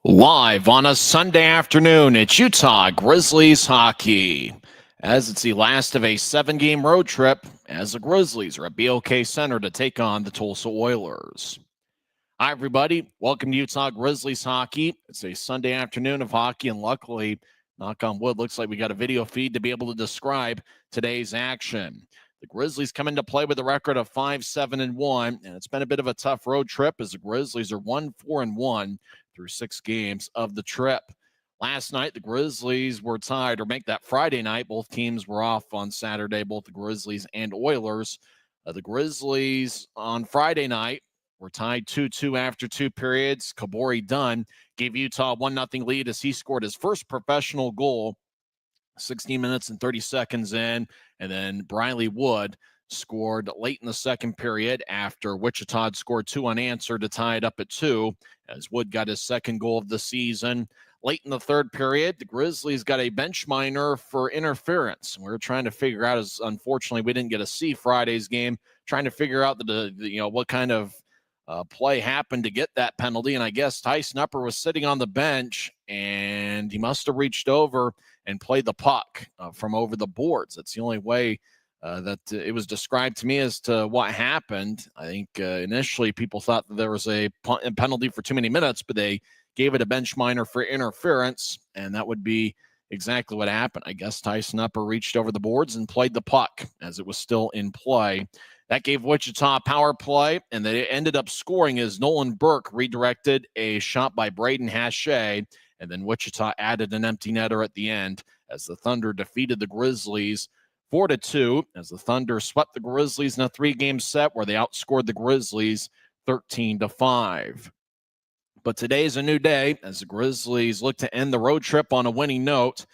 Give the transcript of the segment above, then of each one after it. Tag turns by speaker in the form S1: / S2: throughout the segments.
S1: Live on a Sunday afternoon, it's Utah Grizzlies hockey. As it's the last of a 7-game road trip, as the Grizzlies are at BOK Center to take on the Tulsa Oilers. Hi, everybody. Welcome to Utah Grizzlies hockey. It's a Sunday afternoon of hockey, and luckily, knock on wood, looks like we got a video feed to be able to describe today's action. The Grizzlies come into play with a record of 5-7-1, and it's been a bit of a tough road trip as the Grizzlies are 1-4-1 through 6 games of the trip. Last night, the Grizzlies were tied, or make that Friday night. Both teams were off on Saturday, both the Grizzlies and Oilers. The Grizzlies on Friday night were tied 2-2 after 2 periods. Kabori Dunn gave Utah a 1-0 lead as he scored his first professional goal 16 minutes and 30 seconds in. And then Briley Wood scored late in the second period after Wichita had scored 2 unanswered to tie it up at 2, as Wood got his second goal of the season. Late in the third period, the Grizzlies got a bench minor for interference. We were trying to figure out, as unfortunately we didn't get to see Friday's game, trying to figure out what kind of play happened to get that penalty. And I guess Tyson Upper was sitting on the bench, and he must have reached over and played the puck from over the boards. That's the only way that it was described to me as to what happened. I think initially people thought that there was a penalty for too many minutes, but they gave it a bench minor for interference, and that would be exactly what happened. I guess Tyson Upper reached over the boards and played the puck as it was still in play. That gave Wichita power play, and they ended up scoring as Nolan Burke redirected a shot by Braden Hache, and then Wichita added an empty netter at the end as the Thunder defeated the Grizzlies 4-2, as the Thunder swept the Grizzlies in a 3-game set where they outscored the Grizzlies 13-5. But today is a new day as the Grizzlies look to end the road trip on a winning note.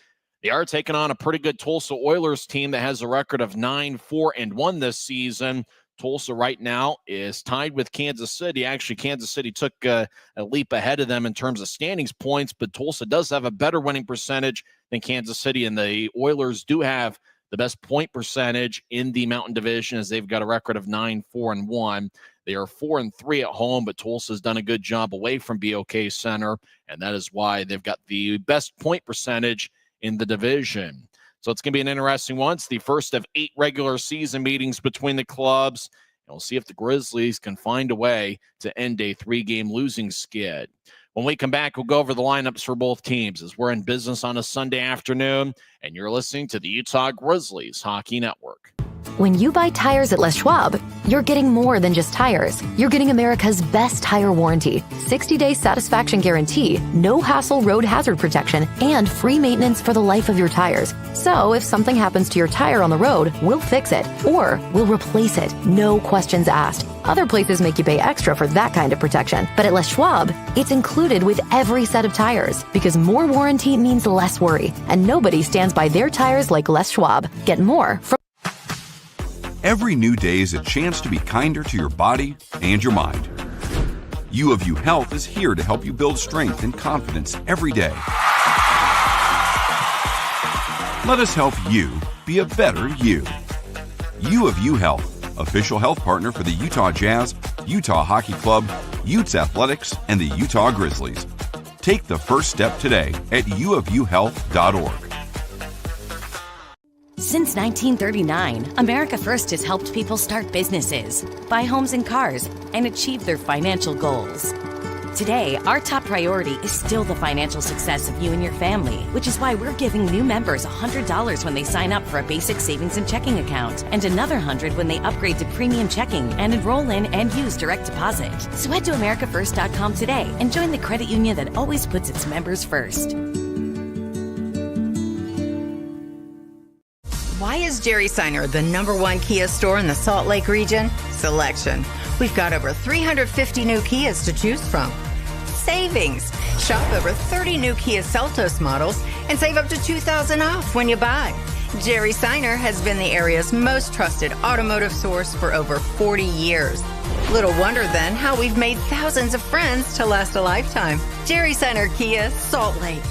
S1: They are taking on a pretty good Tulsa Oilers team that has a record of 9-4-1 this season. Tulsa right now is tied with Kansas City. Actually, Kansas City took a leap ahead of them in terms of standings points, but Tulsa does have a better winning percentage than Kansas City, and the Oilers do have the best point percentage in the Mountain Division as they've got a record of 9-4-1. They are 4-3 at home, but Tulsa's done a good job away from BOK Center, and that is why they've got the best point percentage in the division. So it's going to be an interesting one. It's the first of 8 regular season meetings between the clubs. And we'll see if the Grizzlies can find a way to end a 3-game losing skid. When we come back, we'll go over the lineups for both teams as we're in business on a Sunday afternoon, and you're listening to the Utah Grizzlies Hockey Network.
S2: When you buy tires at Les Schwab, you're getting more than just tires. You're getting America's best tire warranty, 60-day satisfaction guarantee, no hassle road hazard protection, and free maintenance for the life of your tires. So if something happens to your tire on the road, we'll fix it, or we'll replace it, no questions asked. Other places make you pay extra for that kind of protection, but at Les Schwab, it's included with every set of tires, because more warranty means less worry, and nobody stands by their tires like Les Schwab. Get more from
S3: Every new day is a chance to be kinder to your body and your mind. U of U Health is here to help you build strength and confidence every day. Let us help you be a better you. U of U Health, official health partner for the Utah Jazz, Utah Hockey Club, Utes Athletics, and the Utah Grizzlies. Take the first step today at uofuhealth.org.
S4: Since 1939, America First has helped people start businesses, buy homes and cars, and achieve their financial goals. Today, our top priority is still the financial success of you and your family, which is why we're giving new members $100 when they sign up for a basic savings and checking account, and another $100 when they upgrade to premium checking and enroll in and use direct deposit. So head to americafirst.com today and join the credit union that always puts its members first.
S5: Why is Jerry Seiner the #1 Kia store in the Salt Lake region? Selection. We've got over 350 new Kias to choose from. Savings. Shop over 30 new Kia Seltos models and save up to $2,000 off when you buy. Jerry Seiner has been the area's most trusted automotive source for over 40 years. Little wonder then how we've made thousands of friends to last a lifetime. Jerry Seiner Kia, Salt Lake.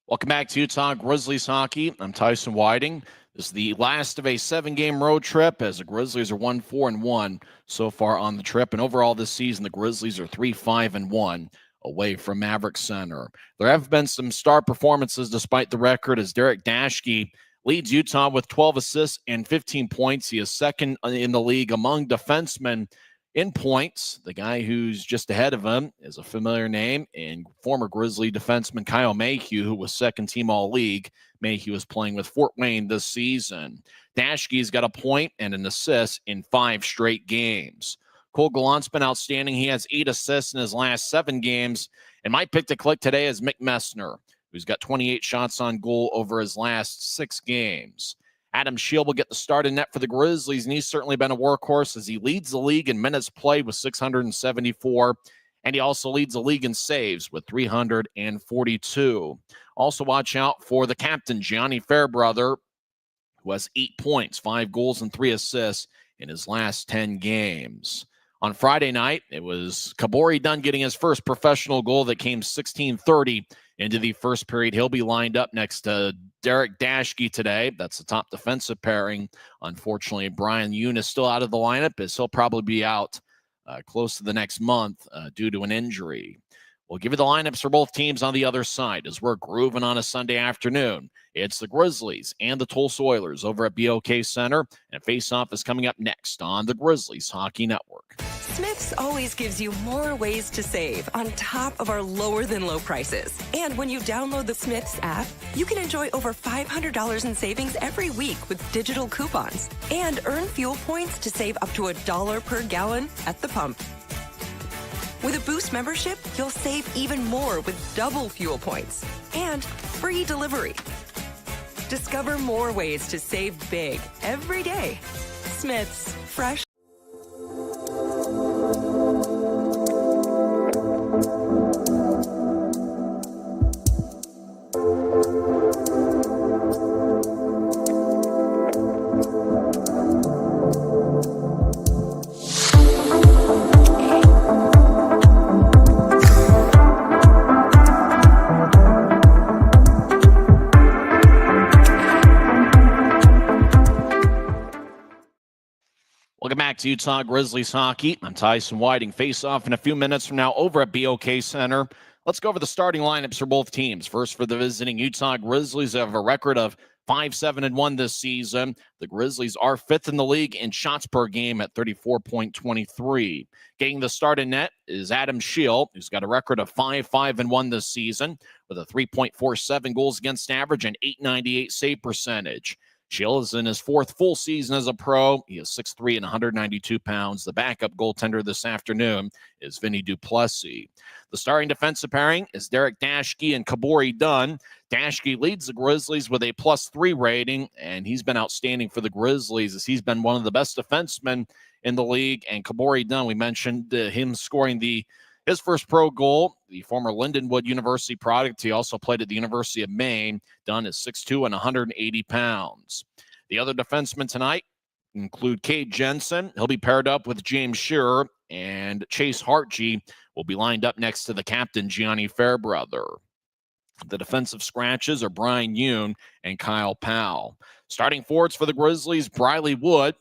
S1: Welcome back to Utah Grizzlies hockey. I'm Tyson Whiting. This is the last of a 7-game road trip as the Grizzlies are 1-4-1 so far on the trip. And overall this season, the Grizzlies are 3-5-1 away from Maverick Center. There have been some star performances despite the record as Derek Dashke leads Utah with 12 assists and 15 points. He is second in the league among defensemen in points. The guy who's just ahead of him is a familiar name and former Grizzly defenseman Kyle Mayhew, who was second-team All-League. Mayhew is playing with Fort Wayne this season. Dashke's got a point and an assist in 5 straight games. Cole Gallant's been outstanding. He has 8 assists in his last 7 games. And my pick to click today is Mick Messner, who's got 28 shots on goal over his last 6 games. Adam Shield will get the start in net for the Grizzlies, and he's certainly been a workhorse as he leads the league in minutes played with 674, and he also leads the league in saves with 342. Also watch out for the captain, Gianni Fairbrother, who has 8 points, 5 goals, and 3 assists in his last 10 games. On Friday night, it was Kabori Dunn getting his first professional goal that came 16:30 into the first period. He'll be lined up next to Derek Dashke today. That's the top defensive pairing. Unfortunately, Brian Yoon is still out of the lineup as he'll probably be out close to the next month due to an injury. We'll give you the lineups for both teams on the other side as we're grooving on a Sunday afternoon. It's the Grizzlies and the Tulsa Oilers over at BOK Center, and face-off is coming up next on the Grizzlies Hockey Network.
S6: Smith's always gives you more ways to save on top of our lower-than-low prices. And when you download the Smith's app, you can enjoy over $500 in savings every week with digital coupons and earn fuel points to save up to $1 per gallon at the pump. With a Boost membership, you'll save even more with double fuel points and free delivery. Discover more ways to save big every day. Smith's, fresh.
S1: Welcome back to Utah Grizzlies Hockey. I'm Tyson Whiting. Face off in a few minutes from now over at BOK Center. Let's go over the starting lineups for both teams. First, for the visiting Utah Grizzlies, they have a record of 5-7-1 this season. The Grizzlies are 5th in the league in shots per game at 34.23. Getting the start in net is Adam Shield, who's got a record of 5-5-1 this season with a 3.47 goals against average and .898 save percentage. Shield is in his 4th full season as a pro. He is 6'3" and 192 pounds. The backup goaltender this afternoon is Vinny Duplessis. The starting defensive pairing is Derek Dashke and Kabori Dunn. Dashke leads the Grizzlies with a +3 rating, and he's been outstanding for the Grizzlies as he's been one of the best defensemen in the league. And Kabori Dunn, we mentioned him scoring his first pro goal, the former Lindenwood University product. He also played at the University of Maine. Dunn is 6'2" and 180 pounds. The other defensemen tonight include Cade Jensen. He'll be paired up with James Shearer, and Chase Hartge will be lined up next to the captain, Gianni Fairbrother. The defensive scratches are Brian Yoon and Kyle Powell. Starting forwards for the Grizzlies, Briley Wood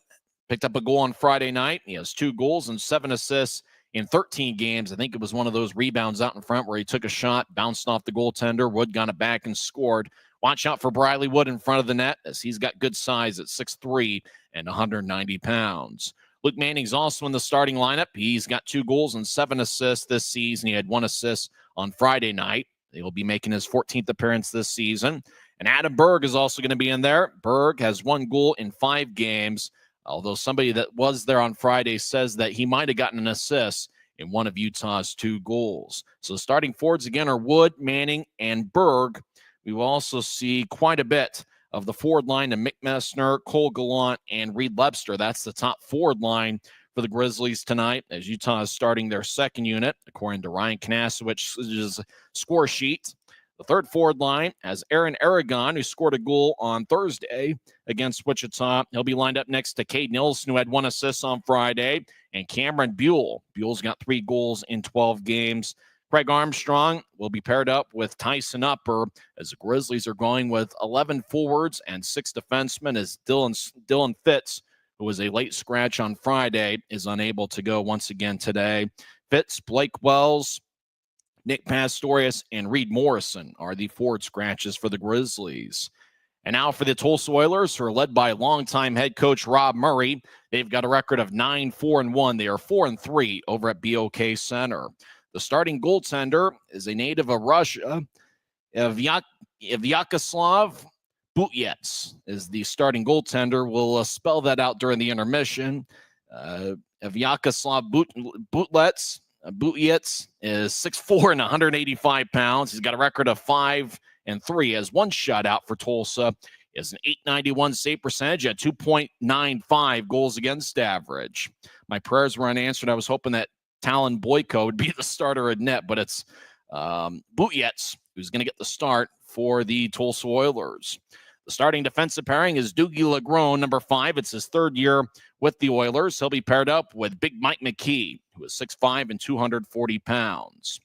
S1: picked up a goal on Friday night. He has 2 goals and 7 assists in 13 games. I think it was one of those rebounds out in front where he took a shot, bounced off the goaltender. Wood got it back and scored. Watch out for Briley Wood in front of the net as he's got good size at 6'3" and 190 pounds. Luke Manning's also in the starting lineup. He's got 2 goals and 7 assists this season. He had 1 assist on Friday night. He'll be making his 14th appearance this season. And Adam Berg is also going to be in there. Berg has 1 goal in 5 games. Although somebody that was there on Friday says that he might have gotten an assist in one of Utah's 2 goals. So starting forwards again are Wood, Manning, and Berg. We will also see quite a bit of the forward line of Mick Messner, Cole Gallant, and Reed Lebster. That's the top forward line for the Grizzlies tonight as Utah is starting their second unit, according to Ryan Knasowicz's score sheet. The third forward line has Aaron Aragon, who scored a goal on Thursday against Wichita. He'll be lined up next to Cade Nilsson, who had 1 assist on Friday, and Cameron Buell. Buell's got 3 goals in 12 games. Craig Armstrong will be paired up with Tyson Upper as the Grizzlies are going with 11 forwards and 6 defensemen as Dylan Fitz, who was a late scratch on Friday, is unable to go once again today. Fitz, Blake Wells, Nick Pastorius, and Reed Morrison are the forward scratches for the Grizzlies. And now for the Tulsa Oilers, who are led by longtime head coach Rob Murray. They've got a record of 9-4-1. They are 4-3 over at BOK Center. The starting goaltender is a native of Russia, Vyacheslav Butyets is the starting goaltender. We'll spell that out during the intermission. Vyacheslav Butyets is 6'4" and 185 pounds. He's got a record of 5-3, has one shutout for Tulsa. He has an .891 save percentage at 2.95 goals against average. My prayers were unanswered. I was hoping that Talon Boyko would be the starter at net, but it's Butyets who's going to get the start for the Tulsa Oilers. The starting defensive pairing is Dougie Legrone, number 5. It's his third year with the Oilers. He'll be paired up with Big Mike McKee, who is 6'5" and 240 pounds.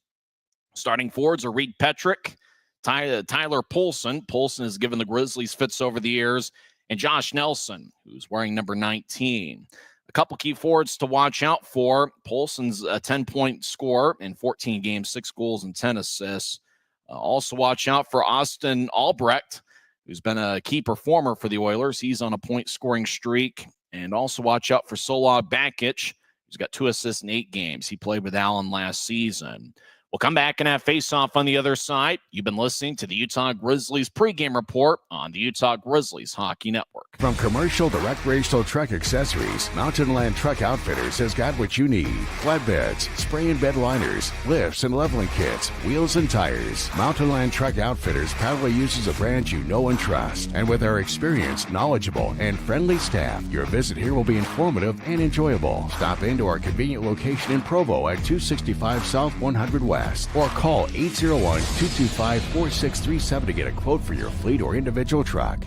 S1: Starting forwards are Reed Petrick, Tyler Poulsen. Poulsen has given the Grizzlies fits over the years, and Josh Nelson, who's wearing number 19. A couple key forwards to watch out for. Poulsen's a 10-point scorer in 14 games, 6 goals and 10 assists. Also watch out for Austin Albrecht, who's been a key performer for the Oilers. He's on a point-scoring streak. And also watch out for Solod Bakic, who's got 2 assists in 8 games. He played with Allen last season. We'll come back and have face-off on the other side. You've been listening to the Utah Grizzlies pregame report on the Utah Grizzlies Hockey Network.
S7: From commercial to recreational truck accessories, Mountain Land Truck Outfitters has got what you need. Flatbeds, spray and bed liners, lifts and leveling kits, wheels and tires. Mountain Land Truck Outfitters proudly uses a brand you know and trust. And with our experienced, knowledgeable, and friendly staff, your visit here will be informative and enjoyable. Stop into our convenient location in Provo at 265 South 100 West. Or call 801-225-4637 to get a quote for your fleet or individual truck.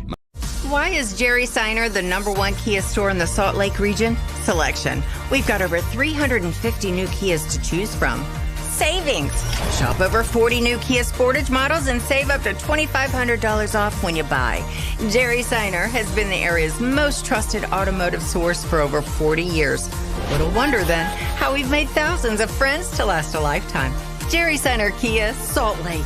S5: Why is Jerry Seiner the #1 Kia store in the Salt Lake region? Selection. We've got over 350 new Kias to choose from. Savings. Shop over 40 new Kia Sportage models and save up to $2,500 off when you buy. Jerry Seiner has been the area's most trusted automotive source for over 40 years. Little wonder then how we've made thousands of friends to last a lifetime. Jerry Seiner Kia, Salt Lake.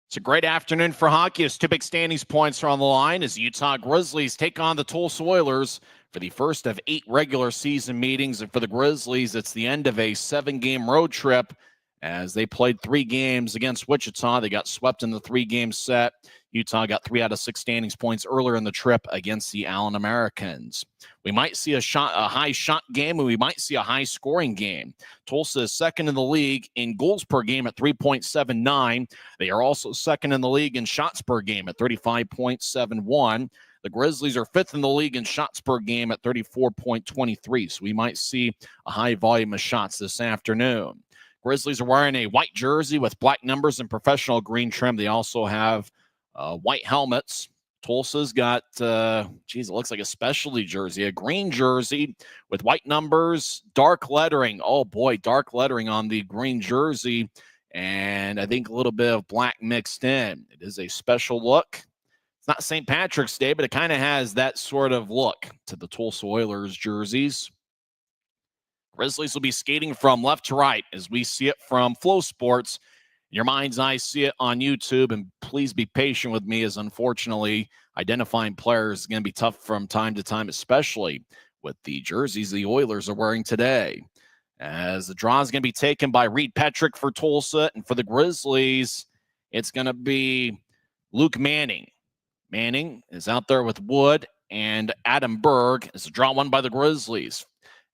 S1: It's a great afternoon for hockey as 2 big standings points are on the line as the Utah Grizzlies take on the Tulsa Oilers for the first of 8 regular season meetings. And for the Grizzlies, it's the end of a 7-game road trip as they played 3 games against Wichita. They got swept in the 3-game set. Utah got 3 out of 6 standings points earlier in the trip against the Allen Americans. We might see a high shot game, and we might see a high scoring game. Tulsa is second in the league in goals per game at 3.79. They are also second in the league in shots per game at 35.71. The Grizzlies are 5th in the league in shots per game at 34.23. So we might see a high volume of shots this afternoon. Grizzlies are wearing a white jersey with black numbers and professional green trim. They also have white helmets. Tulsa's got, it looks like a specialty jersey, a green jersey with white numbers, dark lettering. Oh, boy, dark lettering on the green jersey, and I think a little bit of black mixed in. It is a special look. It's not St. Patrick's Day, but it kind of has that sort of look to the Tulsa Oilers jerseys. Grizzlies will be skating from left to right as we see it from Flow Sports. In your mind's eye, see it on YouTube, and please be patient with me as unfortunately identifying players is going to be tough from time to time, especially with the jerseys the Oilers are wearing today. As the draw is going to be taken by Reed Petrick for Tulsa, and for the Grizzlies, it's going to be Luke Manning. Manning is out there with Wood and Adam Berg. It's a draw won by the Grizzlies.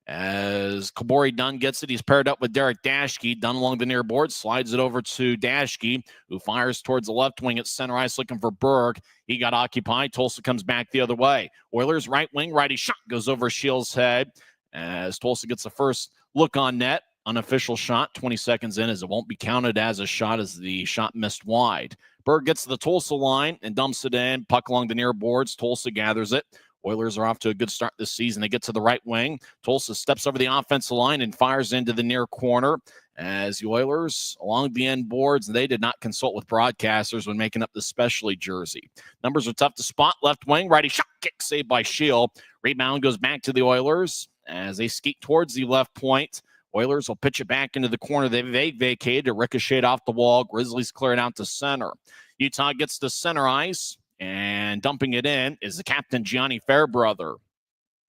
S1: As Kabori Dunn gets it, he's paired up with Derek Dashke. Dunn along the near board, slides it over to Dashke, who fires towards the left wing at center ice looking for Berg. He got occupied. Tulsa comes back the other way. Oilers right wing, righty shot goes over Shields' head as Tulsa gets the first look on net. Unofficial shot, 20 seconds in, as it won't be counted as a shot as the shot missed wide. Berg gets to the Tulsa line and dumps it in. Puck along the near boards. Tulsa gathers it. Oilers are off to a good start this season. They get to the right wing. Tulsa steps over the offensive line and fires into the near corner as the Oilers, along the end boards, they did not consult with broadcasters when making up the specialty jersey. Numbers are tough to spot. Left wing, righty shot kick saved by Shield. Rebound goes back to the Oilers as they skeet towards the left point. Oilers will pitch it back into the corner they vacated to ricochet off the wall. Grizzlies clear it out to center. Utah gets to center ice, and dumping it in is the captain, Gianni Fairbrother.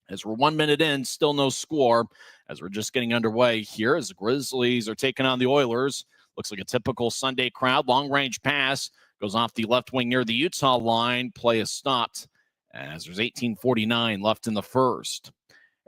S1: As we're 1 minute in, still no score as we're just getting underway here as the Grizzlies are taking on the Oilers. Looks like a typical Sunday crowd. Long-range pass goes off the left wing near the Utah line. Play is stopped as there's 18:49 left in the first.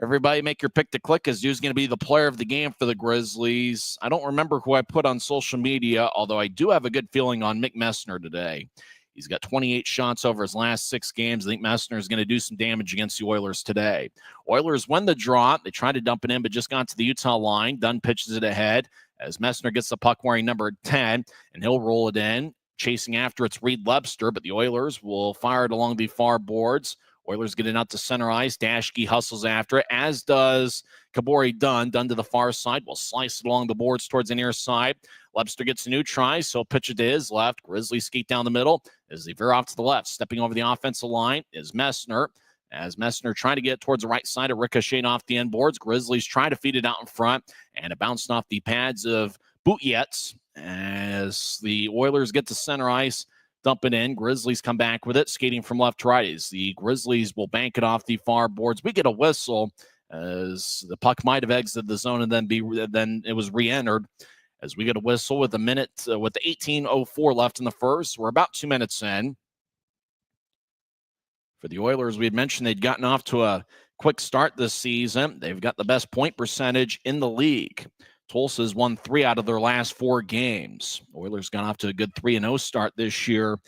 S1: Everybody make your pick to click as who's going to be the player of the game for the Grizzlies. I don't remember who I put on social media, although I do have a good feeling on Mick Messner today. He's got 28 shots over his last 6 games. I think Messner is going to do some damage against the Oilers today. Oilers win the draw. They tried to dump it in, but just got to the Utah line. Dunn pitches it ahead as Messner gets the puck wearing number 10, and he'll roll it in. Chasing after it's Reed Lebster, but the Oilers will fire it along the far boards. Oilers get it out to center ice. Dashke hustles after it, as does Kabori Dunn. Dunn to the far side. Will slice it along the boards towards the near side. Lebster gets a new try, so pitch it to his left. Grizzlies skate down the middle as they veer off to the left. Stepping over the offensive line is Messner. As Messner trying to get towards the right side, a ricochet off the end boards. Grizzlies try to feed it out in front, and it bounced off the pads of Butjets as the Oilers get to center ice. Dump it in. Grizzlies come back with it, skating from left to right. As the Grizzlies will bank it off the far boards. We get a whistle as the puck might have exited the zone and then it was re-entered. As we get a whistle with with 18:04 left in the first. We're about 2 minutes in. For the Oilers, we had mentioned they'd gotten off to a quick start this season. They've got the best point percentage in the league. Tulsa's won 3 out of their last 4 games. Oilers got off to a good 3-0 start this year.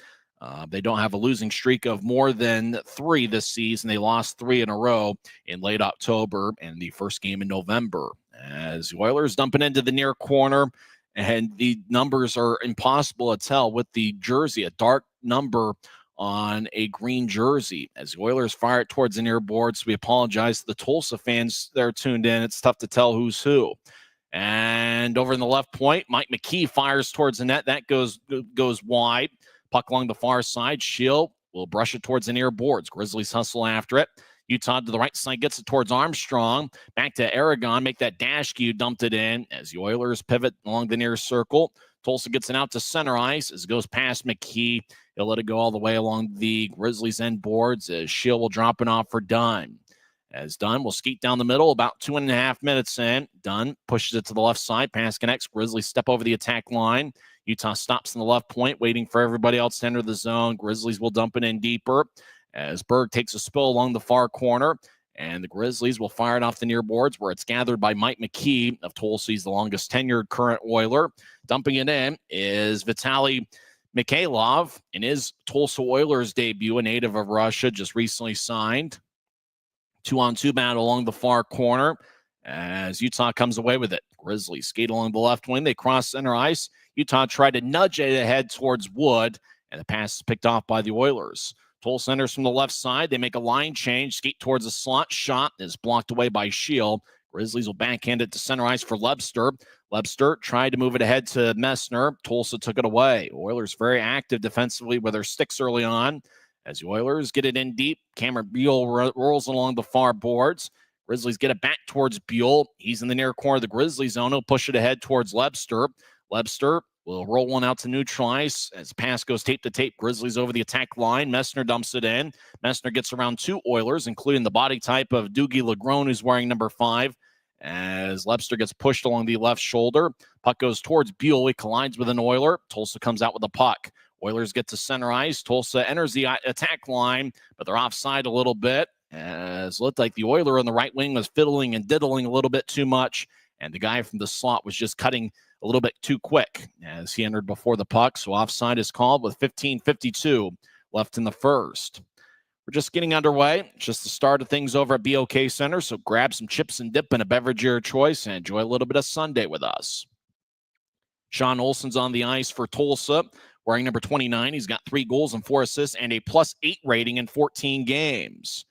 S1: They don't have a losing streak of more than 3 this season. They lost 3 in a row in late October and the first game in November. As the Oilers dumping into the near corner, and the numbers are impossible to tell with the jersey, a dark number on a green jersey. As the Oilers fire it towards the near boards, we apologize to the Tulsa fans that are tuned in. It's tough to tell who's who. And over in the left point, Mike McKee fires towards the net. That goes wide. Puck along the far side. Shield will brush it towards the near boards. Grizzlies hustle after it. Utah to the right side gets it towards Armstrong. Back to Aragon. Make that dash cue. Dumped it in as the Oilers pivot along the near circle. Tulsa gets it out to center ice as it goes past McKee. He'll let it go all the way along the Grizzlies end boards as Shield will drop it off for Dunn. As Dunn will skeet down the middle, about 2.5 minutes in. Dunn pushes it to the left side. Pass connects. Grizzlies step over the attack line. Utah stops in the left point, waiting for everybody else to enter the zone. Grizzlies will dump it in deeper as Berg takes a spill along the far corner. And the Grizzlies will fire it off the near boards where it's gathered by Mike McKee of Tulsa. He's the longest tenured current Oiler. Dumping it in is Vitaly Mikhailov in his Tulsa Oilers debut, a native of Russia, just recently signed. 2-on-2 battle along the far corner as Utah comes away with it. Grizzlies skate along the left wing. They cross center ice. Utah tried to nudge it ahead towards Wood, and the pass is picked off by the Oilers. Tulsa enters from the left side. They make a line change. Skate towards the slot. Shot is blocked away by Shield. Grizzlies will backhand it to center ice for Lebster. Lebster tried to move it ahead to Messner. Tulsa took it away. Oilers very active defensively with their sticks early on. As the Oilers get it in deep, Cameron Buell rolls along the far boards. Grizzlies get it back towards Buell. He's in the near corner of the Grizzlies zone. He'll push it ahead towards Lebster. Lebster will roll one out to neutralize as pass goes tape to tape. Grizzlies over the attack line. Messner dumps it in. Messner gets around 2 Oilers, including the body type of Doogie Legrone, who's wearing number 5. As Lebster gets pushed along the left shoulder. Puck goes towards Buell. He collides with an Oiler. Tulsa comes out with the puck. Oilers get to center ice. Tulsa enters the attack line, but they're offside a little bit. As it looked like the Oiler on the right wing was fiddling and diddling a little bit too much, and the guy from the slot was just cutting a little bit too quick as he entered before the puck. So offside is called with 15:52 left in the first. We're just getting underway. It's just the start of things over at BOK Center, so grab some chips and dip and a beverage of your choice and enjoy a little bit of Sunday with us. Sean Olson's on the ice for Tulsa, wearing number 29. He's got 3 goals and 4 assists and a +8 rating in 14 games.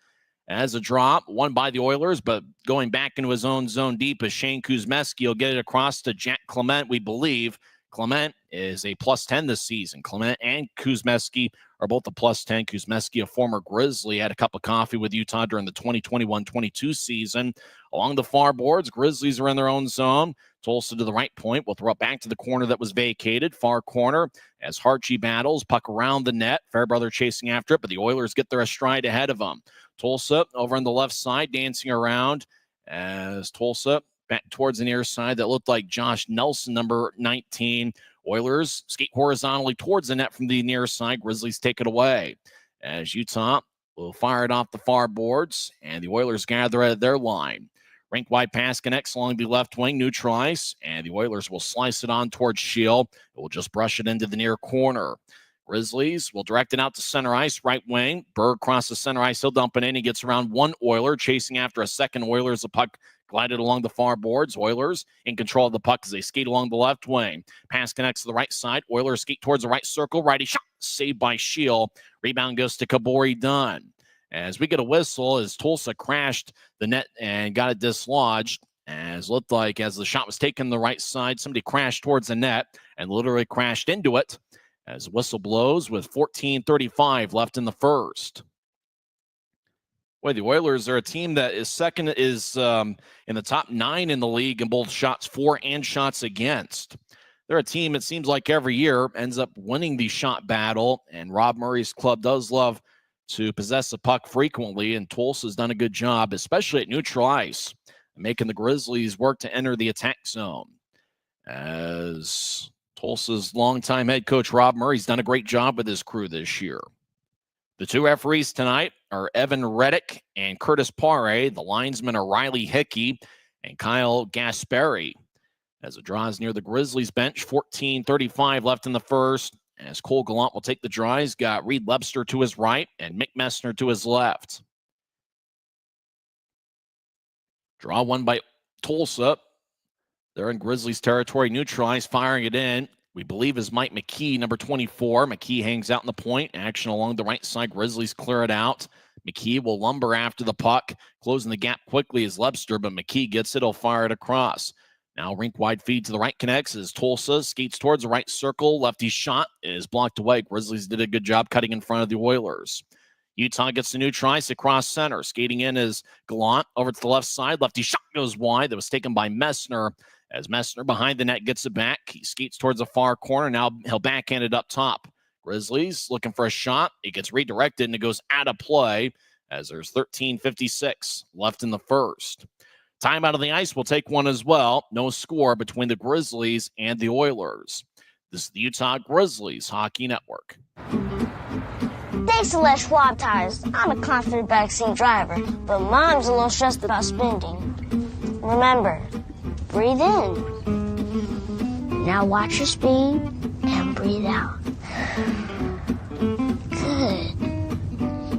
S1: As a drop, won by the Oilers, but going back into his own zone deep as Shane Kuzmeski will get it across to Jack Clement, we believe. Clement is a +10 this season. Clement and Kuzmeski are both a +10. Kuzmeski, a former Grizzly, had a cup of coffee with Utah during the 2021-22 season. Along the far boards, Grizzlies are in their own zone. Tulsa to the right point will throw it back to the corner that was vacated. Far corner as Harchie battles. Puck around the net. Fairbrother chasing after it, but the Oilers get their stride ahead of them. Tulsa over on the left side dancing around as Tulsa back towards the near side. That looked like Josh Nelson, number 19. Oilers skate horizontally towards the net from the near side. Grizzlies take it away as Utah will fire it off the far boards, and the Oilers gather at their line. Rink-wide pass connects along the left wing, neutralized, and the Oilers will slice it on towards Shield. It will just brush it into the near corner. Grizzlies will direct it out to center ice, right wing. Berg crosses center ice. He'll dump it in. He gets around one Oiler, chasing after a second Oilers. The puck glided along the far boards. Oilers in control of the puck as they skate along the left wing. Pass connects to the right side. Oilers skate towards the right circle. Righty shot. Saved by Shield. Rebound goes to Kabori Dunn. As we get a whistle as Tulsa crashed the net and got it dislodged. As looked like as the shot was taken the right side, somebody crashed towards the net and literally crashed into it. As the whistle blows with 14:35 left in the first. Boy, the Oilers are a team that is second, is in the top 9 in the league in both shots for and shots against. They're a team, it seems like every year, ends up winning the shot battle, and Rob Murray's club does love to possess the puck frequently, and Tulsa's done a good job, especially at neutral ice, making the Grizzlies work to enter the attack zone. As Tulsa's longtime head coach Rob Murray's done a great job with his crew this year. The two referees tonight are Evan Reddick and Curtis Paré. The linesmen are Riley Hickey and Kyle Gasperi. As it draws near the Grizzlies bench, 14:35 left in the first. As Cole Gallant will take the draw, he's got Reed Lebster to his right and Mick Messner to his left. Draw one by Tulsa. They're in Grizzlies territory, neutralized, firing it in. We believe is Mike McKee, number 24. McKee hangs out in the point. Action along the right side. Grizzlies clear it out. McKee will lumber after the puck, closing the gap quickly as Lebster, but McKee gets it. He'll fire it across. Now rink-wide feed to the right connects as Tulsa skates towards the right circle. Lefty shot is blocked away. Grizzlies did a good job cutting in front of the Oilers. Utah gets the new try across center. Skating in is Gallant over to the left side. Lefty shot goes wide. That was taken by Messner. As Messner behind the net gets it back. He skates towards the far corner. Now he'll backhand it up top. Grizzlies looking for a shot. It gets redirected and it goes out of play as there's 13:56 left in the first. Time out of the ice will take one as well. No score between the Grizzlies and the Oilers. This is the Utah Grizzlies Hockey Network.
S8: Thanks to Les Schwab Tires, I'm a confident backseat driver, but Mom's a little stressed about spending. Remember, breathe in. Now watch your speed and breathe out. Good.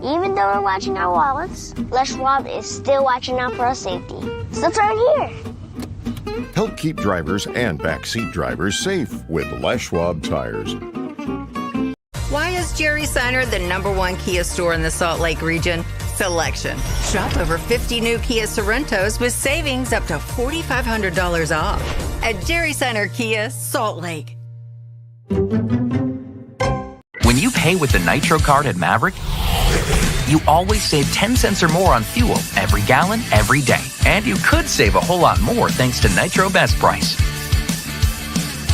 S8: Even though we're watching our wallets, Les Schwab is still watching out for our safety. So it's right here.
S9: Help keep drivers and backseat drivers safe with Les Schwab Tires.
S5: Why is Jerry Seiner the #1 Kia store in the Salt Lake region? Selection. Shop over 50 new Kia Sorrentos with savings up to $4,500 off at Jerry Seiner Kia, Salt Lake.
S10: When you pay with the Nitro card at Maverick, you always save 10 cents or more on fuel every gallon, every day. And you could save a whole lot more thanks to Nitro Best Price.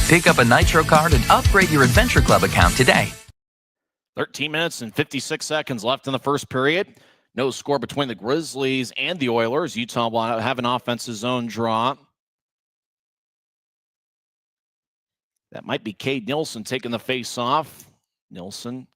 S10: Pick up a Nitro card and upgrade your Adventure Club account today.
S1: 13 minutes and 56 seconds left in the first period. No score between the Grizzlies and the Oilers. Utah will have an offensive zone draw. That might be Cade Nilsson taking the face off. Nilsson,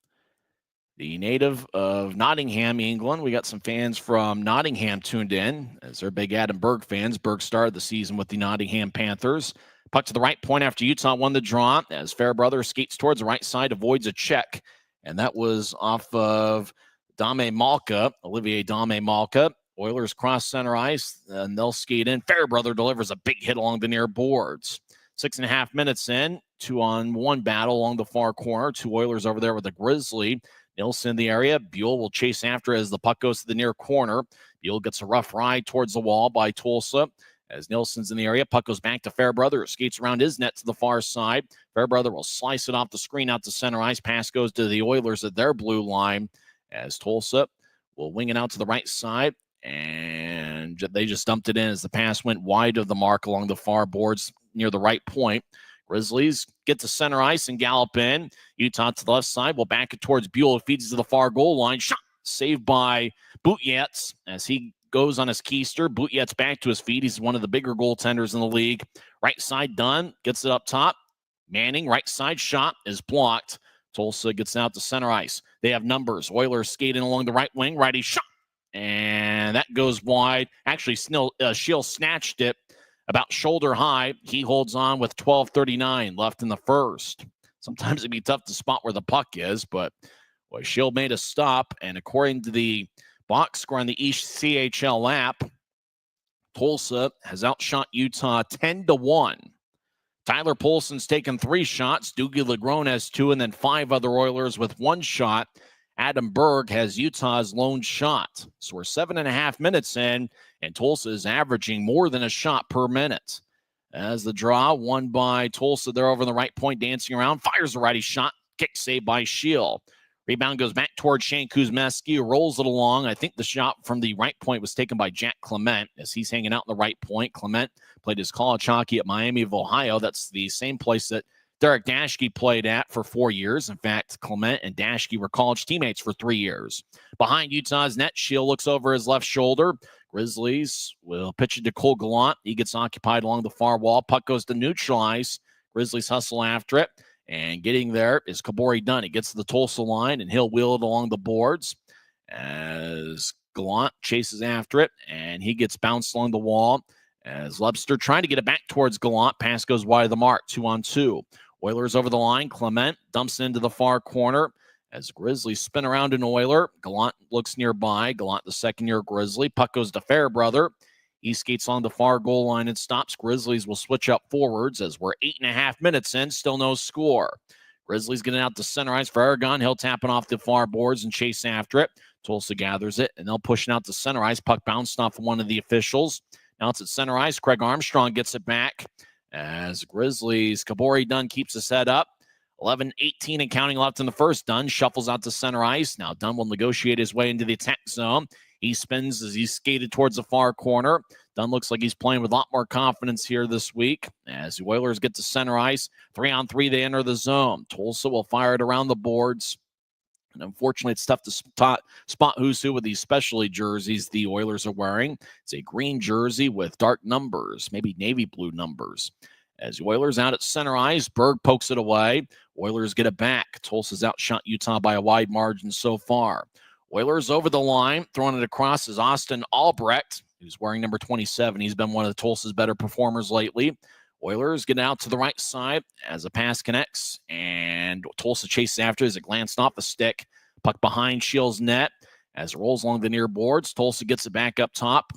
S1: the native of Nottingham, England. We got some fans from Nottingham tuned in as they're big Adam Berg fans. Berg started the season with the Nottingham Panthers. Puck to the right point after Utah won the draw as Fairbrother skates towards the right side, avoids a check. And that was off of Dame Malka, Olivier Dame Malka. Oilers cross center ice, and they'll skate in. Fairbrother delivers a big hit along the near boards. 6.5 minutes in, 2-on-1 battle along the far corner. Two Oilers over there with the Grizzly. Nielsen in the area. Buell will chase after as the puck goes to the near corner. Buell gets a rough ride towards the wall by Tulsa. As Nielsen's in the area, puck goes back to Fairbrother, skates around his net to the far side. Fairbrother will slice it off the screen out to center ice. Pass goes to the Oilers at their blue line as Tulsa will wing it out to the right side. And they just dumped it in as the pass went wide of the mark along the far boards near the right point. Grizzlies get to center ice and gallop in. Utah to the left side will back it towards Buell. Feeds to the far goal line. Shot saved by Butjetz as he goes on his keister. Butjetz back to his feet. He's one of the bigger goaltenders in the league. Right side done. Gets it up top. Manning, right side shot is blocked. Tulsa gets out to center ice. They have numbers. Oilers skating along the right wing. Righty shot. And that goes wide. Actually, Shield snatched it about shoulder high. He holds on with 12:39 left in the first. Sometimes it'd be tough to spot where the puck is, but boy, Shield made a stop. And according to the box score on the ECHL app, Tulsa has outshot Utah 10-1. Tyler Polson's taken 3 shots. Doogie Legrone has 2, and then 5 other Oilers with 1 shot. Adam Berg has Utah's lone shot. So we're 7.5 minutes in, and Tulsa is averaging more than a shot per minute. As the draw, won by Tulsa. They're over on the right point, dancing around. Fires a righty shot. Kick saved by Shield. Rebound goes back towards Shane Kuzmeski, who rolls it along. I think the shot from the right point was taken by Jack Clement as he's hanging out in the right point. Clement played his college hockey at Miami of Ohio. That's the same place that Derek Dashke played at for 4 years. In fact, Clement and Dashke were college teammates for 3 years. Behind Utah's net, Shield looks over his left shoulder. Grizzlies will pitch it to Cole Gallant. He gets occupied along the far wall. Puck goes to neutral ice. Grizzlies hustle after it. And getting there is Kabori Dunn. He gets to the Tulsa line, and he'll wheel it along the boards as Gallant chases after it, and he gets bounced along the wall as Lebster trying to get it back towards Gallant. Pass goes wide of the mark, 2-on-2. Oilers over the line. Clement dumps into the far corner as Grizzlies spin around an Oiler. Gallant looks nearby. Gallant, the second-year Grizzly. Puck goes to Fairbrother. He skates on the far goal line and stops. Grizzlies will switch up forwards as we're 8.5 minutes in. Still no score. Grizzlies getting out to center ice for Aragon. He'll tap it off the far boards and chase after it. Tulsa gathers it, and they'll push it out to center ice. Puck bounced off of one of the officials. Now it's at center ice. Craig Armstrong gets it back as Grizzlies. Kabori Dunn keeps his head up. 11:18 and counting left in the first. Dunn shuffles out to center ice. Now Dunn will negotiate his way into the attack zone. He spins as he's skated towards the far corner. Dunn looks like he's playing with a lot more confidence here this week. As the Oilers get to center ice, 3-on-3, they enter the zone. Tulsa will fire it around the boards. And unfortunately, it's tough to spot who's who with these specialty jerseys the Oilers are wearing. It's a green jersey with dark numbers, maybe navy blue numbers. As the Oilers out at center ice, Berg pokes it away. Oilers get it back. Tulsa's outshot Utah by a wide margin so far. Oilers over the line, throwing it across is Austin Albrecht, who's wearing number 27. He's been one of Tulsa's better performers lately. Oilers get out to the right side as a pass connects, and Tulsa chases after as it glanced off a stick. Puck behind Shield's net as it rolls along the near boards. Tulsa gets it back up top,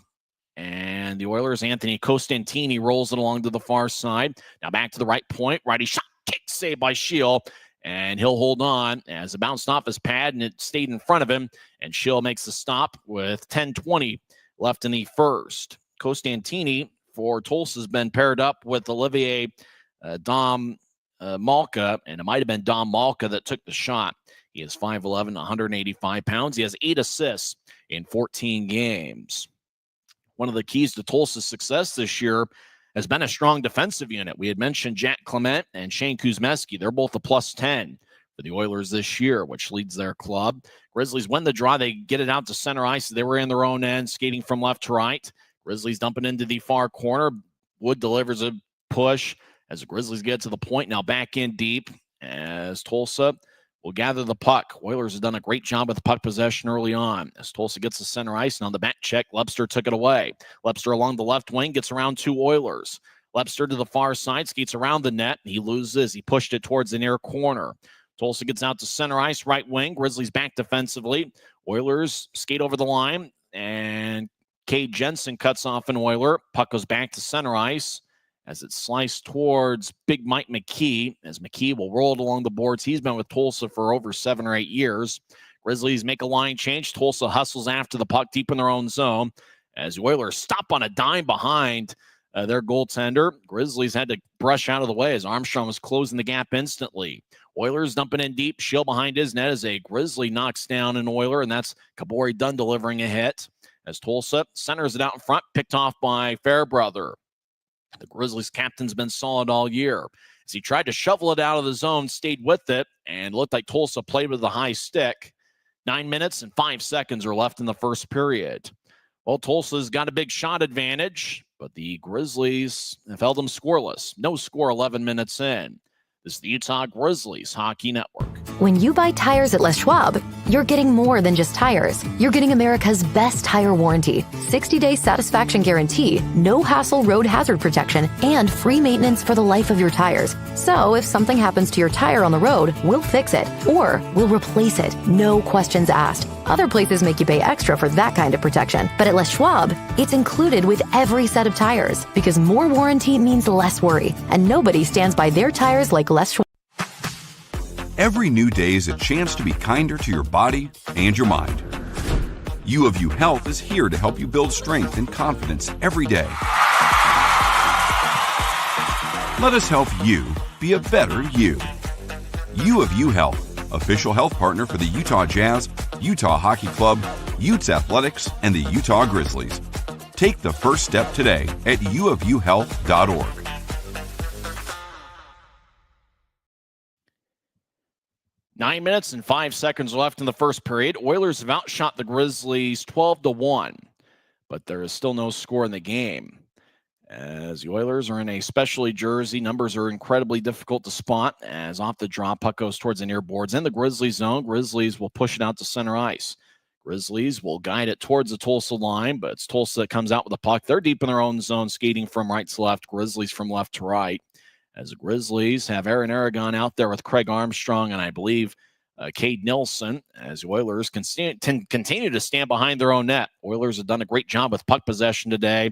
S1: and the Oilers' Anthony Costantini rolls it along to the far side. Now back to the right point. Righty shot, kick saved by Shield. And he'll hold on as it bounced off his pad and it stayed in front of him. And Shield makes the stop with 10:20 left in the first. Costantini for Tulsa has been paired up with Olivier Dom Malka, and it might have been Dom Malka that took the shot. He is 5'11", 185 pounds. He has 8 assists in 14 games. One of the keys to Tulsa's success this year has been a strong defensive unit. We had mentioned Jack Clement and Shane Kuzmeski. They're both a +10 for the Oilers this year, which leads their club. Grizzlies win the draw. They get it out to center ice. They were in their own end, skating from left to right. Grizzlies dumping into the far corner. Wood delivers a push as the Grizzlies get to the point. Now back in deep as Tulsa will gather the puck. Oilers have done a great job with the puck possession early on. As Tulsa gets the center ice, and on the back check, Lebster took it away. Lebster along the left wing gets around 2 Oilers. Lebster to the far side, skates around the net. He loses. He pushed it towards the near corner. Tulsa gets out to center ice, right wing. Grizzlies back defensively. Oilers skate over the line, and Cade Jensen cuts off an Oiler. Puck goes back to center ice as it's sliced towards Big Mike McKee, as McKee will roll it along the boards. He's been with Tulsa for over 7 or 8 years. Grizzlies make a line change. Tulsa hustles after the puck deep in their own zone as the Oilers stop on a dime behind their goaltender. Grizzlies had to brush out of the way as Armstrong was closing the gap instantly. Oilers dumping in deep. Shield behind his net as a Grizzly knocks down an Oiler, and that's Kabori Dunn delivering a hit as Tulsa centers it out in front, picked off by Fairbrother. The Grizzlies captain's been solid all year. As he tried to shovel it out of the zone, stayed with it, and looked like Tulsa played with the high stick. 9 minutes and 5 seconds are left in the first period. Well, Tulsa's got a big shot advantage, but the Grizzlies have held them scoreless. No score 11 minutes in. This is the Utah Grizzlies Hockey Network.
S2: When you buy tires at Les Schwab, you're getting more than just tires. You're getting America's best tire warranty, 60-day satisfaction guarantee, no hassle road hazard protection, and free maintenance for the life of your tires. So if something happens to your tire on the road, we'll fix it, or we'll replace it, no questions asked. Other places make you pay extra for that kind of protection. But at Les Schwab, it's included with every set of tires, because more warranty means less worry, and nobody stands by their tires like Les Schwab.
S3: Every new day is a chance to be kinder to your body and your mind. U of U Health is here to help you build strength and confidence every day. Let us help you be a better you. U of U Health, official health partner for the Utah Jazz, Utah Hockey Club, Utes Athletics, and the Utah Grizzlies. Take the first step today at uofuhealth.org.
S1: 9 minutes and 5 seconds left in the first period. Oilers have outshot the Grizzlies 12-1, but there is still no score in the game. As the Oilers are in a specialty jersey, numbers are incredibly difficult to spot as off the draw, puck goes towards the near boards. In the Grizzlies zone, Grizzlies will push it out to center ice. Grizzlies will guide it towards the Tulsa line, but it's Tulsa that comes out with the puck. They're deep in their own zone, skating from right to left, Grizzlies from left to right. As the Grizzlies have Aaron Aragon out there with Craig Armstrong and I believe Cade Nilsson, as the Oilers continue to stand behind their own net. Oilers have done a great job with puck possession today.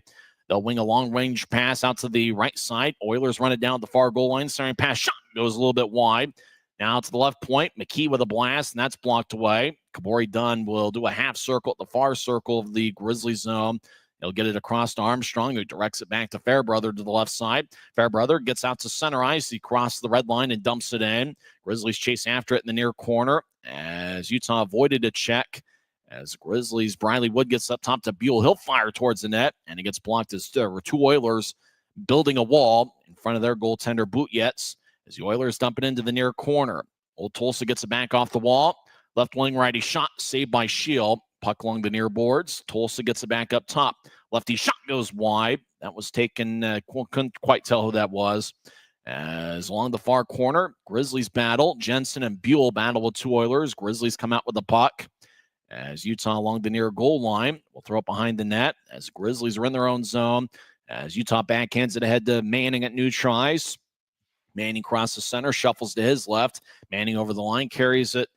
S1: They'll wing a long-range pass out to the right side. Oilers run it down the far goal line. Centering pass shot goes a little bit wide. Now to the left point, McKee with a blast, and that's blocked away. Kabori Dunn will do a half circle at the far circle of the Grizzly zone. He'll get it across to Armstrong, who directs it back to Fairbrother to the left side. Fairbrother gets out to center ice. He crosses the red line and dumps it in. Grizzlies chase after it in the near corner as Utah avoided a check. As Grizzlies, Briley Wood gets up top to Buell. He'll fire towards the net, and it gets blocked as there were two Oilers building a wall in front of their goaltender, Bootyets, as the Oilers dump it into the near corner. Old Tulsa gets it back off the wall. Left wing righty shot, saved by Shield. Puck along the near boards. Tulsa gets it back up top. Lefty shot goes wide. That was taken, couldn't quite tell who that was. As along the far corner, Grizzlies battle. Jensen and Buell battle with two Oilers. Grizzlies come out with the puck. As Utah along the near goal line will throw it behind the net. As Grizzlies are in their own zone. As Utah backhands it ahead to Manning at neutral ice. Manning crosses center, shuffles to his left. Manning over the line, carries it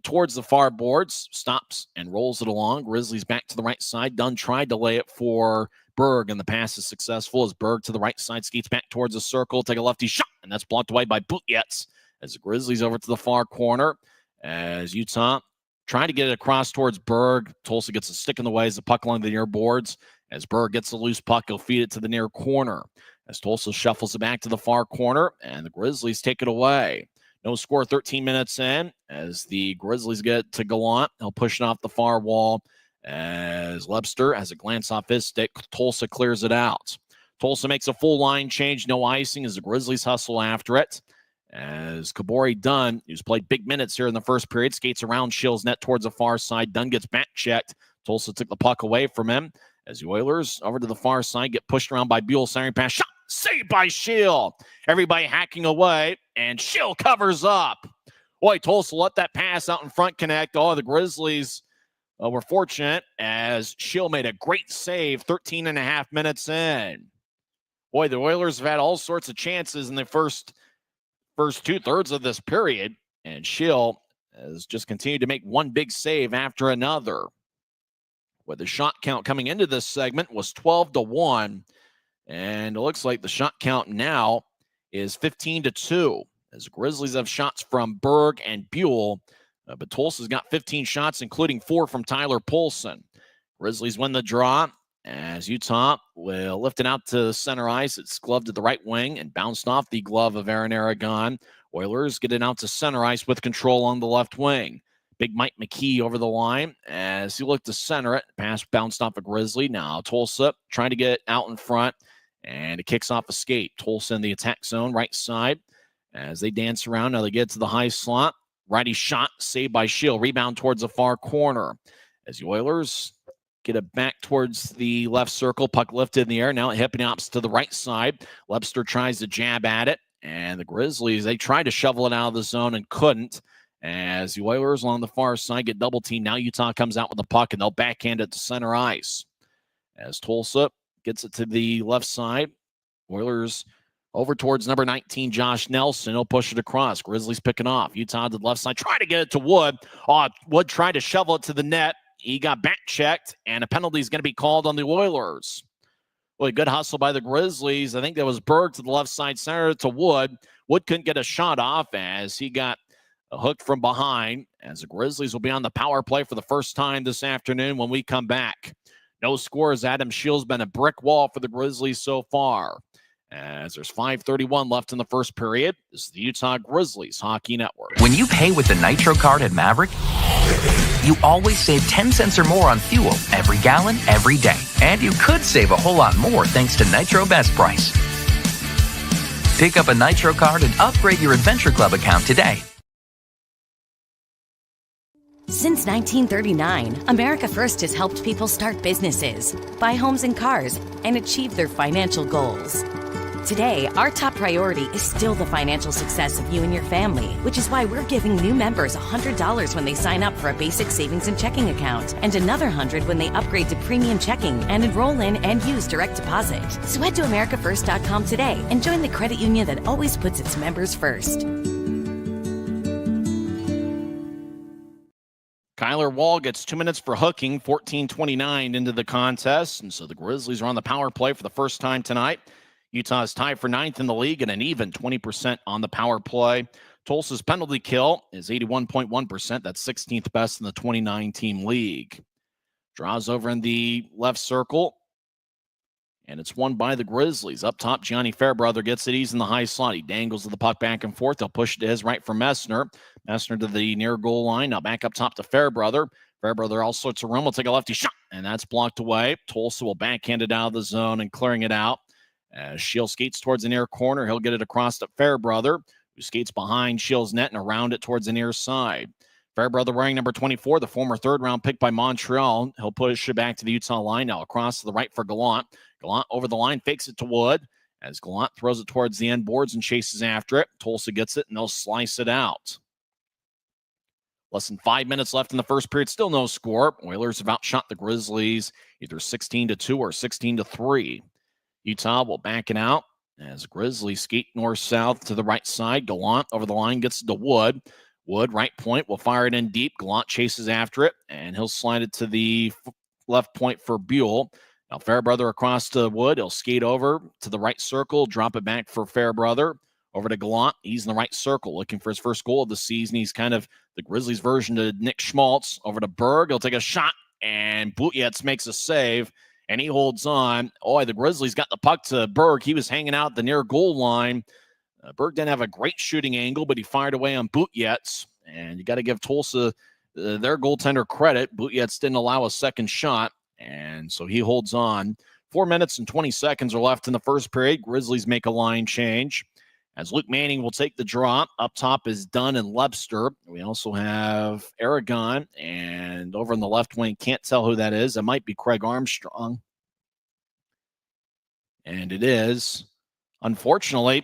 S1: towards the far boards, stops and rolls it along. Grizzlies back to the right side. Dunn tried to lay it for Berg, and the pass is successful as Berg to the right side skates back towards the circle, take a lefty shot, and that's blocked away by Bootyets. As the Grizzlies over to the far corner, as Utah trying to get it across towards Berg. Tulsa gets a stick in the way as the puck along the near boards. As Berg gets the loose puck, he'll feed it to the near corner. As Tulsa shuffles it back to the far corner, and the Grizzlies take it away. No score 13 minutes in as the Grizzlies get to Gallant. He'll push it off the far wall as Lebster has a glance off his stick. Tulsa clears it out. Tulsa makes a full line change, no icing as the Grizzlies hustle after it. As Kabori Dunn, who's played big minutes here in the first period, skates around Shill's net towards the far side. Dunn gets back checked. Tulsa took the puck away from him as the Oilers over to the far side get pushed around by Buell. Centering pass shot. Saved by Shield. Everybody hacking away, and Shield covers up. Boy, Tulsa let that pass out in front connect. Oh, the Grizzlies were fortunate as Shield made a great save 13 and a half minutes in. Boy, the Oilers have had all sorts of chances in the first two-thirds of this period, and Shield has just continued to make one big save after another. With the shot count coming into this segment was 12-1. And it looks like the shot count now is 15-2. As the Grizzlies have shots from Berg and Buell. But Tulsa's got 15 shots, including 4 from Tyler Polson. Grizzlies win the draw as Utah will lift it out to center ice. It's gloved to the right wing and bounced off the glove of Aaron Aragon. Oilers get it out to center ice with control on the left wing. Big Mike McKee over the line as he looked to center it. Pass bounced off a Grizzly. Now Tulsa trying to get it out in front, and it kicks off a skate. Tulsa in the attack zone, right side. As they dance around, now they get to the high slot. Righty shot, saved by Shield. Rebound towards the far corner. As the Oilers get it back towards the left circle. Puck lifted in the air. Now hipping ops to the right side. Webster tries to jab at it. And the Grizzlies, they tried to shovel it out of the zone and couldn't. As the Oilers along the far side get double teamed. Now Utah comes out with the puck, and they'll backhand it to center ice. As Tulsa gets it to the left side. Oilers over towards number 19, Josh Nelson. He'll push it across. Grizzlies picking off. Utah to the left side. Try to get it to Wood. Wood tried to shovel it to the net. He got back checked, and a penalty is going to be called on the Oilers. Well, a good hustle by the Grizzlies. I think that was Berg to the left side center to Wood. Wood couldn't get a shot off as he got hooked from behind. As the Grizzlies will be on the power play for the first time this afternoon when we come back. No scores. Adam Shields been a brick wall for the Grizzlies so far. As there's 5:31 left in the first period. This is the Utah Grizzlies Hockey Network.
S10: When you pay with the Nitro card at Maverick, you always save 10 cents or more on fuel every gallon, every day. And you could save a whole lot more thanks to Nitro Best Price. Pick up a Nitro card and upgrade your Adventure Club account today.
S4: Since 1939, America First has helped people start businesses, buy homes and cars, and achieve their financial goals. Today, our top priority is still the financial success of you and your family, which is why we're giving new members $100 when they sign up for a basic savings and checking account, and another $100 when they upgrade to premium checking and enroll in and use direct deposit. So head to americafirst.com today and join the credit union that always puts its members first.
S1: Kyler Wall gets 2 minutes for hooking, 14:29 into the contest, and so the Grizzlies are on the power play for the first time tonight. Utah is tied for 9th in the league and an even 20% on the power play. Tulsa's penalty kill is 81.1%. That's 16th best in the 29-team league. Draws over in the left circle, and it's won by the Grizzlies. Up top, Gianni Fairbrother gets it. He's in the high slot. He dangles the puck back and forth. They'll push it to his right for Messner. Messner to the near goal line. Now back up top to Fairbrother. Fairbrother all sorts of room. Will take a lefty shot, and that's blocked away. Tulsa will backhand it out of the zone and clearing it out. As Shield skates towards the near corner, he'll get it across to Fairbrother, who skates behind Shield's net and around it towards the near side. Fairbrother wearing number 24, the former third-round pick by Montreal. He'll push it back to the Utah line. Now across to the right for Gallant. Gallant over the line, fakes it to Wood. As Gallant throws it towards the end boards and chases after it. Tulsa gets it, and they'll slice it out. Less than 5 minutes left in the first period. Still no score. Oilers have outshot the Grizzlies either 16-2 or 16-3. Utah will back it out as Grizzlies skate north-south to the right side. Gallant over the line gets it to Wood. Wood, right point, will fire it in deep. Gallant chases after it, and he'll slide it to the left point for Buell. Now Fairbrother across to Wood. He'll skate over to the right circle, drop it back for Fairbrother. Over to Gallant. He's in the right circle, looking for his first goal of the season. He's kind of the Grizzlies' version to Nick Schmaltz. Over to Berg. He'll take a shot, and Butjetz makes a save. And he holds on. Oh, the Grizzlies got the puck to Berg. He was hanging out the near goal line. Berg didn't have a great shooting angle, but he fired away on Butjetz. And you got to give Tulsa their goaltender credit. Butjetz didn't allow a second shot, and so he holds on. 4 minutes and 20 seconds are left in the first period. Grizzlies make a line change. As Luke Manning will take the draw. Up top is Dunn and Lebster. We also have Aragon, and over in the left wing, can't tell who that is. It might be Craig Armstrong. And it is. Unfortunately,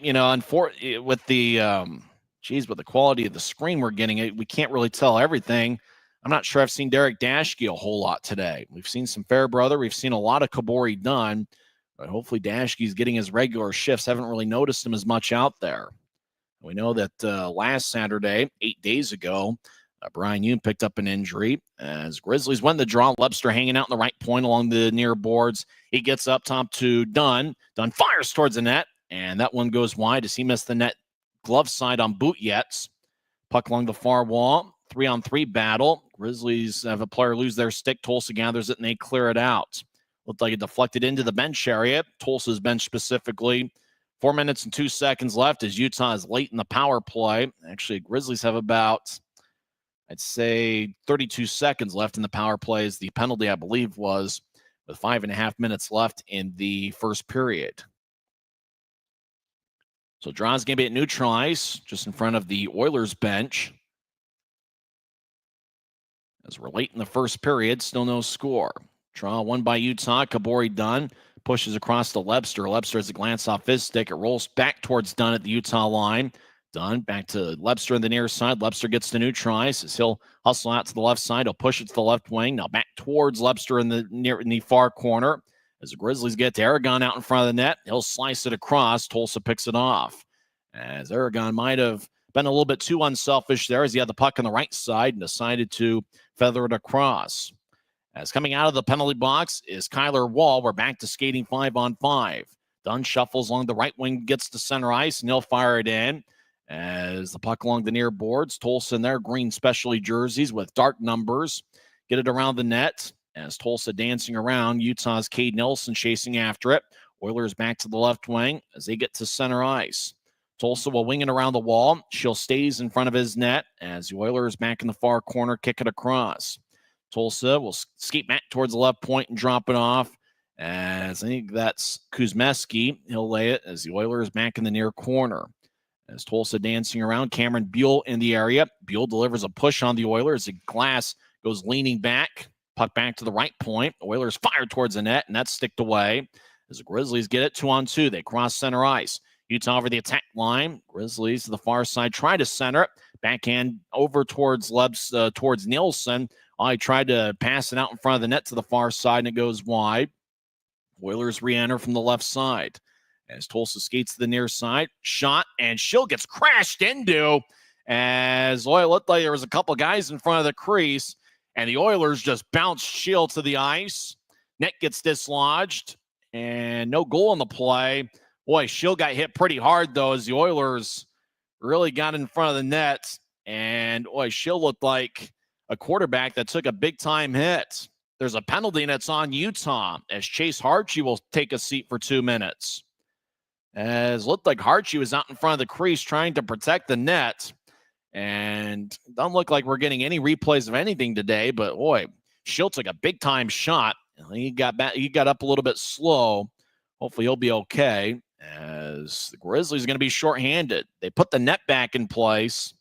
S1: with the with the quality of the screen we're getting, we can't really tell everything. I'm not sure I've seen Derek Dashke a whole lot today. We've seen some Fairbrother. We've seen a lot of Kabori Dunn. But hopefully Dashke's getting his regular shifts. Haven't really noticed him as much out there. We know that last Saturday, 8 days ago, Brian Yoon picked up an injury. As Grizzlies win the draw, Lebster hanging out in the right point along the near boards. He gets up top to Dunn. Dunn fires towards the net, and that one goes wide as he missed the net glove side on Butjetz. Puck along the far wall. 3-on-3 battle. Grizzlies have a player lose their stick. Tulsa gathers it, and they clear it out. Looked like it deflected into the bench area. Tulsa's bench specifically. 4 minutes and 2 seconds left as Utah is late in the power play. Actually, Grizzlies have about, I'd say, 32 seconds left in the power play as the penalty, I believe, was with 5.5 minutes left in the first period. So Draw's going to be at neutral ice, just in front of the Oilers bench. As we're late in the first period, still no score. Draw won by Utah. Kabori Dunn pushes across to Lebster. Lebster has a glance off his stick. It rolls back towards Dunn at the Utah line. Dunn back to Lebster on the near side. Lebster gets to neutral ice as he'll hustle out to the left side. He'll push it to the left wing. Now back towards Lebster in the far corner. As the Grizzlies get to Aragon out in front of the net, he'll slice it across. Tulsa picks it off. As Aragon might have been a little bit too unselfish there as he had the puck on the right side and decided to feather it across. As coming out of the penalty box is Kyler Wall. We're back to skating 5-on-5. Dunn shuffles along the right wing, gets to center ice, and he'll fire it in. As the puck along the near boards, Tulsa in their green specialty jerseys with dark numbers get it around the net. As Tulsa dancing around, Utah's Cade Nelson chasing after it. Oilers back to the left wing as they get to center ice. Tulsa will wing it around the wall. She'll stays in front of his net as the Oilers back in the far corner kick it across. Tulsa will skate back towards the left point and drop it off. As I think that's Kuzmeski. He'll lay it as the Oilers back in the near corner. As Tulsa dancing around, Cameron Buell in the area. Buell delivers a push on the Oilers. The Glass goes leaning back. Puck back to the right point. Oilers fire towards the net, and that's sticked away. As the Grizzlies get it 2-on-2, they cross center ice. Utah over the attack line. Grizzlies to the far side try to center it. Backhand over towards towards Nielsen. I tried to pass it out in front of the net to the far side, and it goes wide. Oilers re-enter from the left side. As Tulsa skates to the near side. Shot, and Schill gets crashed into. As it looked like there was a couple guys in front of the crease. And the Oilers just bounced Schill to the ice. Net gets dislodged. And no goal on the play. Boy, Schill got hit pretty hard, though, as the Oilers really got in front of the net. And, boy, Schill looked like a quarterback that took a big-time hit. There's a penalty, and it's on Utah, as Chase Harchie will take a seat for 2 minutes. As looked like Harchie was out in front of the crease trying to protect the net. And it doesn't look like we're getting any replays of anything today, but boy, Schill took a big time shot. He got up a little bit slow. Hopefully he'll be okay, as the Grizzlies are going to be shorthanded. They put the net back in place.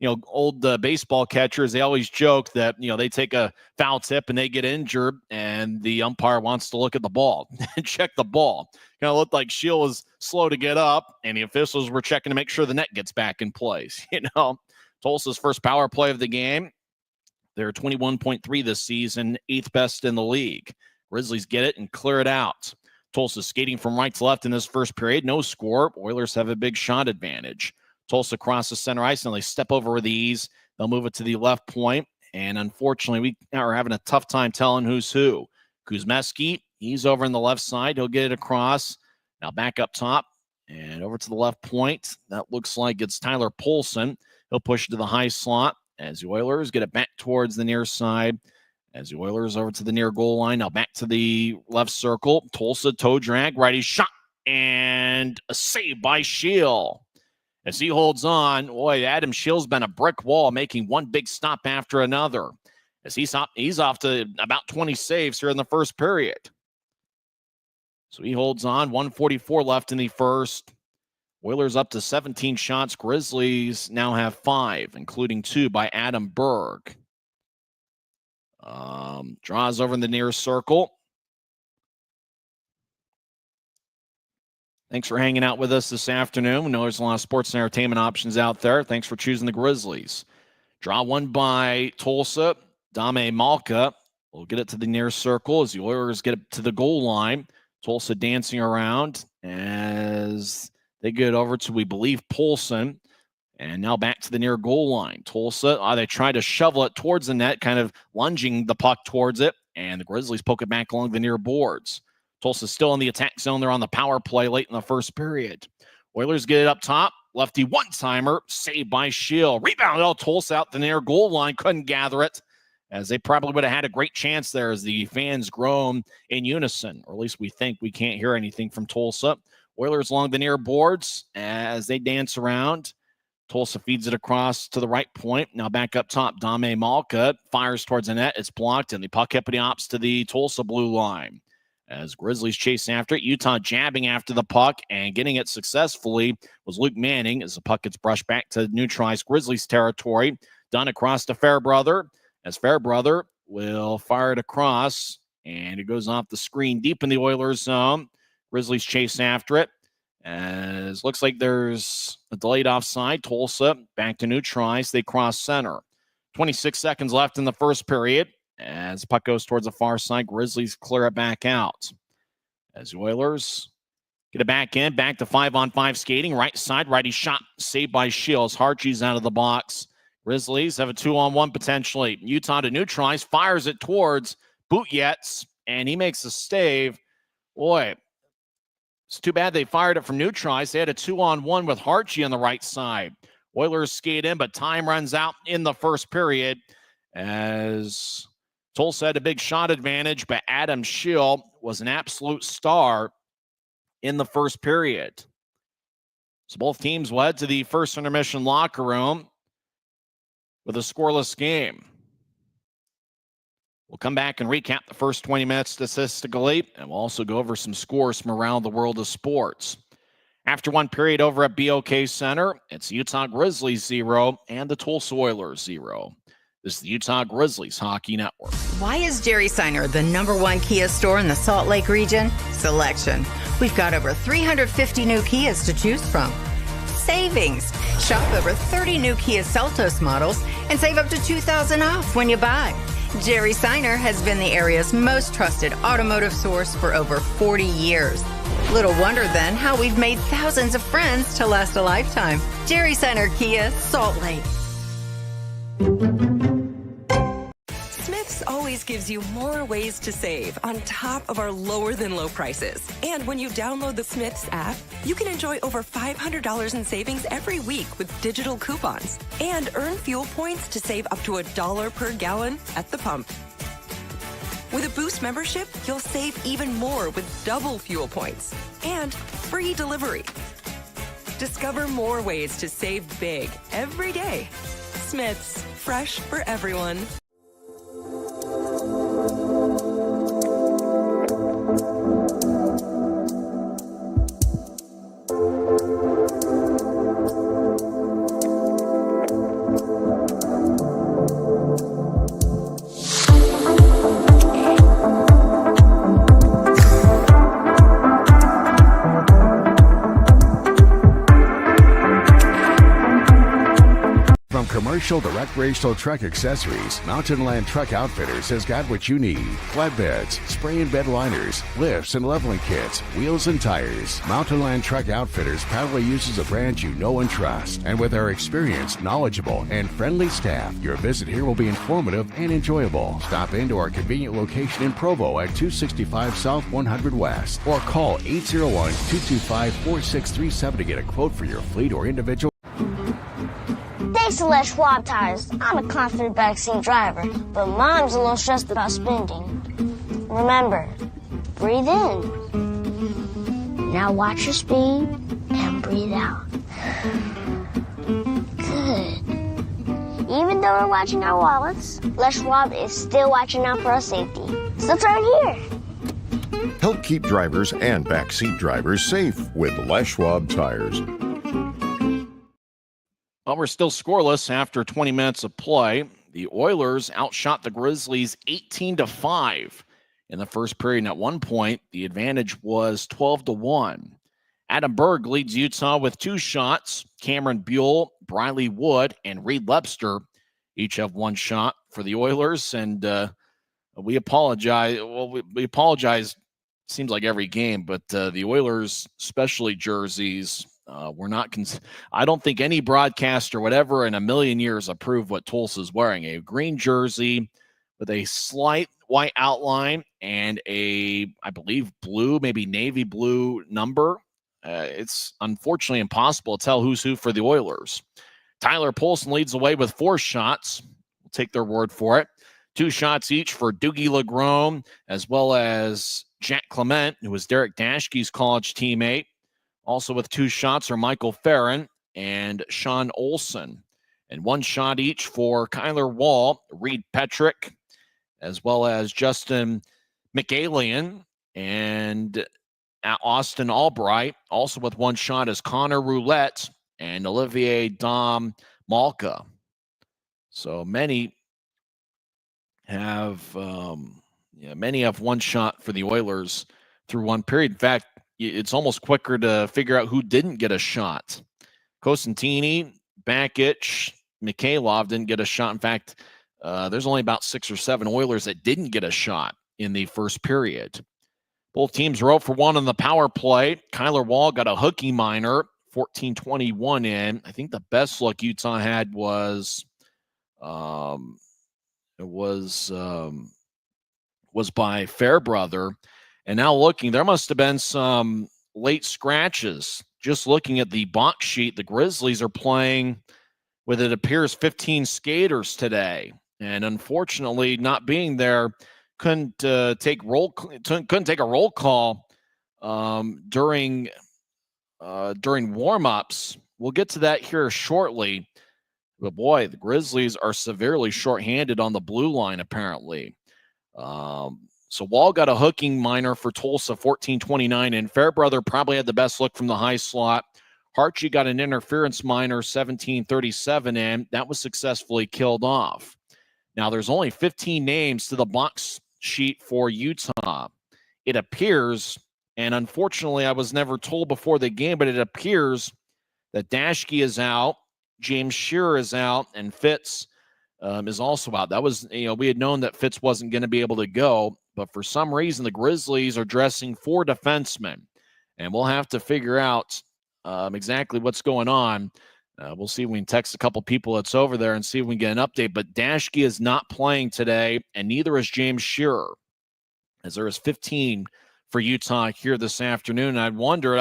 S1: You know, old baseball catchers, they always joke that, you know, they take a foul tip and they get injured, and the umpire wants to look at the ball and check the ball. Kind of looked like Schill was slow to get up, and the officials were checking to make sure the net gets back in place. You know, Tulsa's first power play of the game. They're 21.3 this season, 8th best in the league. Grizzlies get it and clear it out. Tulsa skating from right to left in this first period. No score. Oilers have a big shot advantage. Tulsa crosses center ice, and they step over with ease. They'll move it to the left point, and unfortunately, we are having a tough time telling who's who. Kuzmeski, he's over on the left side. He'll get it across. Now back up top and over to the left point. That looks like it's Tyler Polson. He'll push it to the high slot as the Oilers get it back towards the near side. As the Oilers over to the near goal line. Now back to the left circle. Tulsa toe drag, righty shot, and a save by Schill. As he holds on, boy, Adam Schill's been a brick wall, making one big stop after another. As he's off to about 20 saves here in the first period. So he holds on, 1:44 left in the first. Oilers up to 17 shots. Grizzlies now have 5, including 2 by Adam Berg. Draws over in the near circle. Thanks for hanging out with us this afternoon. We know there's a lot of sports and entertainment options out there. Thanks for choosing the Grizzlies. Draw one by Tulsa. Dame Malka will get it to the near circle as the Oilers get it to the goal line. Tulsa dancing around as they get over to, we believe, Polson. And now back to the near goal line. Tulsa, they try to shovel it towards the net, kind of lunging the puck towards it. And the Grizzlies poke it back along the near boards. Tulsa's still in the attack zone. They're on the power play late in the first period. Oilers get it up top. Lefty one-timer, saved by Shield. Rebound, Tulsa out the near goal line, couldn't gather it, as they probably would have had a great chance there as the fans groan in unison, or at least we think. We can't hear anything from Tulsa. Oilers along the near boards as they dance around. Tulsa feeds it across to the right point. Now back up top, Dame Malka fires towards the net. It's blocked, and the puck hippity hops to the Tulsa blue line. As Grizzlies chase after it, Utah jabbing after the puck and getting it successfully was Luke Manning as the puck gets brushed back to neutralized Grizzlies territory. Done across to Fairbrother, as Fairbrother will fire it across, and it goes off the screen deep in the Oilers zone. Grizzlies chase after it, as looks like there's a delayed offside. Tulsa back to neutralize. They cross center. 26 seconds left in the first period. As the puck goes towards the far side, Grizzlies clear it back out. As the Oilers get it back in, back to 5-on-5 skating. Right side, righty shot, saved by Shields. Harchie's out of the box. Grizzlies have a 2-on-1 potentially. Utah to neutralize, fires it towards Bootyets, and he makes a save. Boy, it's too bad they fired it from neutralize. They had a 2-on-1 with Harchie on the right side. Oilers skate in, but time runs out in the first period as Tulsa had a big shot advantage, but Adam Schill was an absolute star in the first period. So both teams led to the first intermission locker room with a scoreless game. We'll come back and recap the first 20 minutes statistically, and we'll also go over some scores from around the world of sports. After one period over at BOK Center, it's Utah Grizzlies 0 and the Tulsa Oilers 0. This is the Utah Grizzlies Hockey Network.
S5: Why is Jerry Seiner the #1 Kia store in the Salt Lake region? Selection. We've got over 350 new Kias to choose from. Savings. Shop over 30 new Kia Seltos models and save up to $2,000 off when you buy. Jerry Seiner has been the area's most trusted automotive source for over 40 years. Little wonder then how we've made thousands of friends to last a lifetime. Jerry Seiner Kia, Salt Lake.
S6: Smith's always gives you more ways to save on top of our lower than low prices. And when you download the Smith's app, you can enjoy over $500 in savings every week with digital coupons and earn fuel points to save up to $1 per gallon at the pump. With a Boost membership, you'll save even more with double fuel points and free delivery. Discover more ways to save big every day. Smith's, fresh for everyone.
S7: Commercial to recreational truck accessories, Mountain Land Truck Outfitters has got what you need. Flatbeds, spray and bed liners, lifts and leveling kits, wheels and tires. Mountain Land Truck Outfitters proudly uses a brand you know and trust. And with our experienced, knowledgeable, and friendly staff, your visit here will be informative and enjoyable. Stop into our convenient location in Provo at 265 South 100 West or call 801-225-4637 to get a quote for your fleet or individual.
S8: Thanks to Les Schwab Tires, I'm a confident backseat driver, but Mom's a little stressed about spending. Remember, breathe in. Now watch your speed and breathe out. Good. Even though we're watching our wallets, Les Schwab is still watching out for our safety. So turn here.
S9: Help keep drivers and backseat drivers safe with Les Schwab Tires.
S1: Well, we're still scoreless after 20 minutes of play. The Oilers outshot the Grizzlies 18-5 in the first period. And at one point, the advantage was 12-1. Adam Berg leads Utah with 2 shots. Cameron Buell, Briley Wood, and Reed Lepster each have 1 shot for the Oilers. And we apologize. Well, we apologize, seems like every game, but the Oilers, especially jerseys, we're not. I don't think any broadcaster would ever in a million years approve what Tulsa's wearing. A green jersey with a slight white outline and a, I believe, blue, maybe navy blue number it's unfortunately impossible to tell who's who for the Oilers. Tyler Poulsen leads the way with 4 shots. We'll take their word for it. 2 shots each for Doogie Legrome, as well as Jack Clement, who was Derek Dashke's college teammate. Also with 2 shots are Michael Farron and Sean Olson. And 1 shot each for Kyler Wall, Reed Petrick, as well as Justin McAlian and Austin Albright. Also with 1 shot is Connor Roulette and Olivier Dom Malka. So many have 1 shot for the Oilers through 1 period. In fact, it's almost quicker to figure out who didn't get a shot. Cosentini, Bakic, Mikhailov didn't get a shot. In fact, there's only about 6 or 7 Oilers that didn't get a shot in the first period. Both teams were 0 for 1 on the power play. Kyler Wall got a hooky minor, 14:21 in. I think the best look Utah had was by Fairbrother. And now looking, there must have been some late scratches. Just looking at the box sheet, the Grizzlies are playing with, it appears, 15 skaters today. And unfortunately, not being there, couldn't take a roll call during warm-ups. We'll get to that here shortly. But boy, the Grizzlies are severely shorthanded on the blue line, apparently. So Wall got a hooking minor for Tulsa, 14:29, and Fairbrother probably had the best look from the high slot. Hartje got an interference minor, 17:37 in. That was successfully killed off. Now, there's only 15 names to the box sheet for Utah. It appears, and unfortunately I was never told before the game, but it appears that Dashke is out, James Shearer is out, and Fitz is also out. That was, we had known that Fitz wasn't going to be able to go, but for some reason the Grizzlies are dressing 4 defensemen, and we'll have to figure out exactly what's going on. We'll see if we can text a couple people that's over there and see if we can get an update. But Dashke is not playing today, and neither is James Shearer, as there is 15 for Utah here this afternoon. And I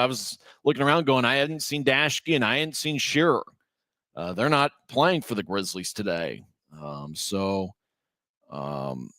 S1: was looking around going, I hadn't seen Dashke and I hadn't seen Shearer. They're not playing for the Grizzlies today.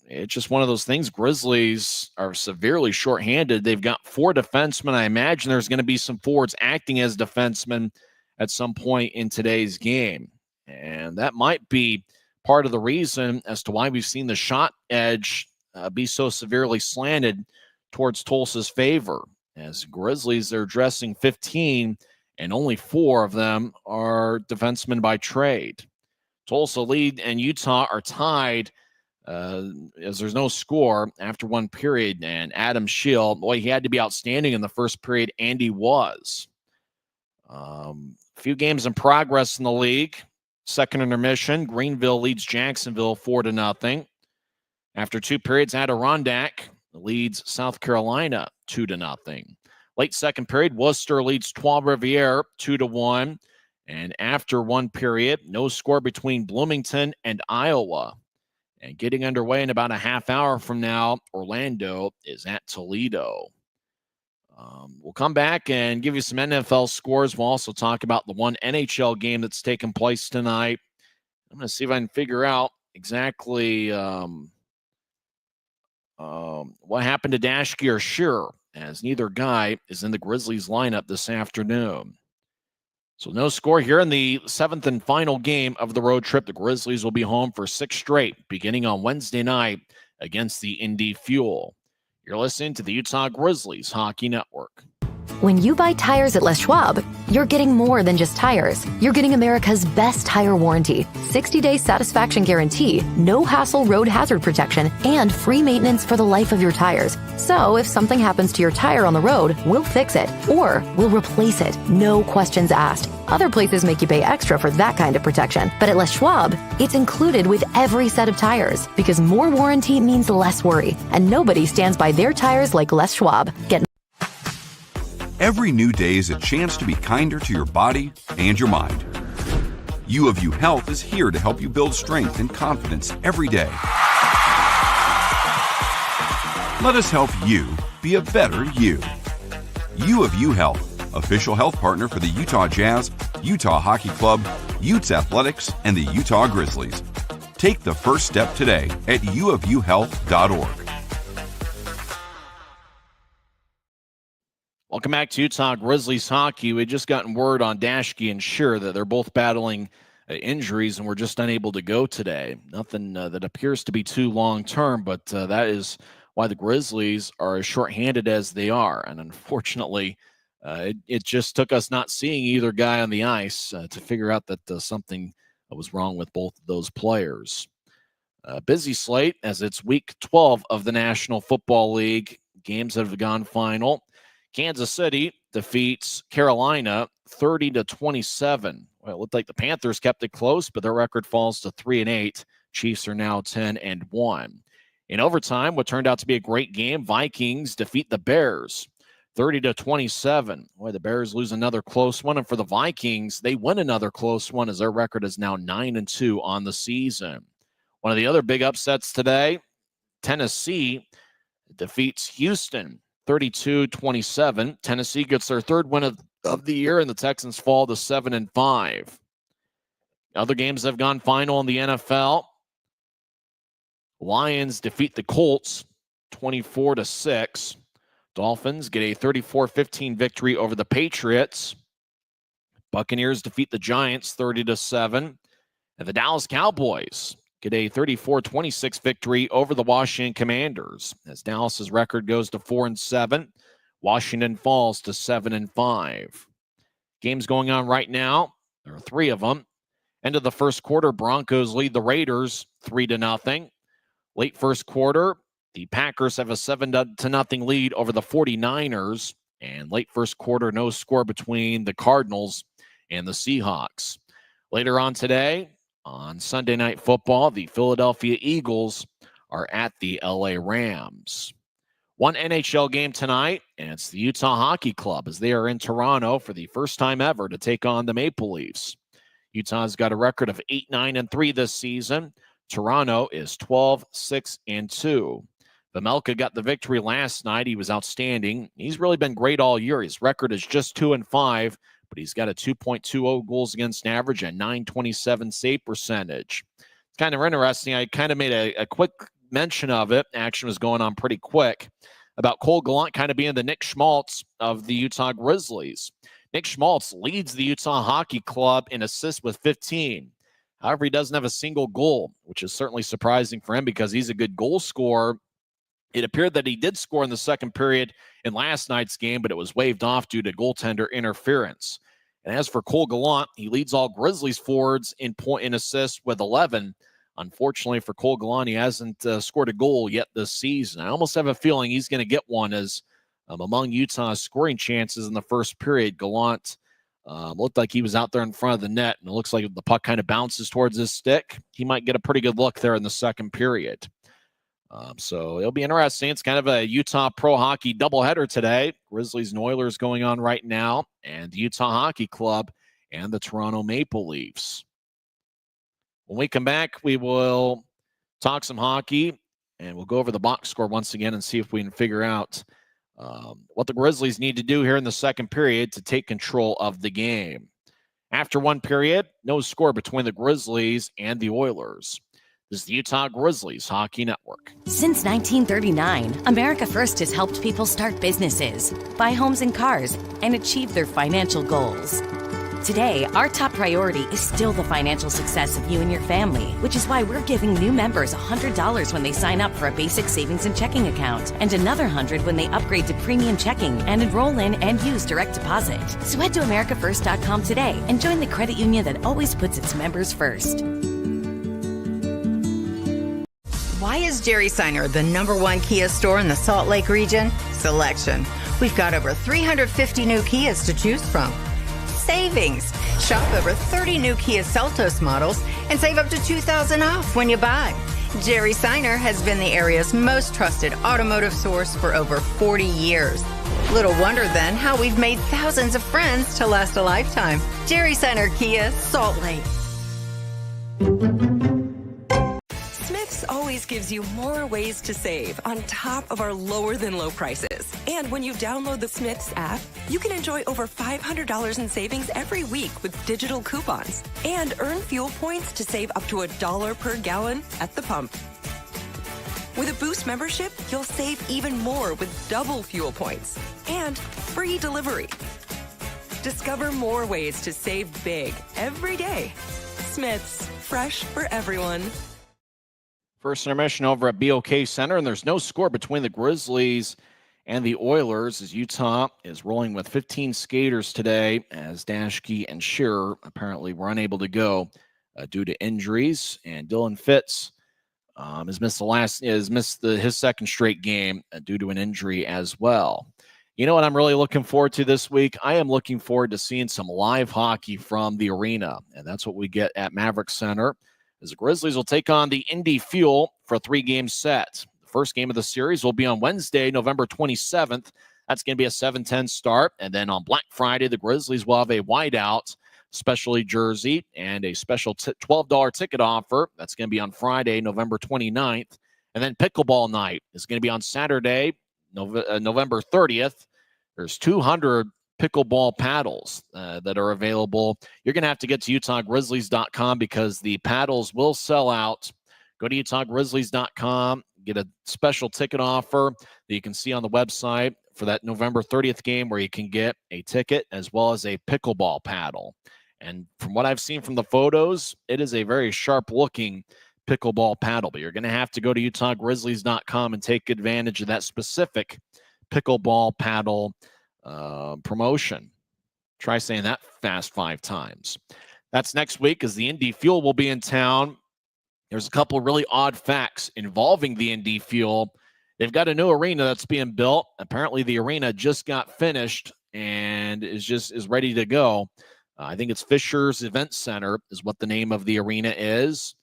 S1: It's just one of those things. Grizzlies are severely shorthanded. They've got 4 defensemen. I imagine there's going to be some forwards acting as defensemen at some point in today's game. And that might be part of the reason as to why we've seen the shot edge be so severely slanted towards Tulsa's favor. As Grizzlies, they're dressing 15, and only 4 of them are defensemen by trade. Tulsa lead and Utah are tied as there's no score after 1 period. And Adam Scheel, boy, he had to be outstanding in the first period, and he was. Few games in progress in the league. Second intermission, Greenville leads Jacksonville 4-0. After 2 periods, Adirondack leads South Carolina 2-0. Late second period, Worcester leads Trois-Rivières 2-1. And after 1 period, no score between Bloomington and Iowa. And getting underway in about a half hour from now, Orlando is at Toledo. We'll come back and give you some NFL scores. We'll also talk about the one NHL game that's taking place tonight. I'm going to see if I can figure out exactly what happened to Dashke or Shearer, as neither guy is in the Grizzlies lineup this afternoon. So no score here in the 7th and final game of the road trip. The Grizzlies will be home for 6 straight, beginning on Wednesday night against the Indy Fuel. You're listening to the Utah Grizzlies Hockey Network.
S2: When you buy tires at Les Schwab, you're getting more than just tires. You're getting America's best tire warranty, 60-day satisfaction guarantee, no hassle road hazard protection, and free maintenance for the life of your tires. So if something happens to your tire on the road, we'll fix it, or we'll replace it, no questions asked. Other places make you pay extra for that kind of protection. But at Les Schwab, it's included with every set of tires, because more warranty means less worry, and nobody stands by their tires like Les Schwab.
S3: Every new day is a chance to be kinder to your body and your mind. U of U Health is here to help you build strength and confidence every day. Let us help you be a better you. U of U Health, official health partner for the Utah Jazz, Utah Hockey Club, Utes Athletics, and the Utah Grizzlies. Take the first step today at uofuhealth.org.
S1: Welcome back to Utah Grizzlies hockey. We just gotten word on Dashke and Shear that they're both battling injuries and we're just unable to go today. Nothing that appears to be too long-term, but that is why the Grizzlies are as shorthanded as they are. And unfortunately, it just took us not seeing either guy on the ice to figure out that something was wrong with both of those players. Busy slate as it's week 12 of the National Football League. Games that have gone final. Kansas City defeats Carolina 30-27. Well, it looked like the Panthers kept it close, but their record falls to 3-8. Chiefs are now 10-1. In overtime, what turned out to be a great game, Vikings defeat the Bears 30-27. Boy, the Bears lose another close one, and for the Vikings, they win another close one as their record is now 9-2 on the season. One of the other big upsets today, Tennessee defeats Houston 32-27. Tennessee gets their third win of the year, and the Texans fall to 7-5. Other games that have gone final in the NFL. Lions defeat the Colts 24-6. Dolphins get a 34-15 victory over the Patriots. Buccaneers defeat the Giants 30-7. And the Dallas Cowboys get a 34-26 victory over the Washington Commanders. As Dallas's record goes to 4-7, Washington falls to 7-5. Games going on right now. There are three of them. End of the first quarter, Broncos lead the Raiders 3-0. Late first quarter, the Packers have a 7-0 lead over the 49ers. And late first quarter, no score between the Cardinals and the Seahawks. Later on today, on Sunday Night Football, the Philadelphia Eagles are at the LA Rams. One NHL game tonight, and it's the Utah Hockey Club as they are in Toronto for the first time ever to take on the Maple Leafs. Utah's got a record of 8-9-3 this season. Toronto is 12-6-2. Vemelka got the victory last night. He was outstanding. He's really been great all year. His record is just 2-5. But he's got a 2.20 goals against average and .927 save percentage. It's kind of interesting. I kind of made a quick mention of it. Action was going on pretty quick about Cole Gallant kind of being the Nick Schmaltz of the Utah Grizzlies. Nick Schmaltz leads the Utah Hockey Club in assists with 15. However, he doesn't have a single goal, which is certainly surprising for him because he's a good goal scorer. It appeared that he did score in the second period in last night's game, but it was waved off due to goaltender interference. And as for Cole Gallant, he leads all Grizzlies forwards in assists with 11. Unfortunately for Cole Gallant, he hasn't scored a goal yet this season. I almost have a feeling he's going to get one as among Utah's scoring chances in the first period. Gallant looked like he was out there in front of the net, and it looks like the puck kind of bounces towards his stick. He might get a pretty good look there in the second period. So it'll be interesting. It's kind of a Utah pro hockey doubleheader today. Grizzlies and Oilers going on right now, and the Utah Hockey Club and the Toronto Maple Leafs. When we come back, we will talk some hockey, and we'll go over the box score once again and see if we can figure out what the Grizzlies need to do here in the second period to take control of the game. After one period, no score between the Grizzlies and the Oilers. This is the Utah Grizzlies Hockey Network.
S4: Since 1939, America First has helped people start businesses, buy homes and cars, and achieve their financial goals. Today, our top priority is still the financial success of you and your family, which is why we're giving new members $100 when they sign up for a basic savings and checking account, and another $100 when they upgrade to premium checking and enroll in and use direct deposit. So head to AmericaFirst.com today and join the credit union that always puts its members first.
S5: Why is Jerry Seiner the #1 Kia store in the Salt Lake region? Selection. We've got over 350 new Kias to choose from. Savings. Shop over 30 new Kia Seltos models and save up to $2,000 off when you buy. Jerry Seiner has been the area's most trusted automotive source for over 40 years. Little wonder then how we've made thousands of friends to last a lifetime. Jerry Seiner Kia, Salt Lake.
S6: Smith's always always gives you more ways to save on top of our lower than low prices. And when you download the Smiths app, you can enjoy over $500 in savings every week with digital coupons and earn fuel points to save up to $1 per gallon at the pump. With a Boost membership, you'll save even more with double fuel points and free delivery. Discover more ways to save big every day. Smiths, fresh for everyone.
S1: First intermission over at BOK Center, and there's no score between the Grizzlies and the Oilers as Utah is rolling with 15 skaters today as Dashke and Shearer apparently were unable to go due to injuries, and Dylan Fitz has missed his second straight game due to an injury as well. You know what I'm really looking forward to this week? I am looking forward to seeing some live hockey from the arena, and that's what we get at Maverick Center, as the Grizzlies will take on the Indy Fuel for a 3-game set. The first game of the series will be on Wednesday, November 27th. That's going to be a 7:10 start, and then on Black Friday, the Grizzlies will have a whiteout specialty jersey and a special $12 ticket offer. That's going to be on Friday, November 29th, and then pickleball night is going to be on Saturday, November 30th. There's 200 pickleball paddles that are available. You're going to have to get to UtahGrizzlies.com because the paddles will sell out. Go to UtahGrizzlies.com, get a special ticket offer that you can see on the website for that November 30th game where you can get a ticket as well as a pickleball paddle. And from what I've seen from the photos, it is a very sharp-looking pickleball paddle. But you're going to have to go to UtahGrizzlies.com and take advantage of that specific pickleball paddle promotion. Try saying that fast 5 times. That's next week as the Indy Fuel will be in town. There's a couple really odd facts involving the Indy Fuel. They've got a new arena that's being built. Apparently the arena just got finished and is ready to go. I think it's Fisher's Event Center is what the name of the arena is.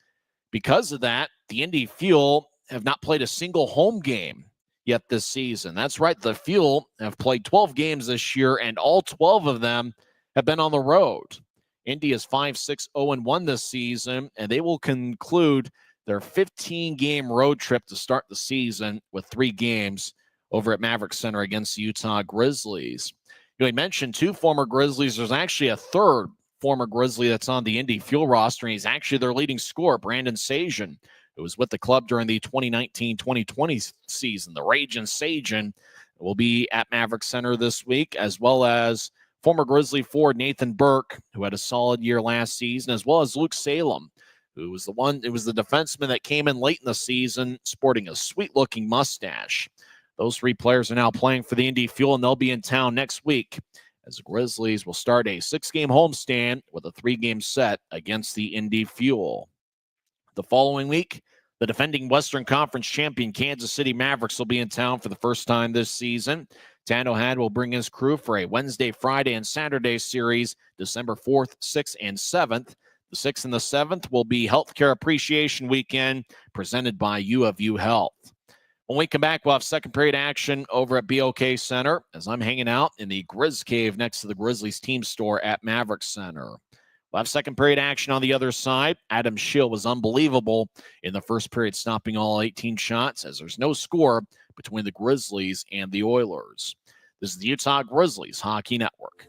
S1: Because of that, the Indy Fuel have not played a single home game yet this season. That's right. The Fuel have played 12 games this year, and all 12 of them have been on the road. Indy is 5-6-0-1 this season, and they will conclude their 15-game road trip to start the season with 3 games over at Maverick Center against the Utah Grizzlies. You know, we mentioned 2 former Grizzlies. There's actually a third former Grizzly that's on the Indy Fuel roster, and he's actually their leading scorer, Brandon Sajan, who was with the club during the 2019-2020 season. The Ragin' Sajan will be at Maverick Center this week, as well as former Grizzly forward Nathan Burke, who had a solid year last season, as well as Luke Salem, who was the defenseman that came in late in the season sporting a sweet-looking mustache. Those 3 players are now playing for the Indy Fuel, and they'll be in town next week as the Grizzlies will start a 6-game homestand with a 3-game set against the Indy Fuel. The following week, the defending Western Conference champion Kansas City Mavericks will be in town for the first time this season. Tando Had will bring his crew for a Wednesday, Friday, and Saturday series, December 4th, 6th, and 7th. The 6th and the 7th will be Healthcare Appreciation Weekend presented by U of U Health. When we come back, we'll have second period action over at BOK Center as I'm hanging out in the Grizz Cave next to the Grizzlies team store at Maverick Center. We'll have second period action on the other side. Adam Schill was unbelievable in the first period, stopping all 18 shots as there's no score between the Grizzlies and the Oilers. This is the Utah Grizzlies Hockey Network.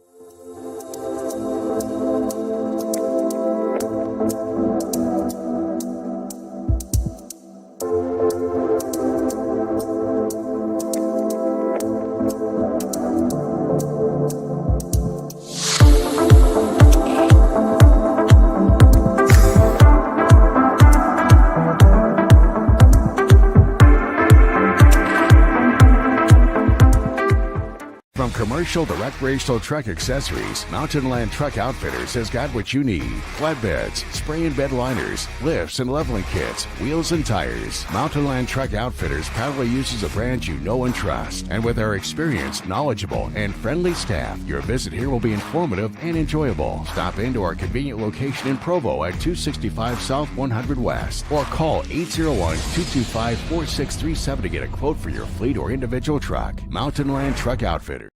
S7: From commercial to recreational truck accessories, Mountain Land Truck Outfitters has got what you need. Flatbeds, spray and bed liners, lifts and leveling kits, wheels and tires. Mountain Land Truck Outfitters proudly uses a brand you know and trust. And with our experienced, knowledgeable, and friendly staff, your visit here will be informative and enjoyable. Stop into our convenient location in Provo at 265 South 100 West or call 801-225-4637 to get a quote for your fleet or individual truck. Mountain Land Truck Outfitters.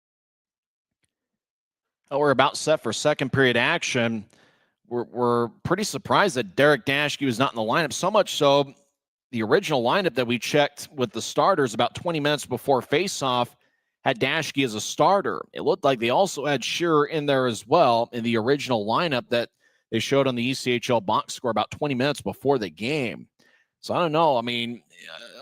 S1: We're about set for second period action. We're pretty surprised that Derek Dashke was not in the lineup, so much so the original lineup that we checked with the starters about 20 minutes before faceoff had Dashke as a starter. It looked like they also had Shearer in there as well in the original lineup that they showed on the ECHL box score about 20 minutes before the game. So I don't know. I mean,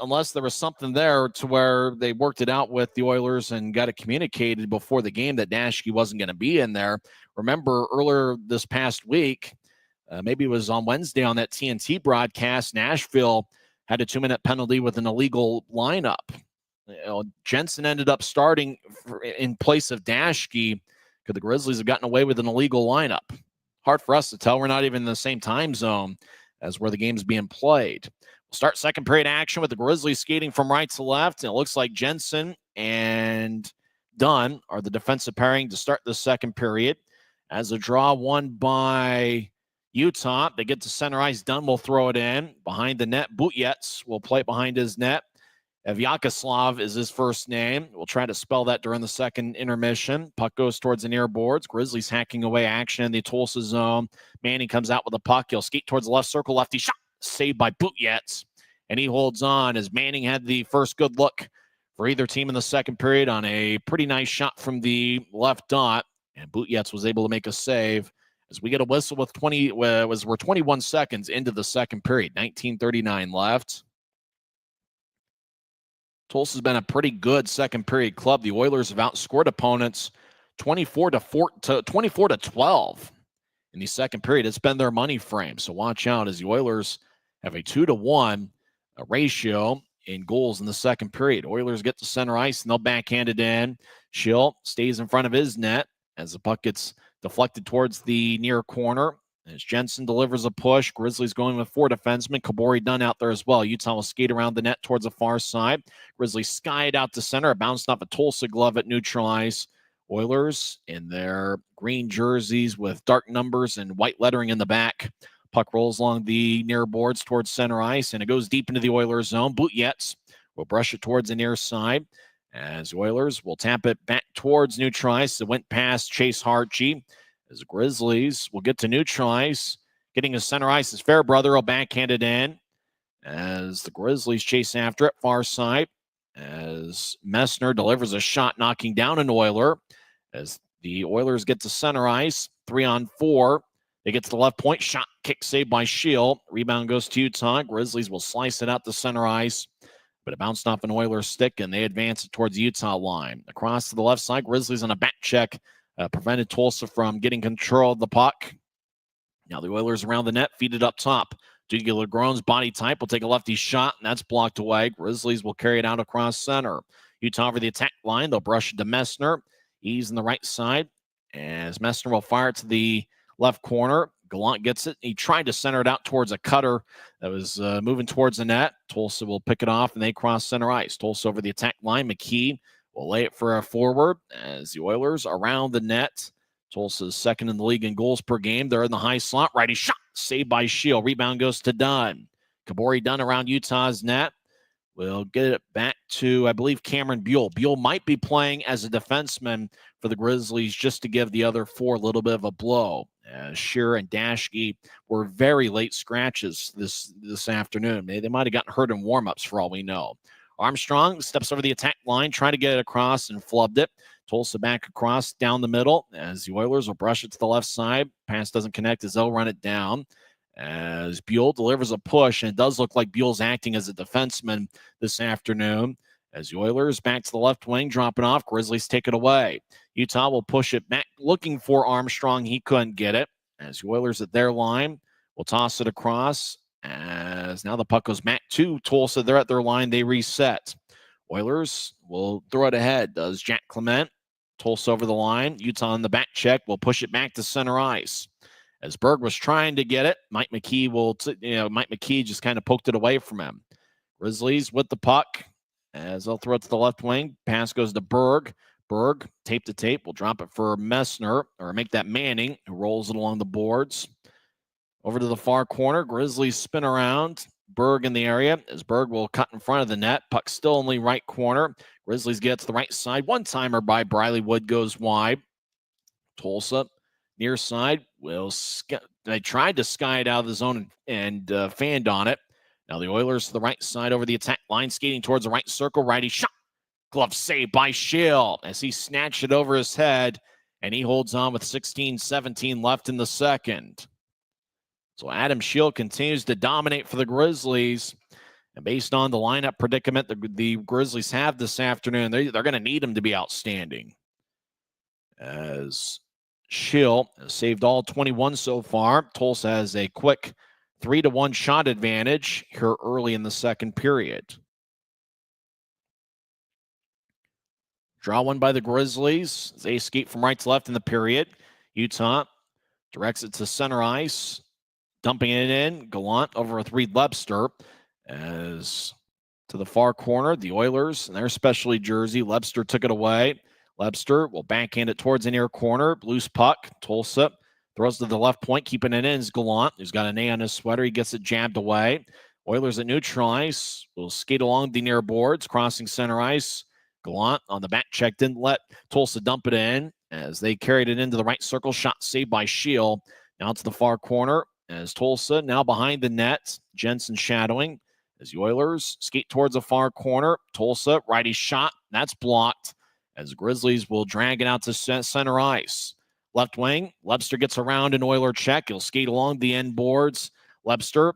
S1: unless there was something there to where they worked it out with the Oilers and got it communicated before the game that Dashke wasn't going to be in there. Remember earlier this past week, maybe it was on Wednesday on that TNT broadcast, Nashville had a 2-minute penalty with an illegal lineup. Jensen ended up starting in place of Dashke because the Grizzlies have gotten away with an illegal lineup. Hard for us to tell. We're not even in the same time zone as where the game's being played. We'll start second period action with the Grizzlies skating from right to left. And it looks like Jensen and Dunn are the defensive pairing to start the second period. As a draw won by Utah, they get to center ice. Dunn will throw it in. Behind the net, Butyets will play behind his net. Vyacheslav is his first name. We'll try to spell that during the second intermission. Puck goes towards the near boards. Grizzlies hacking away action in the Tulsa zone. Manning comes out with a puck. He'll skate towards the left circle. Lefty shot. Saved by Butyets. And he holds on as Manning had the first good look for either team in the second period on a pretty nice shot from the left dot. And Butyets was able to make a save as we get a whistle with we're 21 seconds into the second period. 19:39 left. Tulsa's been a pretty good second period club. The Oilers have outscored opponents 24 to 12 in the second period. It's been their money frame. So watch out as the Oilers have a 2-to-1 ratio in goals in the second period. Oilers get to center ice and they'll backhand it in. Schill stays in front of his net as the puck gets deflected towards the near corner. As Jensen delivers a push, Grizzlies going with 4 defensemen. Kabori Dunn out there as well. Utah will skate around the net towards the far side. Grizzlies sky it out to center. It bounced off a Tulsa glove at neutral ice. Oilers in their green jerseys with dark numbers and white lettering in the back. Puck rolls along the near boards towards center ice, and it goes deep into the Oilers zone. Butyets will brush it towards the near side. As the Oilers will tap it back towards neutral ice. It went past Chase Hartje. As the Grizzlies will get to neutral ice, getting a center ice. His Fairbrother will backhand it in as the Grizzlies chase after it, far side. As Messner delivers a shot, knocking down an Oiler. As the Oilers get to center ice, 3-on-4. They get to the left point, shot, kick saved by Shield. Rebound goes to Utah. Grizzlies will slice it out to center ice, but it bounced off an Oilers stick, and they advance it towards the Utah line. Across to the left side, Grizzlies on a back check. Prevented Tulsa from getting control of the puck. Now the Oilers around the net, feed it up top. Duty LeGrone's body type will take a lefty shot, and that's blocked away. Grizzlies will carry it out across center. Utah over the attack line. They'll brush it to Messner. He's on the right side as Messner will fire it to the left corner. Gallant gets it. He tried to center it out towards a cutter that was moving towards the net. Tulsa will pick it off, and they cross center ice. Tulsa over the attack line. McKee will lay it for a forward as the Oilers around the net. Tulsa's second in the league in goals per game. They're in the high slot. Righty shot. Saved by Shield. Rebound goes to Dunn. Kabori Dunn around Utah's net. We'll get it back to, I believe, Cameron Buell. Buell might be playing as a defenseman for the Grizzlies just to give the other 4 a little bit of a blow. Shearer and Dashke were very late scratches this afternoon. They might have gotten hurt in warm-ups for all we know. Armstrong steps over the attack line, trying to get it across and flubbed it. Tulsa back across down the middle as the Oilers will brush it to the left side. Pass doesn't connect as they'll run it down. As Buell delivers a push, and it does look like Buell's acting as a defenseman this afternoon. As the Oilers back to the left wing, dropping off. Grizzlies take it away. Utah will push it back, looking for Armstrong. He couldn't get it. As the Oilers at their line will toss it across. As now the puck goes back to Tulsa. They're at their line. They reset. Oilers will throw it ahead. Does Jack Clement. Tulsa over the line. Utah on the back check will push it back to center ice. As Berg was trying to get it, Mike McKee just kind of poked it away from him. Grizzlies with the puck as they'll throw it to the left wing. Pass goes to Berg. Berg, tape to tape, will drop it for Messner, or make that Manning, who rolls it along the boards. Over to the far corner, Grizzlies spin around. Berg in the area as Berg will cut in front of the net. Puck still in the right corner. Grizzlies get to the right side. One-timer by Briley Wood goes wide. Tulsa, near side, they tried to sky it out of the zone and fanned on it. Now the Oilers to the right side over the attack line, skating towards the right circle. Righty shot. Glove save by Schill as he snatched it over his head, and he holds on with 16-17 left in the second. So Adam Schill continues to dominate for the Grizzlies. And based on the lineup predicament the Grizzlies have this afternoon, they're going to need him to be outstanding. As Schill has saved all 21 so far, Tulsa has a quick 3-1 shot advantage here early in the second period. Draw one by the Grizzlies. They skate from right to left in the period. Utah directs it to center ice. Dumping it in. Gallant over with Reed Lebster. As to the far corner, the Oilers and their specialty jersey. Lebster took it away. Lebster will backhand it towards the near corner. Loose puck. Tulsa throws to the left point. Keeping it in is Gallant, who's got an A on his sweater. He gets it jabbed away. Oilers at neutral ice will skate along the near boards. Crossing center ice. Gallant on the back check didn't let Tulsa dump it in as they carried it into the right circle. Shot saved by Schill. Now to the far corner as Tulsa now behind the net. Jensen shadowing as the Oilers skate towards the far corner. Tulsa, righty shot. That's blocked as the Grizzlies will drag it out to center ice. Left wing, Lebster gets around an Oiler check. He'll skate along the end boards. Lebster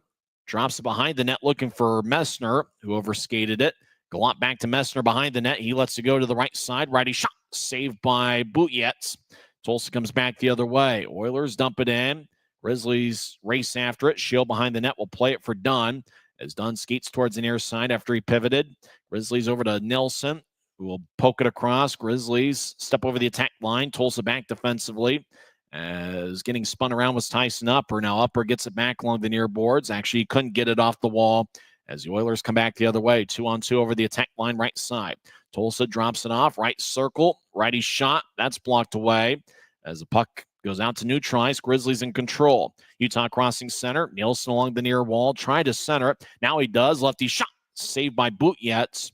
S1: drops it behind the net looking for Messner, who overskated it. Gallant back to Messner behind the net. He lets it go to the right side. Righty shot saved by Butjetz. Tulsa comes back the other way. Oilers dump it in. Grizzlies race after it. Schill behind the net will play it for Dunn as Dunn skates towards the near side after he pivoted. Grizzlies over to Nilsson, who will poke it across. Grizzlies step over the attack line. Tulsa back defensively as getting spun around was Tyson Upper. Now Upper gets it back along the near boards. Actually, he couldn't get it off the wall as the Oilers come back the other way. 2-on-2 over the attack line right side. Tulsa drops it off. Right circle. Righty shot. That's blocked away as the puck goes out to neutral ice. Grizzlies in control. Utah crossing center. Nielsen along the near wall. Tried to center it. Now he does. Lefty shot. Saved by Butjetz.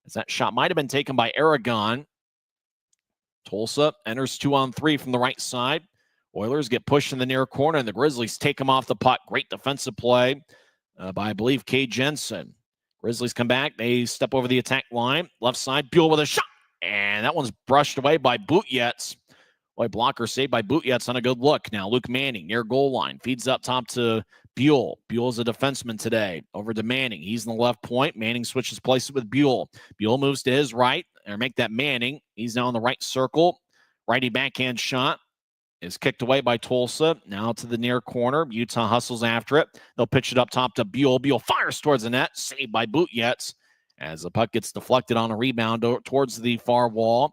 S1: As that shot might have been taken by Aragon. Tulsa enters 2-on-3 from the right side. Oilers get pushed in the near corner, and the Grizzlies take him off the puck. Great defensive play by, I believe, K. Jensen. Grizzlies come back. They step over the attack line. Left side, Buell with a shot. And that one's brushed away by Butjetz. Boy, blocker saved by Butjetz on a good look. Now Luke Manning near goal line. Feeds up top to Buell. Buell's a defenseman today. Over to Manning. He's in the left point. Manning switches places with Buell. Buell moves to his right. Or make that Manning. He's now in the right circle. Righty backhand shot is kicked away by Tulsa. Now to the near corner. Utah hustles after it. They'll pitch it up top to Buell. Buell fires towards the net. Saved by Butjetz as the puck gets deflected on a rebound towards the far wall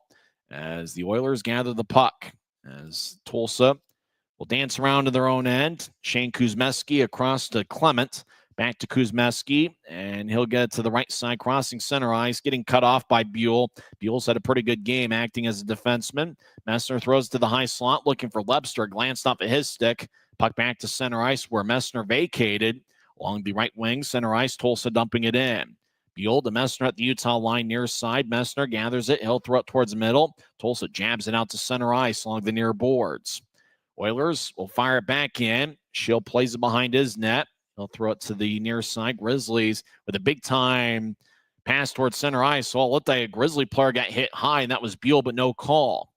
S1: as the Oilers gather the puck. As Tulsa will dance around to their own end. Shane Kuzmeski across to Clement. Back to Kuzmeski, and he'll get to the right side, crossing center ice, getting cut off by Buell. Buell's had a pretty good game acting as a defenseman. Messner throws to the high slot, looking for Lebster. Glanced off of his stick. Puck back to center ice where Messner vacated. Along the right wing, center ice, Tulsa dumping it in. Buell to Messner at the Utah line near side. Messner gathers it. He'll throw it towards the middle. Tulsa jabs it out to center ice along the near boards. Oilers will fire it back in. Schill plays it behind his net. He'll throw it to the near side. Grizzlies with a big-time pass towards center ice. So it looked like a Grizzly player got hit high, and that was Buell, but no call.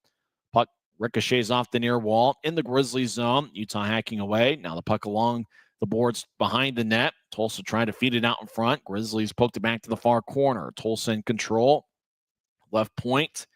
S1: Puck ricochets off the near wall in the Grizzly zone. Utah hacking away. Now the puck along the boards behind the net. Tulsa trying to feed it out in front. Grizzlies poked it back to the far corner. Tulsa in control. Left point,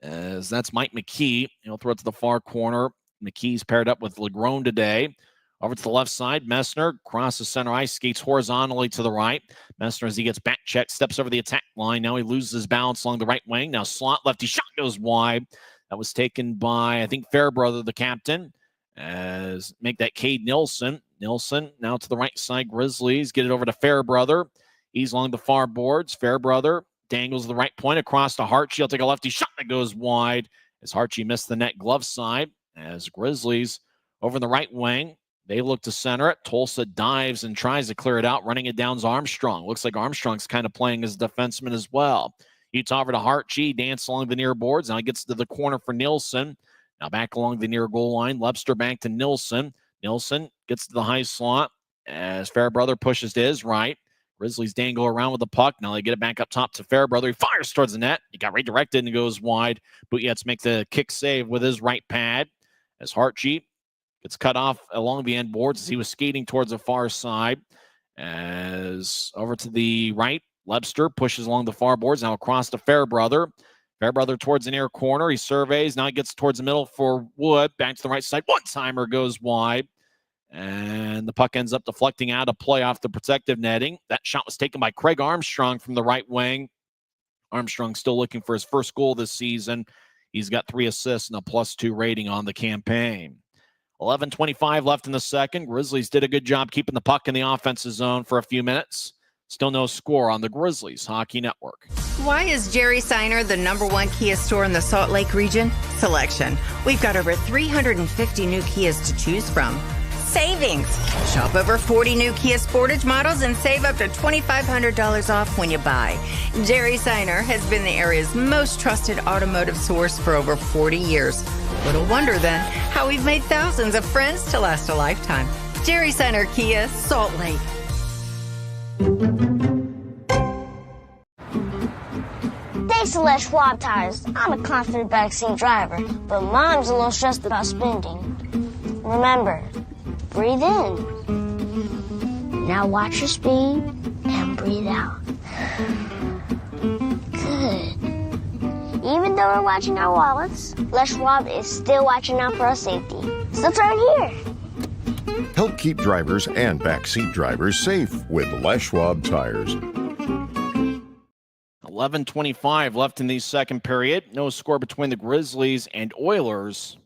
S1: as that's Mike McKee. He'll throw it to the far corner. McKee's paired up with Legrone today. Over to the left side, Messner crosses center ice, skates horizontally to the right. Messner, as he gets back checked, steps over the attack line. Now he loses his balance along the right wing. Now slot lefty shot goes wide. That was taken by, I think, Fairbrother, the captain, as make that Cade Nilsson. Nilsson now to the right side. Grizzlies get it over to Fairbrother. He's along the far boards. Fairbrother dangles the right point across to Hartshee. He'll take a lefty shot that goes wide as Hartshee missed the net glove side. As Grizzlies over the right wing. They look to center it. Tulsa dives and tries to clear it out, running it down to Armstrong. Looks like Armstrong's kind of playing as a defenseman as well. Utah over to Hartshee, dance along the near boards. Now he gets to the corner for Nilsson. Now back along the near goal line. Lebster back to Nilsson. Nilsson gets to the high slot as Fairbrother pushes to his right. Grizzlies dangle around with the puck. Now they get it back up top to Fairbrother. He fires towards the net. He got redirected and goes wide. Butjet's makes the kick save with his right pad as Hartjeep gets cut off along the end boards as he was skating towards the far side. As over to the right, Lebster pushes along the far boards. Now across to Fairbrother. Fairbrother towards the near corner. He surveys. Now he gets towards the middle for Wood. Back to the right side. One-timer goes wide. And the puck ends up deflecting out of play off the protective netting. That shot was taken by Craig Armstrong from the right wing. Armstrong still looking for his first goal this season. He's got 3 assists and a +2 rating on the campaign. 11:25 left in the second. Grizzlies did a good job keeping the puck in the offensive zone for a few minutes. Still no score on the Grizzlies Hockey Network.
S5: Why is Jerry Seiner the #1 Kia store in the Salt Lake region? Selection. We've got over 350 new Kias to choose from. Savings. Shop over 40 new Kia Sportage models and save up to $2,500 off when you buy. Jerry Seiner has been the area's most trusted automotive source for over 40 years. Little wonder then how we've made thousands of friends to last a lifetime. Jerry Seiner Kia, Salt Lake.
S8: Thanks to Les Schwab Tires, I'm a confident backseat driver, but Mom's a little stressed about spending. Remember, breathe in. Now watch your speed and breathe out. Good. Even though we're watching our wallets, Les Schwab is still watching out for our safety. So turn here.
S9: Help keep drivers and backseat drivers safe with Les Schwab Tires.
S1: 11:25 left in the second period. No score between the Grizzlies and Oilers.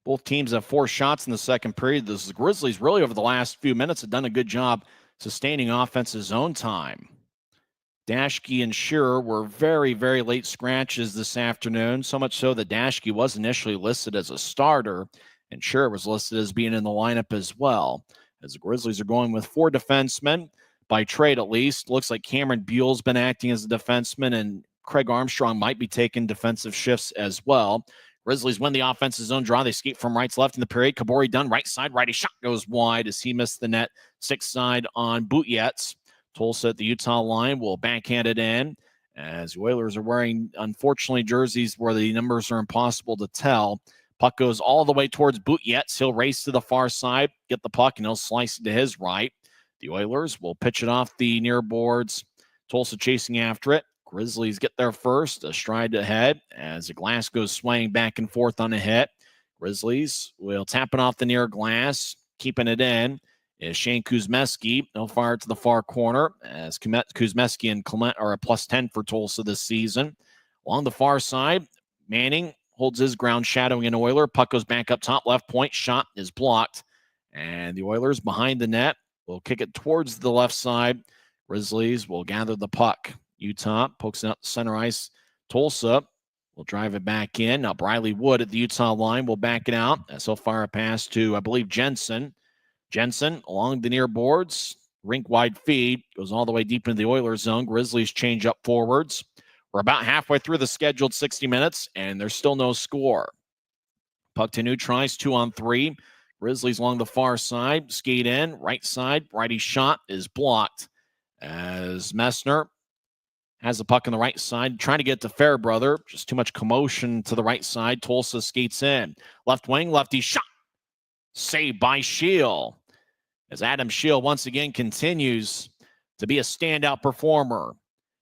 S1: Both teams have 4 shots in the second period. The Grizzlies really over the last few minutes have done a good job sustaining offensive zone time. Dashke and Shearer were very, very late scratches this afternoon, so much so that Dashke was initially listed as a starter, and Shearer was listed as being in the lineup as well. As the Grizzlies are going with 4 defensemen, by trade at least. Looks like Cameron Buell's been acting as a defenseman, and Craig Armstrong might be taking defensive shifts as well. Grizzlies win the offensive zone draw. They skate from right to left in the period. Kabori Dunn, right side, righty shot goes wide as he missed the net. 6th side on Butjet's. Tulsa at the Utah line will backhand it in as the Oilers are wearing, unfortunately, jerseys where the numbers are impossible to tell. Puck goes all the way towards Butjet's. He'll race to the far side, get the puck, and he'll slice it to his right. The Oilers will pitch it off the near boards. Tulsa chasing after it. Grizzlies get there first, a stride ahead as the glass goes swaying back and forth on a hit. Grizzlies will tap it off the near glass, keeping it in is Shane Kuzmeski. They'll fire it to the far corner as Kuzmeski and Clement are a +10 for Tulsa this season. Along the far side, Manning holds his ground, shadowing an Oiler. Puck goes back up top, left point, shot is blocked. And the Oilers behind the net will kick it towards the left side. Grizzlies will gather the puck. Utah pokes it out the center ice. Tulsa will drive it back in. Now Briley Wood at the Utah line will back it out as he'll fire a pass to, I believe, Jensen. Jensen along the near boards. Rink-wide feed. Goes all the way deep into the Oilers zone. Grizzlies change up forwards. We're about halfway through the scheduled 60 minutes, and there's still no score. Puck to new tries, 2-on-3. Grizzlies along the far side. Skate in. Right side. Righty shot is blocked as Messner has the puck on the right side, trying to get to Fairbrother. Just too much commotion to the right side. Tulsa skates in. Left wing, lefty shot. Saved by Scheel. As Adam Scheel once again continues to be a standout performer.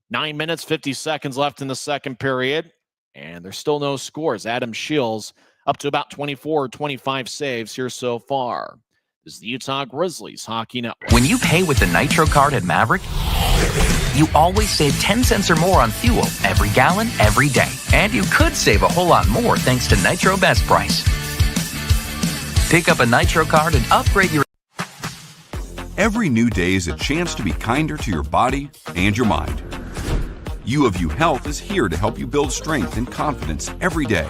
S1: 9 minutes, 50 seconds left in the second period, and there's still no scores. Adam Scheel's up to about 24 or 25 saves here so far. This is the Utah Grizzlies Hockey Network.
S10: When you pay with the Nitro card at Maverick, you always save 10 cents or more on fuel every gallon, every day. And you could save a whole lot more thanks to Nitro Best Price. Pick up a Nitro card and upgrade your...
S3: Every new day is a chance to be kinder to your body and your mind. U of U Health is here to help you build strength and confidence every day.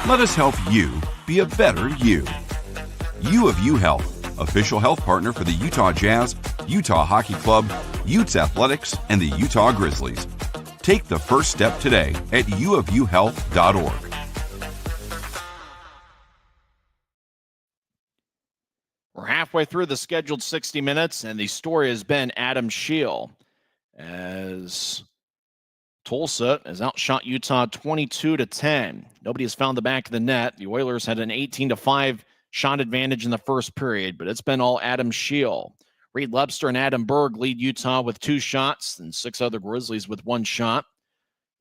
S3: Let us help you be a better you. U of U Health, official health partner for the Utah Jazz, Utah Hockey Club, Utes Athletics, and the Utah Grizzlies. Take the first step today at uofuhealth.org.
S1: We're halfway halfway through the scheduled 60 minutes, and the story has been Adam Scheel, as Tulsa has outshot Utah 22-10. Nobody has found the back of the net. The Oilers had an 18-5 shot advantage in the first period, but it's been all Adam Scheel. Reed Lebster and Adam Berg lead Utah with 2 shots, and 6 other Grizzlies with 1 shot.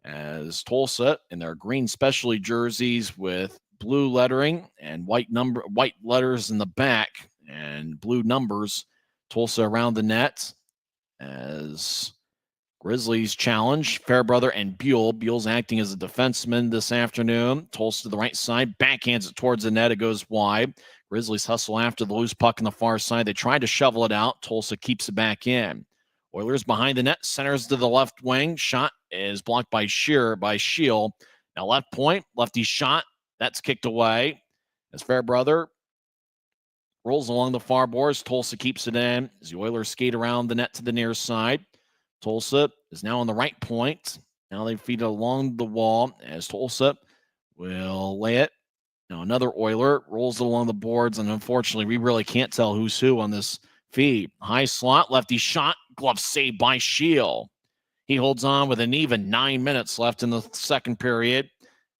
S1: As Tulsa in their green specialty jerseys with blue lettering and white letters in the back and blue numbers. Tulsa around the net as Grizzlies challenge Fairbrother and Buell. Buell's acting as a defenseman this afternoon. Tulsa to the right side, backhands it towards the net. It goes wide. Grizzlies hustle after the loose puck on the far side. They try to shovel it out. Tulsa keeps it back in. Oilers behind the net, centers to the left wing. Shot is blocked by Scheel. Now left point, lefty shot. That's kicked away as Fairbrother rolls along the far boards. Tulsa keeps it in as the Oilers skate around the net to the near side. Tulsa is now on the right point. Now they feed it along the wall as Tulsa will lay it. Now another Oiler rolls it along the boards, and unfortunately we really can't tell who's who on this feed. High slot, lefty shot, glove saved by Scheel. He holds on with an even 9 minutes left in the second period.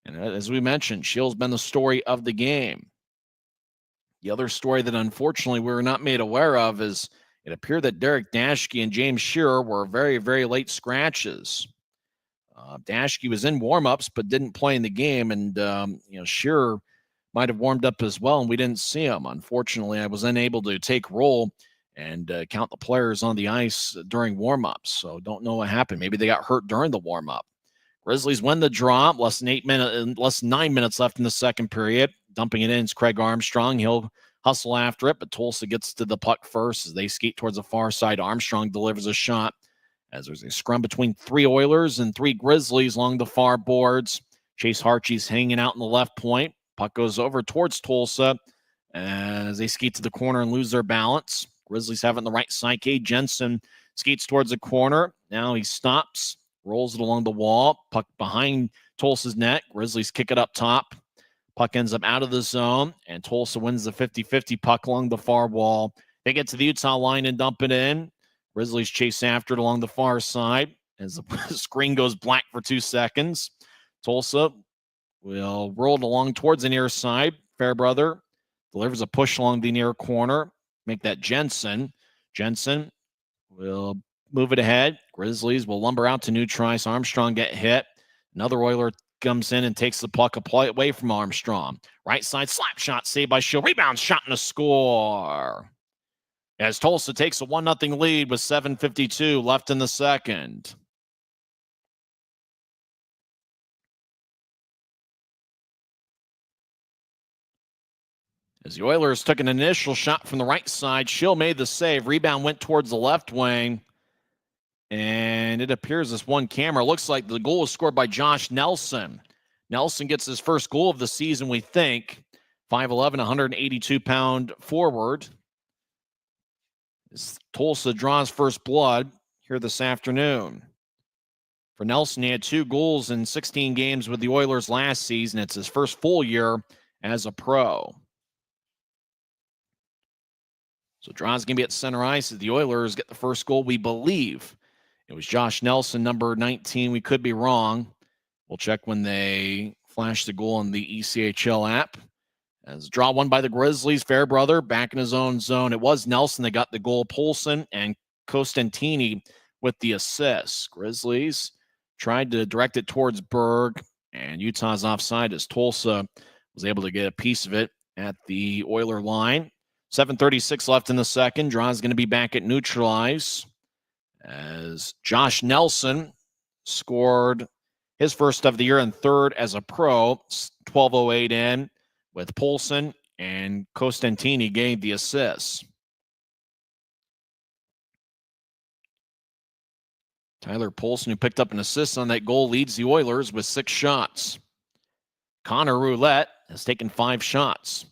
S1: And as we mentioned, Scheel's been the story of the game. The other story that unfortunately we were not made aware of is it appeared that Derek Daschke and James Shearer were very, very late scratches. Daschke was in warmups but didn't play in the game, and Shearer might have warmed up as well, and we didn't see him. Unfortunately, I was unable to take roll and count the players on the ice during warmups, so don't know what happened. Maybe they got hurt during the warmup. Grizzlies win the draw. Less than 9 minutes left in the second period. Dumping it in is Craig Armstrong. He'll hustle after it, but Tulsa gets to the puck first as they skate towards the far side. Armstrong delivers a shot as there's a scrum between 3 Oilers and 3 Grizzlies along the far boards. Chase Harchie's hanging out in the left point. Puck goes over towards Tulsa as they skate to the corner and lose their balance. Grizzlies have it on the right side. Cade Jensen skates towards the corner. Now he stops, rolls it along the wall. Puck behind Tulsa's net. Grizzlies kick it up top. Puck ends up out of the zone, and Tulsa wins the 50-50 puck along the far wall. They get to the Utah line and dump it in. Grizzlies chase after it along the far side as the screen goes black for 2 seconds. Tulsa will roll it along towards the near side. Fairbrother delivers a push along the near corner. Make that Jensen. Jensen will move it ahead. Grizzlies will lumber out to neutralize. Armstrong get hit. Another Oiler comes in and takes the puck away from Armstrong. Right side slap shot saved by Scheel. Rebound shot and a score. As Tulsa takes a 1-0 lead with 7:52 left in the second. As the Oilers took an initial shot from the right side, Scheel made the save. Rebound went towards the left wing. And it appears this one camera looks like the goal was scored by Josh Nelson. Nelson gets his first goal of the season, we think. 5'11", 182-pound forward. As Tulsa draws first blood here this afternoon. For Nelson, he had 2 goals in 16 games with the Oilers last season. It's his first full year as a pro. So draw's going to be at center ice as the Oilers get the first goal, we believe. It was Josh Nelson, number 19. We could be wrong. We'll check when they flash the goal on the ECHL app. As draw won by the Grizzlies, Fairbrother back in his own zone. It was Nelson that got the goal. Poulsen and Costantini with the assists. Grizzlies tried to direct it towards Berg, and Utah's offside as Tulsa was able to get a piece of it at the Oiler line. 7:36 left in the second. Draw's going to be back at neutralize as Josh Nelson scored his first of the year and third as a pro. 12:08 in with Poulsen, and Costantini gave the assists. Tyler Poulsen, who picked up an assist on that goal, leads the Oilers with 6 shots. Connor Roulette has taken 5 shots.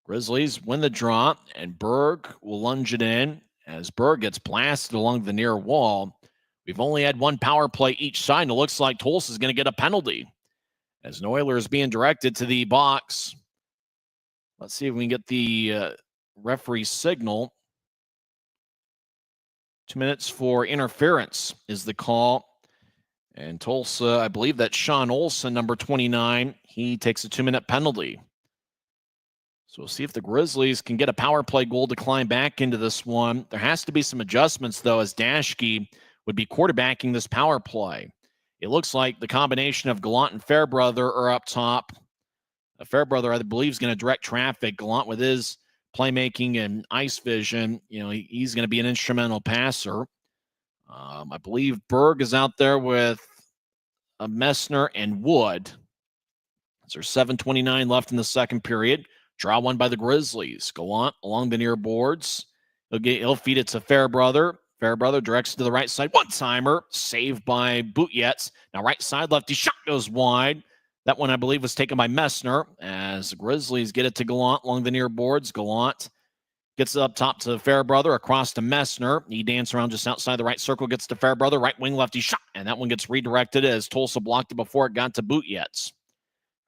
S1: Grizzlies win the draw, and Berg will lunge it in as Berg gets blasted along the near wall. We've only had 1 power play each side, and it looks like Tulsa is going to get a penalty as an Oiler is being directed to the box. Let's see if we can get the referee's signal. 2 minutes for interference is the call. And Tulsa, I believe that's Sean Olson, number 29. He takes a 2-minute penalty. So we'll see if the Grizzlies can get a power play goal to climb back into this one. There has to be some adjustments, though, as Dashke would be quarterbacking this power play. It looks like the combination of Gallant and Fairbrother are up top. Fairbrother, I believe, is going to direct traffic. Gallant, with his playmaking and ice vision, he's going to be an instrumental passer. I believe Berg is out there with Messner and Wood. There's 7:29 left in the second period. Draw one by the Grizzlies. Gallant along the near boards. He'll feed it to Fairbrother. Fairbrother directs to the right side. One-timer. Saved by Butjetz. Now right side lefty shot goes wide. That one, I believe, was taken by Messner as the Grizzlies get it to Gallant along the near boards. Gallant gets it up top to Fairbrother, across to Messner. He dances around just outside the right circle, gets to Fairbrother. Right wing lefty shot. And that one gets redirected as Tulsa blocked it before it got to Butjetz.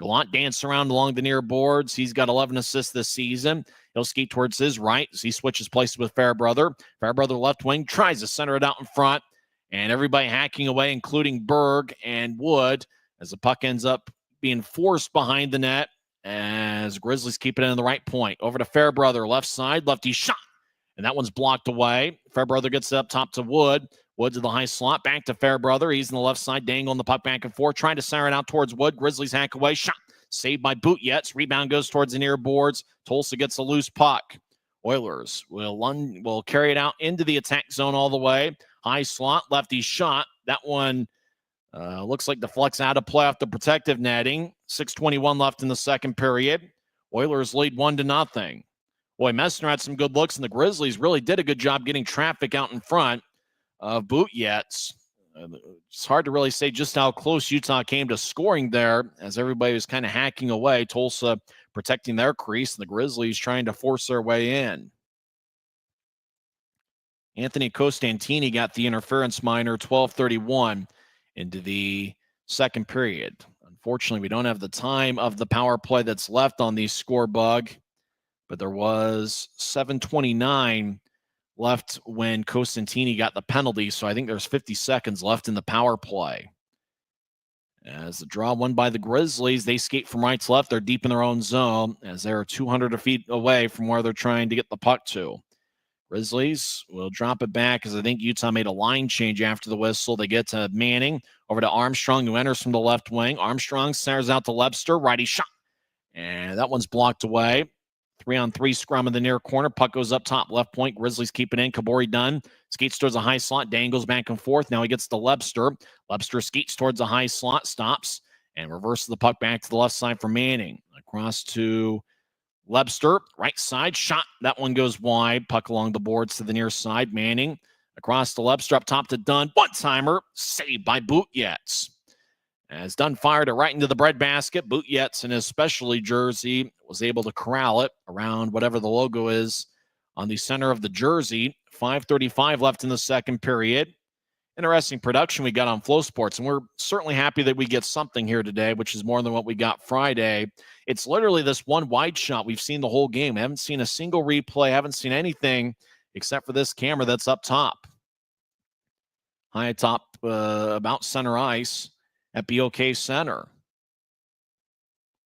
S1: Gallant danced around along the near boards. He's got 11 assists this season. He'll skate towards his right as he switches places with Fairbrother. Fairbrother left wing tries to center it out in front. And everybody hacking away, including Berg and Wood, as the puck ends up being forced behind the net as Grizzlies keep it in the right point. Over to Fairbrother, left side, lefty shot. And that one's blocked away. Fairbrother gets it up top to Wood. Wood to the high slot, back to Fairbrother. He's on the left side, dangling the puck back and forth, trying to center it out towards Wood. Grizzlies hack away, shot. Saved by Butjetz. Rebound goes towards the near boards. Tulsa gets a loose puck. Oilers will carry it out into the attack zone all the way. High slot, lefty shot. That one looks like deflects out of play off the protective netting. 6:21 left in the second period. Oilers lead 1-0. Boy, Messner had some good looks, and the Grizzlies really did a good job getting traffic out in front of Butjetz. It's hard to really say just how close Utah came to scoring there, as everybody was kind of hacking away. Tulsa protecting their crease, and the Grizzlies trying to force their way in. Anthony Costantini got the interference minor, 12:31 into the second period. Unfortunately, we don't have the time of the power play that's left on the score bug, but there was 7:29 left when Costantini got the penalty, so I think there's 50 seconds left in the power play. As the draw won by the Grizzlies, they skate from right to left. They're deep in their own zone as they're 200 feet away from where they're trying to get the puck to. Grizzlies will drop it back as I think Utah made a line change after the whistle. They get to Manning, over to Armstrong, who enters from the left wing. Armstrong centers out to Webster, righty shot. And that one's blocked away. 3-on-3 scrum in the near corner. Puck goes up top, left point. Grizzlies keep it in. Kabori Dunn skates towards a high slot, dangles back and forth. Now he gets to Webster. Webster skates towards a high slot, stops, and reverses the puck back to the left side for Manning. Across to Webster, right side, shot. That one goes wide. Puck along the boards to the near side. Manning across to Webster, up top to Dunn. One-timer, saved by Butjetz. As Dunn fired it right into the breadbasket, Butjetz in his specialty jersey was able to corral it around whatever the logo is on the center of the jersey. 5:35 left in the second period. Interesting production we got on Flow Sports, and we're certainly happy that we get something here today, which is more than what we got Friday. It's literally this one wide shot we've seen the whole game. We haven't seen a single replay, haven't seen anything except for this camera that's up top. High atop about center ice at BOK Center.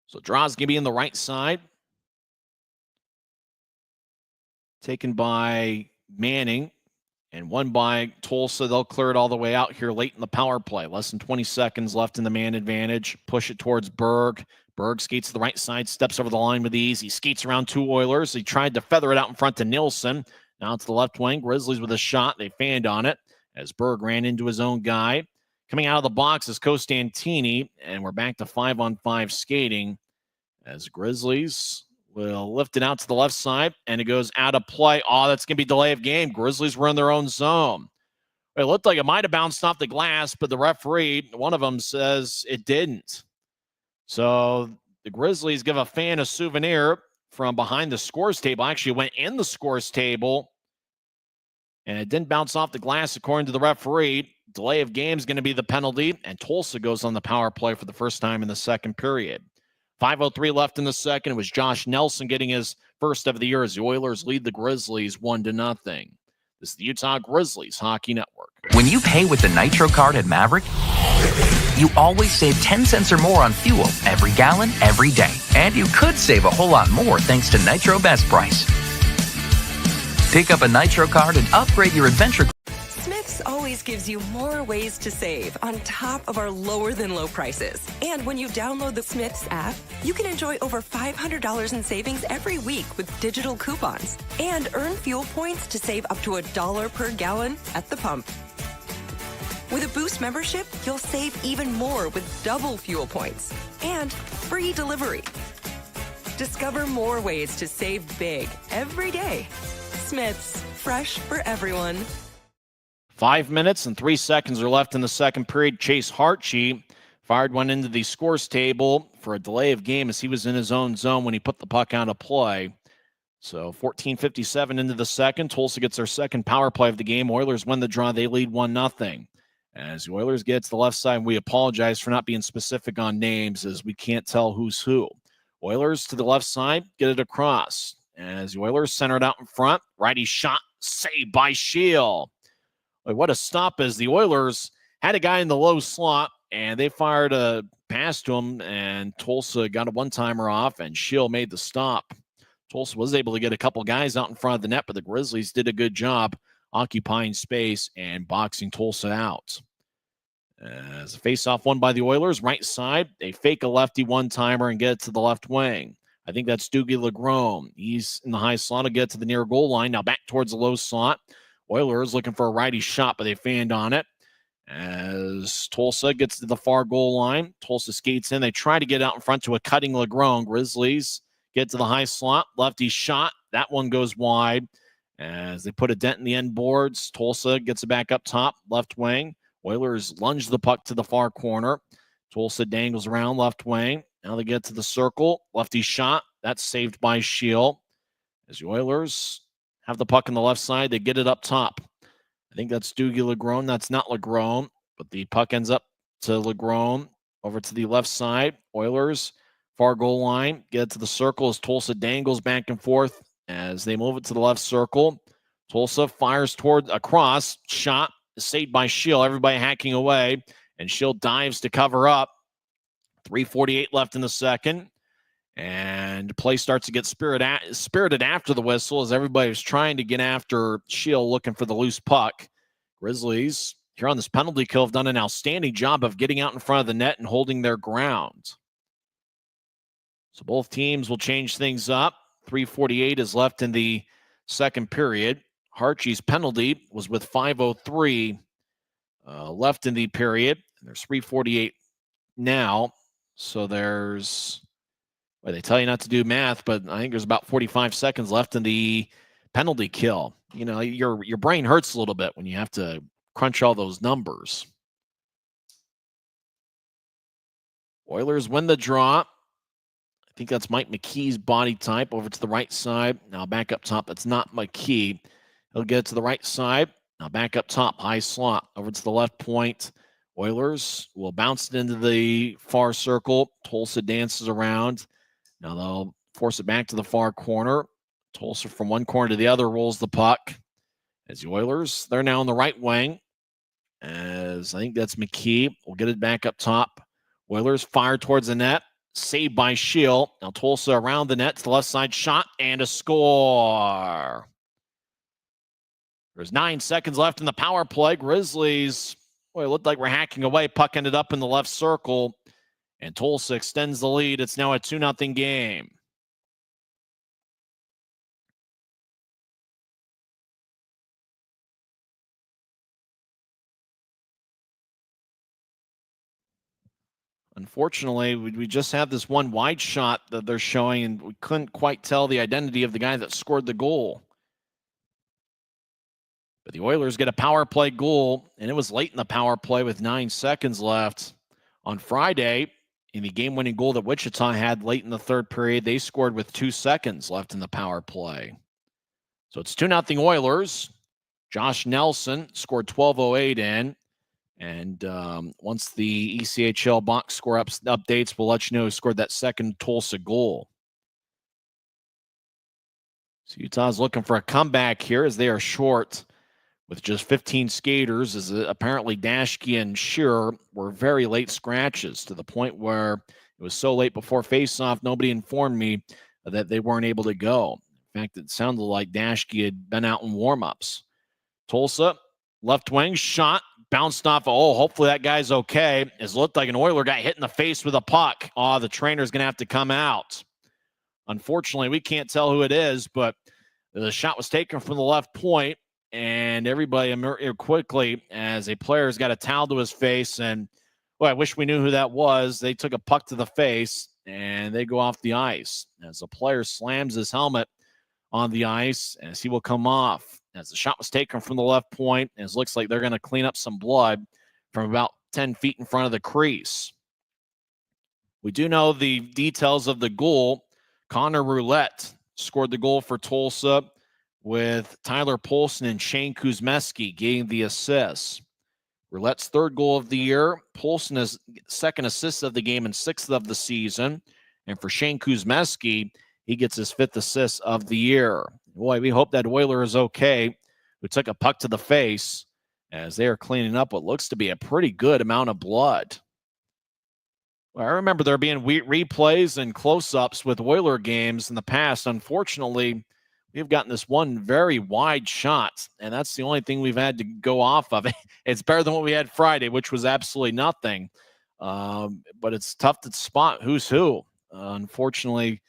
S1: So draw's going to be in the right side. Taken by Manning and won by Tulsa. They'll clear it all the way out here late in the power play. Less than 20 seconds left in the man advantage. Push it towards Berg. Berg skates to the right side, steps over the line with ease. He skates around two Oilers. He tried to feather it out in front to Nilsson. Now to the left wing. Grizzlies with a shot. They fanned on it as Berg ran into his own guy. Coming out of the box is Costantini, and we're back to 5-on-5 skating as Grizzlies will lift it out to the left side, and it goes out of play. Oh, that's going to be delay of game. Grizzlies were in their own zone. It looked like it might have bounced off the glass, but the referee, one of them, says it didn't. So the Grizzlies give a fan a souvenir from behind the scores table. Actually went in the scores table, and it didn't bounce off the glass according to the referee. Delay of game is going to be the penalty, and Tulsa goes on the power play for the first time in the second period. 5:03 left in the second. It was Josh Nelson getting his first of the year as the Oilers lead the Grizzlies 1-0. This is the Utah Grizzlies Hockey Network.
S10: When you pay with the Nitro card at Maverick, you always save 10 cents or more on fuel every gallon, every day. And you could save a whole lot more thanks to Nitro Best Price. Pick up a Nitro card and upgrade your adventure.
S6: Smith's always gives you more ways to save on top of our lower than low prices. And when you download the Smith's app, you can enjoy over $500 in savings every week with digital coupons and earn fuel points to save up to $1 per gallon at the pump. With a Boost membership, you'll save even more with double fuel points and free delivery. Discover more ways to save big every day. Smith's, fresh for everyone.
S1: 5 minutes and 3 seconds are left in the second period. Chase Hartshee fired one into the scores table for a delay of game as he was in his own zone when he put the puck out of play. So 14:57 into the second. Tulsa gets their second power play of the game. Oilers win the draw. They lead 1-0. As the Oilers get to the left side, we apologize for not being specific on names as we can't tell who's who. Oilers to the left side, get it across. As the Oilers center it out in front. Righty shot, saved by Shield. What a stop as the Oilers had a guy in the low slot, and they fired a pass to him, and Tulsa got a one-timer off, and Shield made the stop. Tulsa was able to get a couple guys out in front of the net, but the Grizzlies did a good job occupying space and boxing Tulsa out. As a face-off won by the Oilers, right side, they fake a lefty one-timer and get it to the left wing. I think that's Doogie LeGrome. He's in the high slot to get to the near goal line. Now back towards the low slot. Oilers looking for a righty shot, but they fanned on it. As Tulsa gets to the far goal line, Tulsa skates in. They try to get out in front to a cutting LeGrome. Grizzlies get to the high slot. Lefty shot. That one goes wide. As they put a dent in the end boards, Tulsa gets it back up top, left wing. Oilers lunge the puck to the far corner. Tulsa dangles around left wing. Now they get to the circle. Lefty shot. That's saved by Shield. As the Oilers have the puck on the left side, they get it up top. I think that's Doogie LeGrome. That's not LeGrome, but the puck ends up to LeGrome over to the left side. Oilers, far goal line, get it to the circle as Tulsa dangles back and forth as they move it to the left circle. Tulsa fires toward a cross. Shot saved by Shield. Everybody hacking away, and Shield dives to cover up. 3:48 left in the second. And play starts to get spirited after the whistle as everybody was trying to get after Shield looking for the loose puck. Grizzlies, here on this penalty kill, have done an outstanding job of getting out in front of the net and holding their ground. So both teams will change things up. 3:48 is left in the second period. Hartschee's penalty was with 5:03 left in the period. There's 3:48 now. So there's... Well, they tell you not to do math, but I think there's about 45 seconds left in the penalty kill. You know, your brain hurts a little bit when you have to crunch all those numbers. Oilers win the draw. I think that's Mike McKee's body type over to the right side. Now back up top. That's not McKee. He'll get it to the right side. Now back up top. High slot over to the left point. Oilers will bounce it into the far circle. Tulsa dances around. Now they'll force it back to the far corner. Tulsa from one corner to the other rolls the puck. As the Oilers, they're now on the right wing. As I think that's McKee. We'll get it back up top. Oilers fire towards the net. Saved by Shield. Now Tulsa around the net to the left side shot and a score. There's 9 seconds left in the power play. Grizzlies, boy, it looked like we're hacking away. Puck ended up in the left circle. And Tulsa extends the lead. It's now a 2-0 game. Unfortunately, we just have this one wide shot that they're showing, and we couldn't quite tell the identity of the guy that scored the goal. But the Oilers get a power play goal, and it was late in the power play with 9 seconds left. On Friday, in the game-winning goal that Wichita had late in the third period, they scored with 2 seconds left in the power play. So it's 2-0 Oilers. Josh Nelson scored 12:08 in. And once the ECHL box score updates, we'll let you know who scored that second Tulsa goal. So Utah's looking for a comeback here as they are short with just 15 skaters, as apparently Dashke and Shearer were very late scratches to the point where it was so late before faceoff, nobody informed me that they weren't able to go. In fact, it sounded like Dashke had been out in warmups. Tulsa, left wing, shot, bounced off. Oh, hopefully that guy's okay. It looked like an Oiler got hit in the face with a puck. Oh, the trainer's going to have to come out. Unfortunately, we can't tell who it is, but the shot was taken from the left point, and everybody quickly, as a player's got a towel to his face, and I wish we knew who that was. They took a puck to the face, and they go off the ice as the player slams his helmet on the ice as he will come off. As the shot was taken from the left point, and it looks like they're going to clean up some blood from about 10 feet in front of the crease. We do know the details of the goal. Connor Roulette scored the goal for Tulsa, with Tyler Polson and Shane Kuzmeski getting the assists. Roulette's third goal of the year. Polson is second assist of the game and sixth of the season. And for Shane Kuzmeski, he gets his fifth assist of the year. Boy, we hope that Oiler is okay, who took a puck to the face, as they are cleaning up what looks to be a pretty good amount of blood. Well, I remember there being replays and close-ups with Oiler games in the past. Unfortunately, we've gotten this one very wide shot, and that's the only thing we've had to go off of. It's better than what we had Friday, which was absolutely nothing. But it's tough to spot who's who. Unfortunately,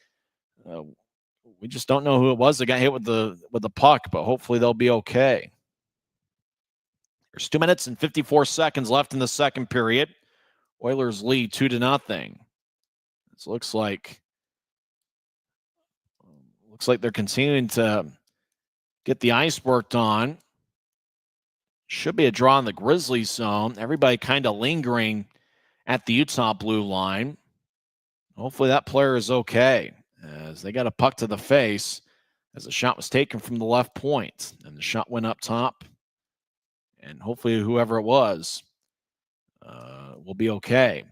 S1: we just don't know who it was that got hit with the puck, but hopefully they'll be okay. There's 2 minutes and 54 seconds left in the second period. Oilers lead 2-0. This looks like they're continuing to get the ice worked on. Should be a draw in the Grizzlies zone. Everybody kind of lingering at the Utah blue line. Hopefully that player is okay, as they got a puck to the face as the shot was taken from the left point, and the shot went up top. And hopefully whoever it was will be okay.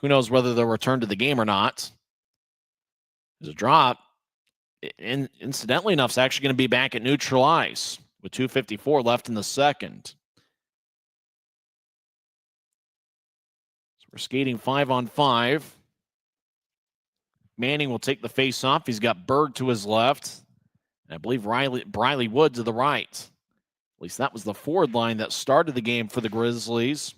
S1: Who knows whether they'll return to the game or not. There's a drop. Incidentally enough, it's actually going to be back at neutral ice with 2:54 left in the second. So we're skating 5-on-5. Manning will take the face off. He's got Berg to his left. And I believe Briley Wood to the right. At least that was the forward line that started the game for the Grizzlies.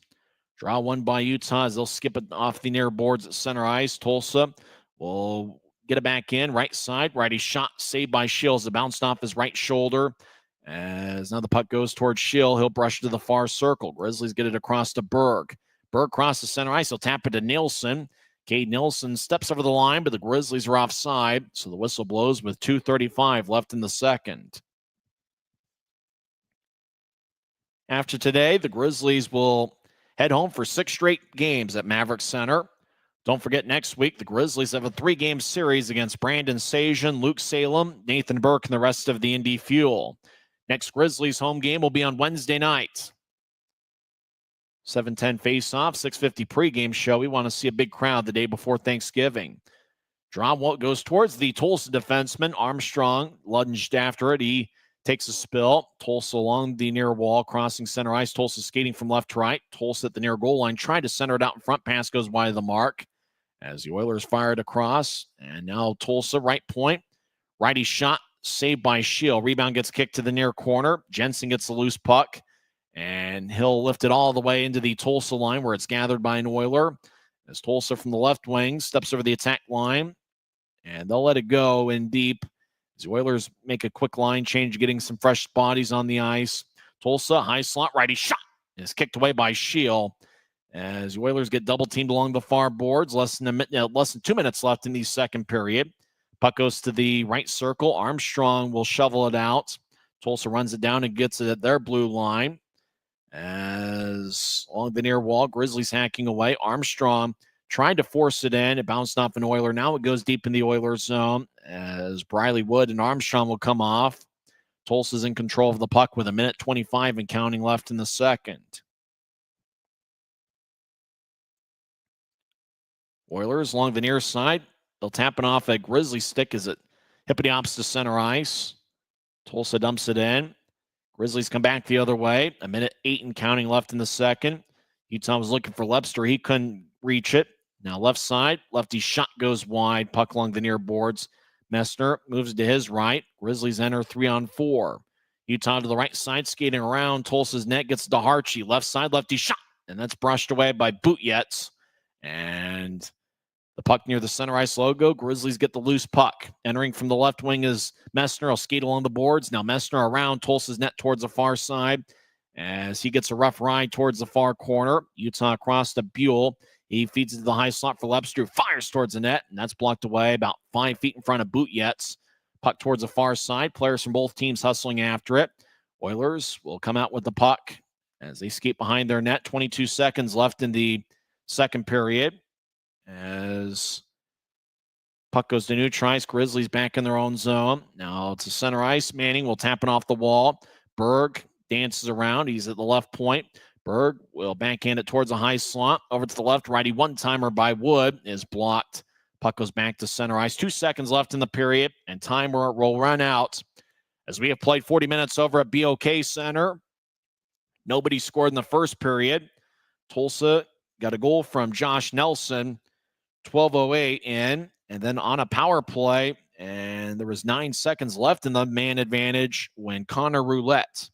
S1: Draw one by Utah as they'll skip it off the near boards at center ice. Tulsa will get it back in, right side. Righty shot, saved by Shields. It bounced off his right shoulder. As now the puck goes towards Shield, he'll brush to the far circle. Grizzlies get it across to Berg. Berg crosses center ice. He'll tap it to Nielsen. Cade Nielsen steps over the line, but the Grizzlies are offside, so the whistle blows with 2:35 left in the second. After today, the Grizzlies will head home for 6 straight games at Maverick Center. Don't forget, next week, the Grizzlies have a 3-game series against Brandon Sajan, Luke Salem, Nathan Burke, and the rest of the Indy Fuel. Next Grizzlies home game will be on Wednesday night. 7:10 face-off, 6:50 pregame show. We want to see a big crowd the day before Thanksgiving. Draw goes towards the Tulsa defenseman. Armstrong lunged after it. He takes a spill. Tulsa along the near wall, crossing center ice. Tulsa skating from left to right. Tulsa at the near goal line, tried to center it out in front. Pass goes wide of the mark as the Oilers fired across. And now Tulsa, right point. Righty shot, saved by Shield. Rebound gets kicked to the near corner. Jensen gets the loose puck, and he'll lift it all the way into the Tulsa line where it's gathered by an Oiler. As Tulsa from the left wing steps over the attack line, and they'll let it go in deep. As the Oilers make a quick line change, getting some fresh bodies on the ice. Tulsa, high slot, righty shot. Is kicked away by Shield. As the Oilers get double-teamed along the far boards. Less than 2 minutes left in the second period. Puck goes to the right circle. Armstrong will shovel it out. Tulsa runs it down and gets it at their blue line. As along the near wall, Grizzlies hacking away. Armstrong tried to force it in. It bounced off an Oiler. Now it goes deep in the Oilers zone as Briley Wood and Armstrong will come off. Tulsa's in control of the puck with 1:25 and counting left in the second. Oilers along the near side. They'll tap it off a Grizzly stick as it Hippity hops to center ice. Tulsa dumps it in. Grizzlies come back the other way. 1:08 and counting left in the second. Utah was looking for Lepster. He couldn't reach it. Now left side. Lefty's shot goes wide. Puck along the near boards. Messner moves to his right. Grizzlies enter 3-on-4. Utah to the right side, skating around. Tulsa's net gets to Harchie. Left side, lefty shot. And that's brushed away by Bootyets. And the puck near the center ice logo. Grizzlies get the loose puck. Entering from the left wing is Messner. Will skate along the boards. Now Messner around Tulsa's net towards the far side as he gets a rough ride towards the far corner. Utah across to Buell. He feeds it to the high slot for Lepster. Fires towards the net, and that's blocked away about 5 feet in front of Bootyets. Puck towards the far side. Players from both teams hustling after it. Oilers will come out with the puck as they skate behind their net. 22 seconds left in the second period. As puck goes to neutral ice, Grizzlies back in their own zone. Now it's a center ice. Manning will tap it off the wall. Berg dances around. He's at the left point. Berg will backhand it towards a high slot. Over to the left. Righty one-timer by Wood is blocked. Puck goes back to center ice. 2 seconds left in the period, and time will run out. As we have played 40 minutes over at BOK Center, nobody scored in the first period. Tulsa got a goal from Josh Nelson. 12:08 in, and then on a power play, and there was 9 seconds left in the man advantage when Connor Roulette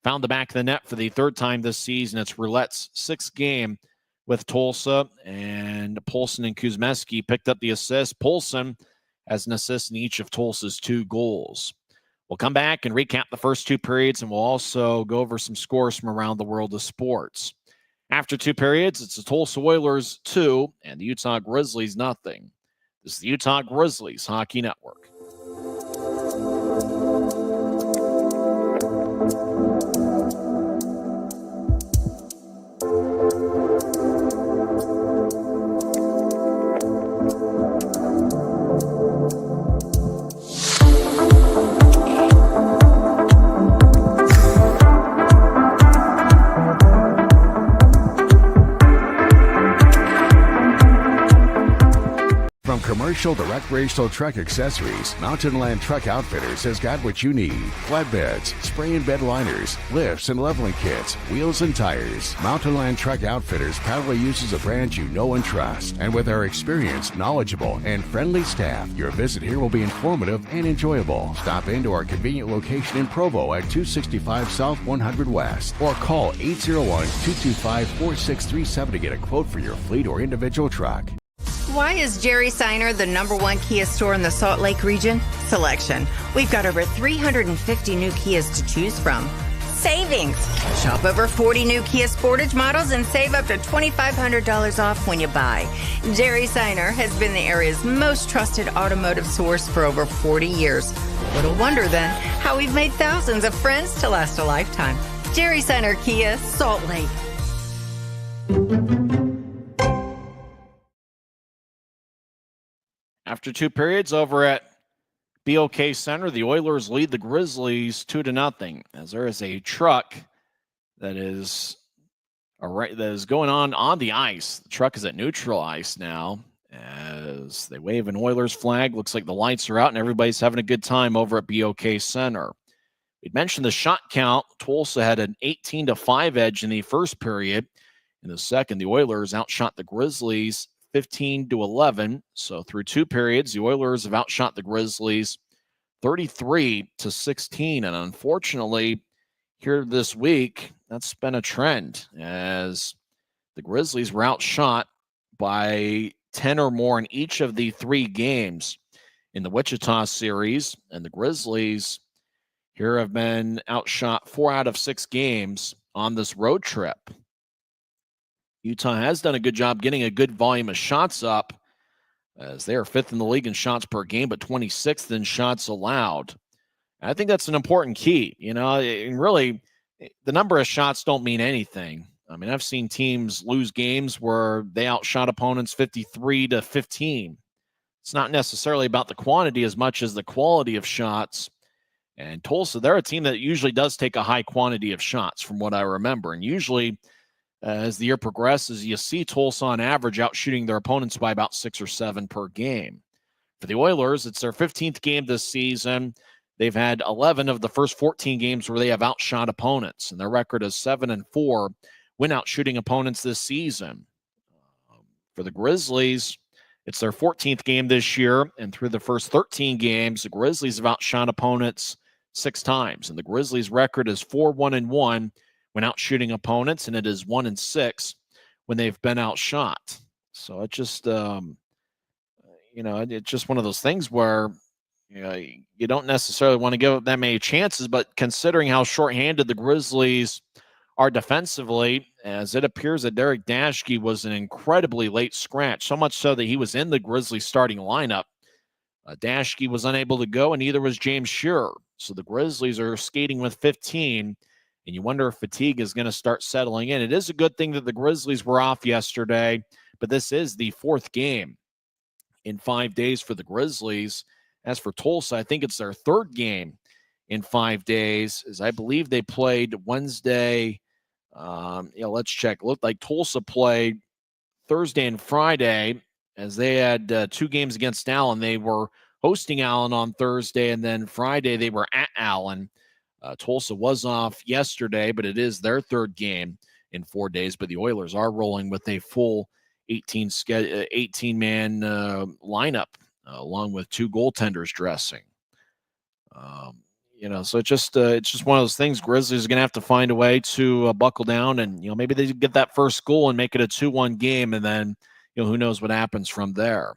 S1: found the back of the net for the third time this season. It's Roulette's 6th game with Tulsa, and Polson and Kuzmeski picked up the assist. Polson has an assist in each of Tulsa's 2 goals. We'll come back and recap the first 2 periods, and we'll also go over some scores from around the world of sports. After 2 periods, it's the Tulsa Oilers 2 and the Utah Grizzlies 0. This is the Utah Grizzlies Hockey Network.
S7: Commercial to recreational truck accessories, Mountain Land Truck Outfitters has got what you need. Flatbeds, spray and bed liners, lifts and leveling kits, wheels and tires. Mountain Land Truck Outfitters proudly uses a brand you know and trust. And with our experienced, knowledgeable, and friendly staff, your visit here will be informative and enjoyable. Stop into our convenient location in Provo at 265 South 100 West or call 801-225-4637 to get a quote for your fleet or individual truck.
S5: Why is Jerry Seiner the #1 Kia store in the Salt Lake region? Selection. We've got over 350 new Kias to choose from. Savings. Shop over 40 new Kia Sportage models and save up to $2,500 off when you buy. Jerry Seiner has been the area's most trusted automotive source for over 40 years. Little wonder then how we've made thousands of friends to last a lifetime. Jerry Seiner Kia, Salt Lake.
S1: After 2 periods over at BOK Center, the Oilers lead the Grizzlies 2-0 as there is a truck that is going on the ice. The truck is at neutral ice now as they wave an Oilers flag. Looks like the lights are out and everybody's having a good time over at BOK Center. We mentioned the shot count. Tulsa had an 18-5 edge in the first period. In the second, the Oilers outshot the Grizzlies 15-11. So through 2 periods, the Oilers have outshot the Grizzlies 33-16. And unfortunately, here this week, that's been a trend as the Grizzlies were outshot by 10 or more in each of the 3 games in the Wichita series. And the Grizzlies here have been outshot 4 out of 6 games on this road trip. Utah has done a good job getting a good volume of shots up as they are 5th in the league in shots per game, but 26th in shots allowed. I think that's an important key. And really, the number of shots don't mean anything. I mean, I've seen teams lose games where they outshot opponents 53-15. It's not necessarily about the quantity as much as the quality of shots. And Tulsa, they're a team that usually does take a high quantity of shots from what I remember. And usually, as the year progresses, you see Tulsa on average out shooting their opponents by about 6 or 7 per game. For the Oilers, it's their 15th game this season. They've had 11 of the first 14 games where they have outshot opponents, and their record is 7-4 when outshooting opponents this season. For the Grizzlies, it's their 14th game this year, and through the first 13 games, the Grizzlies have outshot opponents 6 times, and the Grizzlies' record is 4-1-1 when outshooting opponents, and it is 1-6 when they've been outshot. So it just, it's just one of those things where you don't necessarily want to give up that many chances, but considering how shorthanded the Grizzlies are defensively, as it appears that Derek Dashke was an incredibly late scratch, so much so that he was in the Grizzlies starting lineup. Dashke was unable to go, and neither was James Shearer. So the Grizzlies are skating with 15, and you wonder if fatigue is going to start settling in. It is a good thing that the Grizzlies were off yesterday, but this is the 4th game in 5 days for the Grizzlies. As for Tulsa, I think it's their 3rd game in 5 days, as I believe they played Wednesday. Let's check. It looked like Tulsa played Thursday and Friday, as they had 2 games against Allen. They were hosting Allen on Thursday, and then Friday they were at Allen. Tulsa was off yesterday, but it is their 3rd game in 4 days. But the Oilers are rolling with a full 18-man lineup, along with 2 goaltenders dressing. So it's just one of those things. Grizzlies are going to have to find a way to buckle down, and maybe they get that first goal and make it a 2-1 game, and then who knows what happens from there.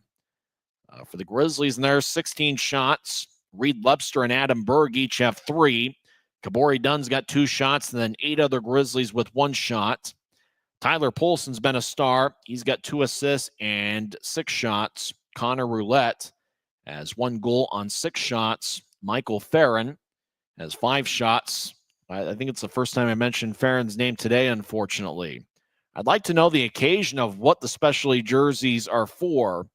S1: For the Grizzlies, and there's 16 shots. Reed Lebster and Adam Berg each have 3. Kabori Dunn's got 2 shots, and then 8 other Grizzlies with 1 shot. Tyler Poulsen's been a star. He's got 2 assists and 6 shots. Connor Roulette has 1 goal on 6 shots. Michael Farron has 5 shots. I think it's the first time I mentioned Farron's name today, unfortunately. I'd like to know the occasion of what the specialty jerseys are for.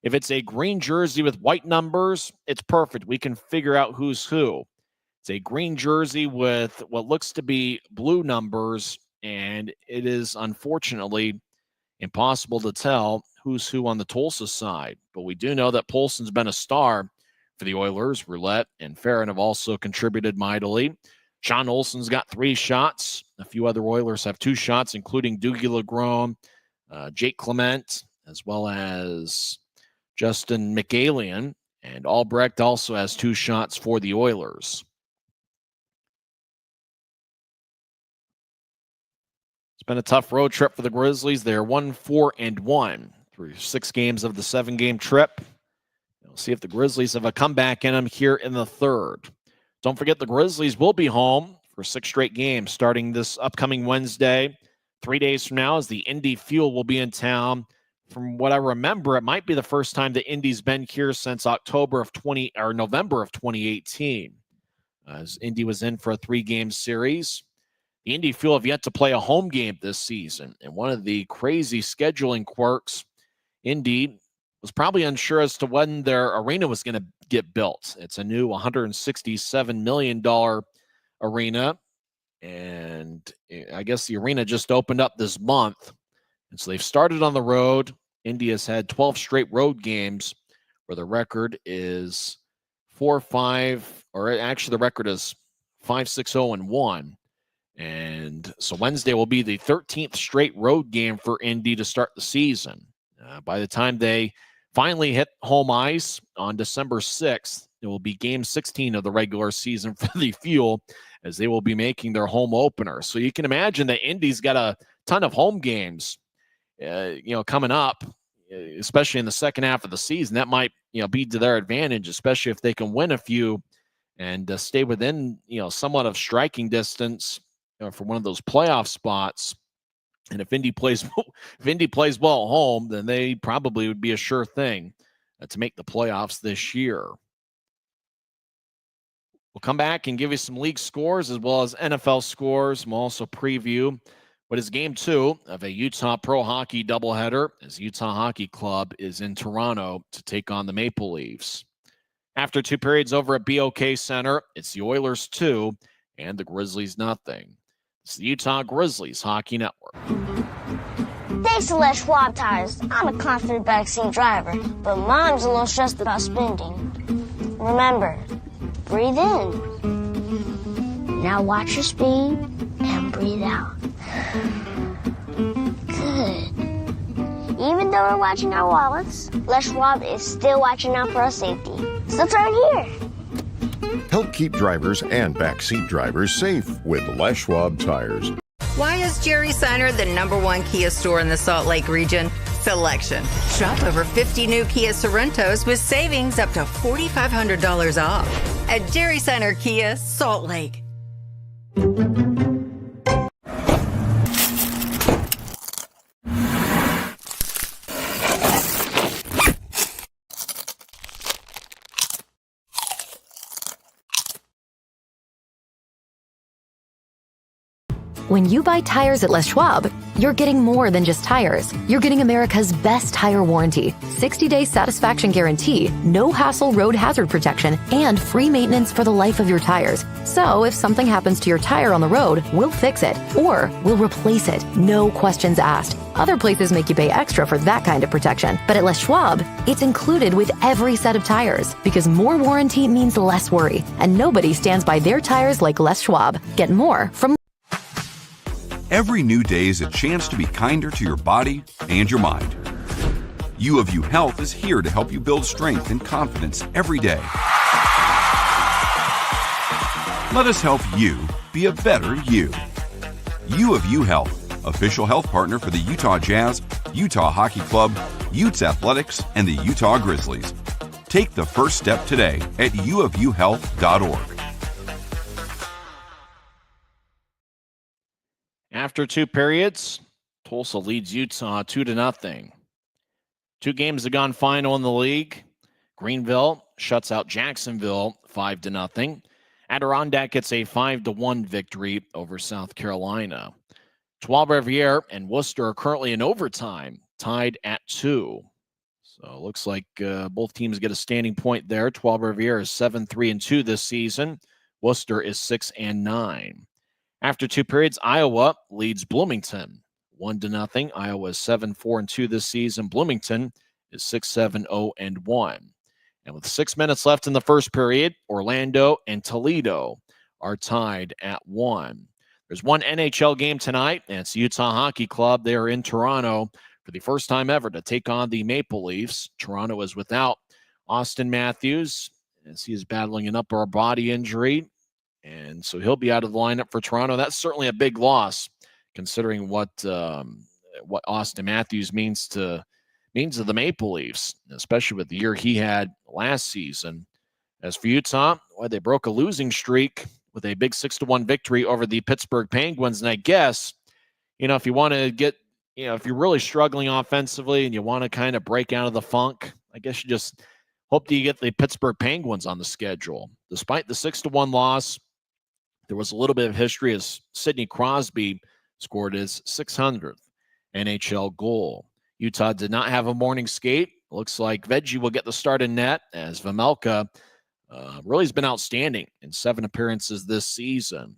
S1: If it's a green jersey with white numbers, it's perfect. We can figure out who's who. It's a green jersey with what looks to be blue numbers, and it is unfortunately impossible to tell who's who on the Tulsa side. But we do know that Poulsen's been a star for the Oilers. Roulette and Farron have also contributed mightily. Sean Olsen's got 3 shots. A few other Oilers have 2 shots, including Dougie Legron, Jake Clement, as well as Justin McAlien. And Albrecht also has 2 shots for the Oilers. It's been a tough road trip for the Grizzlies. They're 1-4-1 through 6 games of the 7-game trip. We'll see if the Grizzlies have a comeback in them here in the 3rd. Don't forget, the Grizzlies will be home for 6 straight games starting this upcoming Wednesday. 3 days from now, as the Indy Fuel will be in town. From what I remember, it might be the first time the Indy's been here since November of 2018. As Indy was in for a 3-game series. The Indy Fuel have yet to play a home game this season. And one of the crazy scheduling quirks, Indy was probably unsure as to when their arena was going to get built. It's a new $167 million arena. And I guess the arena just opened up this month. And so they've started on the road. Indy has had 12 straight road games where the record is 4-5, or actually the record is 5-6-0-1. And so Wednesday will be the 13th straight road game for Indy to start the season. By the time they finally hit home ice on December 6th, it will be game 16 of the regular season for the Fuel, as they will be making their home opener. So you can imagine that Indy's got a ton of home games, coming up, especially in the second half of the season. That might, be to their advantage, especially if they can win a few and stay within, somewhat of striking distance for one of those playoff spots. And if Indy plays well at home, then they probably would be a sure thing to make the playoffs this year. We'll come back and give you some league scores as well as NFL scores. We'll also preview what is game 2 of a Utah Pro Hockey doubleheader, as Utah Hockey Club is in Toronto to take on the Maple Leafs. After 2 periods over at BOK Center, it's the Oilers 2 and the Grizzlies 0. It's the Utah Grizzlies Hockey Network.
S8: Thanks to Les Schwab tires, I'm a confident backseat driver, but Mom's a little stressed about spending. Remember, breathe in. Now watch your speed and breathe out. Good. Even though we're watching our wallets, Les Schwab is still watching out for our safety. So turn here.
S9: Help keep drivers and backseat drivers safe with Les Schwab tires.
S5: Why is Jerry Seiner the #1 Kia store in the Salt Lake region? Selection. Shop over 50 new Kia Sorrentos with savings up to $4,500 off at Jerry Seiner Kia, Salt Lake.
S2: When you buy tires at Les Schwab, you're getting more than just tires. You're getting America's best tire warranty, 60-day satisfaction guarantee, no hassle road hazard protection, and free maintenance for the life of your tires. So if something happens to your tire on the road, we'll fix it, or we'll replace it, no questions asked. Other places make you pay extra for that kind of protection, but at Les Schwab, it's included with every set of tires, because more warranty means less worry, and nobody stands by their tires like Les Schwab. Get more from
S3: Every new day is a chance to be kinder to your body and your mind. U of U Health is here to help you build strength and confidence every day. Let us help you be a better you. U of U Health, official health partner for the Utah Jazz, Utah Hockey Club, Utes Athletics, and the Utah Grizzlies. Take the first step today at uofuhealth.org.
S1: After 2 periods, Tulsa leads Utah 2-0. 2 games have gone final in the league. Greenville shuts out Jacksonville 5-0. Adirondack gets a 5-1 victory over South Carolina. Trois-Rivières and Worcester are currently in overtime, tied at 2. So it looks like both teams get a standing point there. Trois-Rivières is 7-3-2 this season. Worcester is 6-9. After 2 periods, Iowa leads Bloomington 1-0. Iowa is 7-4-2 this season. Bloomington is 6-7-0-1. And with 6 minutes left in the first period, Orlando and Toledo are tied at 1. There's one NHL game tonight, and it's the Utah Hockey Club. They're in Toronto for the first time ever to take on the Maple Leafs. Toronto is without Austin Matthews, as he is battling an upper body injury. And so he'll be out of the lineup for Toronto. That's certainly a big loss, considering what Austin Matthews means to the Maple Leafs, especially with the year he had last season. As for Utah, well, they broke a losing streak with a big 6-1 victory over the Pittsburgh Penguins. And I guess, if you want to get, if you're really struggling offensively and you want to kind of break out of the funk, I guess you just hope that you get the Pittsburgh Penguins on the schedule. Despite the 6-1 loss, there was a little bit of history as Sidney Crosby scored his 600th NHL goal. Utah did not have a morning skate. Looks like Veggie will get the start in net, as Vejmelka really has been outstanding in 7 appearances this season.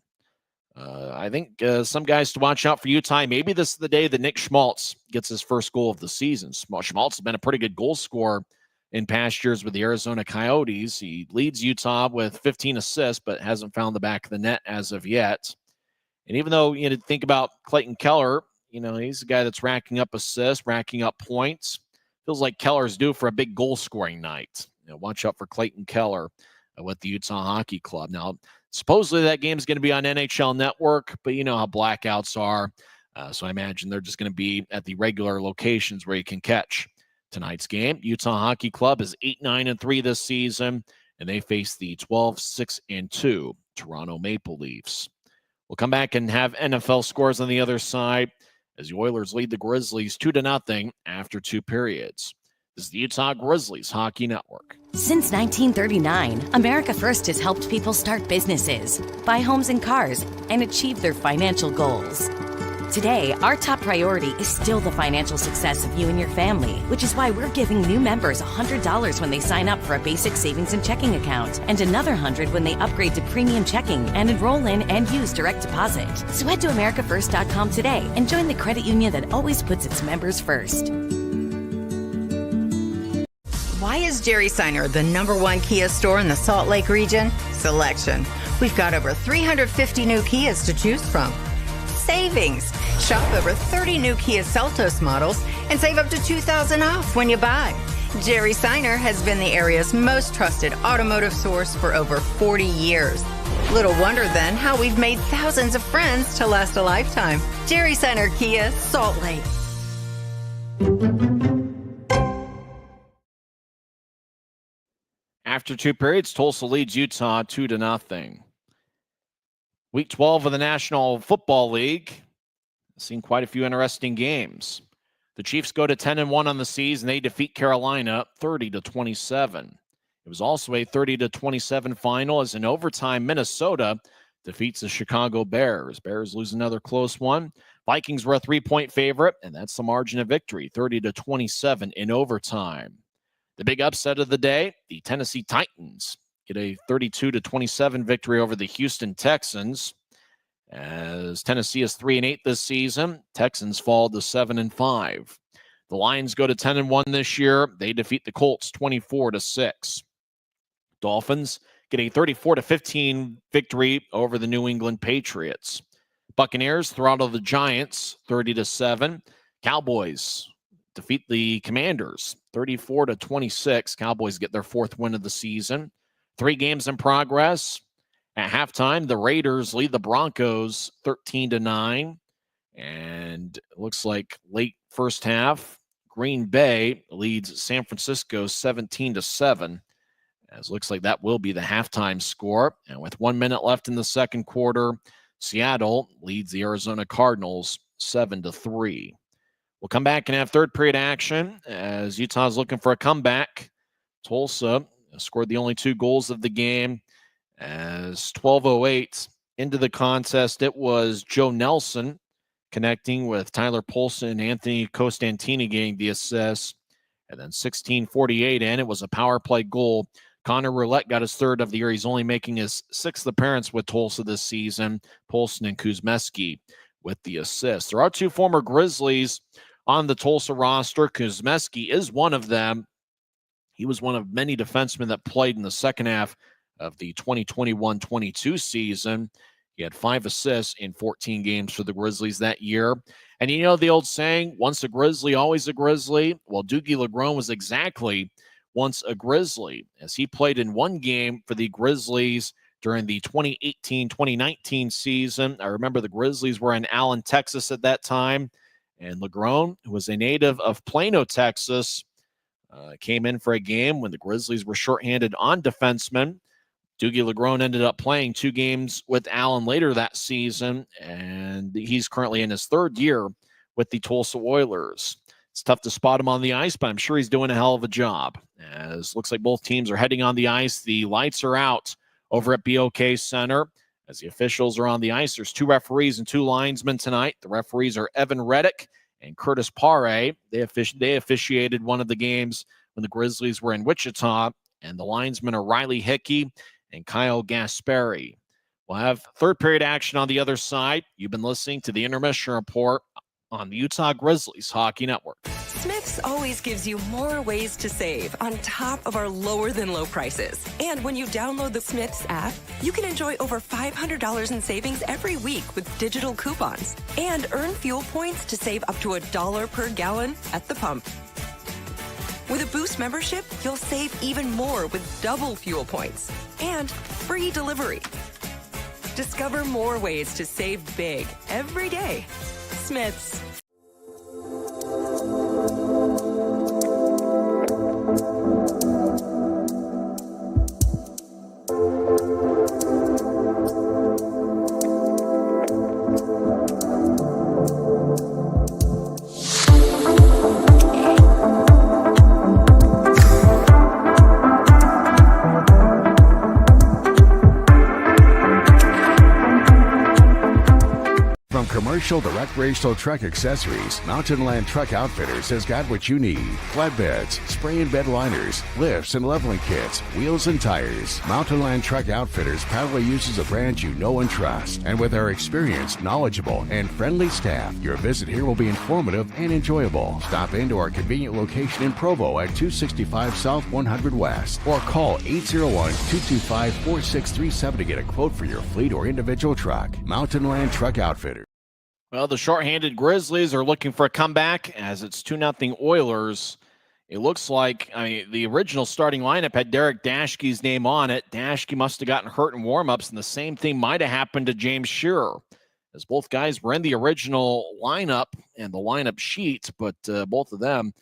S1: I think some guys to watch out for Utah. Maybe this is the day that Nick Schmaltz gets his first goal of the season. Schmaltz has been a pretty good goal scorer in past years with the Arizona Coyotes. He leads Utah with 15 assists, but hasn't found the back of the net as of yet. And even though you think about Clayton Keller, he's a guy that's racking up assists, racking up points. Feels like Keller's due for a big goal-scoring night. Watch out for Clayton Keller with the Utah Hockey Club. Now, supposedly that game's going to be on NHL Network, but you know how blackouts are. So I imagine they're just going to be at the regular locations where you can catch tonight's game. Utah Hockey Club is 8-9-3 this season, and they face the 12-6-2 Toronto Maple Leafs. We'll come back and have NFL scores on the other side as the Oilers lead the Grizzlies 2-0 after 2 periods. This is the Utah Grizzlies Hockey Network.
S4: Since 1939, America First has helped people start businesses, buy homes and cars, and achieve their financial goals. Today, our top priority is still the financial success of you and your family, which is why we're giving new members $100 when they sign up for a basic savings and checking account, and another $100 when they upgrade to premium checking and enroll in and use direct deposit. So head to americafirst.com today and join the credit union that always puts its members first.
S5: Why is Jerry Seiner the #1 Kia store in the Salt Lake region? Selection. We've got over 350 new Kias to choose from. Savings. Shop over 30 new Kia Seltos models and save up to $2,000 off when you buy. Jerry Seiner has been the area's most trusted automotive source for over 40 years. Little wonder then how we've made thousands of friends to last a lifetime. Jerry Seiner Kia, Salt Lake.
S1: After 2 periods, Tulsa leads Utah 2-0. Week 12 of the National Football League. Seen quite a few interesting games. The Chiefs go to 10-1 on the season. They defeat Carolina 30-27. It was also a 30-27 final as in overtime, Minnesota defeats the Chicago Bears. Bears lose another close one. Vikings were a 3-point favorite, and that's the margin of victory, 30-27 in overtime. The big upset of the day, the Tennessee Titans get a 32-27 victory over the Houston Texans. As Tennessee is 3-8 this season, Texans fall to 7-5. The Lions go to 10-1 this year. They defeat the Colts 24-6. Dolphins get a 34-15 victory over the New England Patriots. Buccaneers throttle the Giants 30-7. Cowboys defeat the Commanders 34-26. Cowboys get their 4th win of the season. 3 games in progress. At halftime, the Raiders lead the Broncos 13-9. And it looks like late first half, Green Bay leads San Francisco 17-7. As looks like that will be the halftime score. And with 1 minute left in the second quarter, Seattle leads the Arizona Cardinals 7-3. We'll come back and have third period action as Utah's looking for a comeback. Tulsa scored the only 2 goals of the game as 12:08 into the contest. It was Joe Nelson connecting with Tyler Polson and Anthony Costantini getting the assist. And then 16:48 in, it was a power play goal. Connor Roulette got his 3rd of the year. He's only making his 6th appearance with Tulsa this season. Polson and Kuzmeski with the assist. There are 2 former Grizzlies on the Tulsa roster. Kuzmeski is one of them. He was one of many defensemen that played in the second half of the 2021-22 season. He had 5 assists in 14 games for the Grizzlies that year. And you know the old saying, once a Grizzly, always a Grizzly? Well, Dougie Legrone was exactly once a Grizzly, as he played in 1 game for the Grizzlies during the 2018-2019 season. I remember the Grizzlies were in Allen, Texas at that time. And Legrone, who was a native of Plano, Texas, came in for a game when the Grizzlies were shorthanded on defensemen. Dougie Legrone ended up playing 2 games with Allen later that season, and he's currently in his 3rd year with the Tulsa Oilers. It's tough to spot him on the ice, but I'm sure he's doing a hell of a job. As looks like both teams are heading on the ice. The lights are out over at BOK Center. As the officials are on the ice, there's 2 referees and 2 linesmen tonight. The referees are Evan Reddick and Curtis Pare. They officiated one of the games when the Grizzlies were in Wichita, and the linesmen are Riley Hickey and Kyle Gaspari. We'll have third period action on the other side. You've been listening to the Intermission Report on the Utah Grizzlies Hockey Network.
S6: Smith's always gives you more ways to save on top of our lower-than-low prices. And when you download the Smith's app, you can enjoy over $500 in savings every week with digital coupons and earn fuel points to save up to $1 per gallon at the pump. With a Boost membership, you'll save even more with double fuel points and free delivery. Discover more ways to save big every day. Smith's.
S7: official recreational truck accessories, Mountain Land Truck Outfitters has got what you need. Flatbeds, spray and bed liners, lifts and leveling kits, wheels and tires. Mountain Land Truck Outfitters proudly uses a brand you know and trust. And with our experienced, knowledgeable, and friendly staff, your visit here will be informative and enjoyable. Stop into our convenient location in Provo at 265 South 100 West or call 801-225-4637 to get a quote for your fleet or individual truck. Mountain Land Truck Outfitters.
S1: Well, the shorthanded Grizzlies are looking for a comeback as it's 2-0 Oilers. It looks like, the original starting lineup had Derek Daschke's name on it. Daschke must have gotten hurt in warmups, and the same thing might have happened to James Shearer, as both guys were in the original lineup and the lineup sheet, but both of them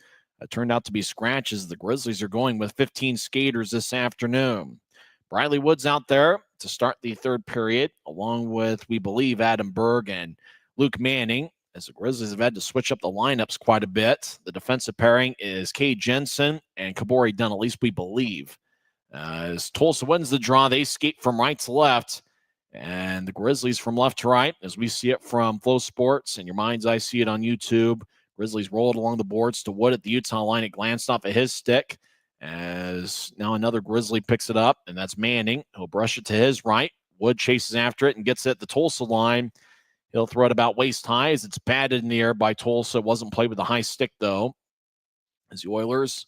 S1: turned out to be scratches. The Grizzlies are going with 15 skaters this afternoon. Briley Wood's out there to start the third period, along with, we believe, Adam Berg and Luke Manning, as the Grizzlies have had to switch up the lineups quite a bit. The defensive pairing is Cade Jensen and Kabori Dunn, at least we believe. As Tulsa wins the draw, they skate from right to left, and the Grizzlies from left to right, as we see it from Flow Sports and your mind's eye see it on YouTube. Grizzlies roll it along the boards to Wood at the Utah line. It glanced off of his stick, as now another Grizzly picks it up, and that's Manning. He'll brush it to his right. Wood chases after it and gets it at the Tulsa line. He'll throw it about waist high as it's batted in the air by Tulsa. It wasn't played with a high stick, though. As the Oilers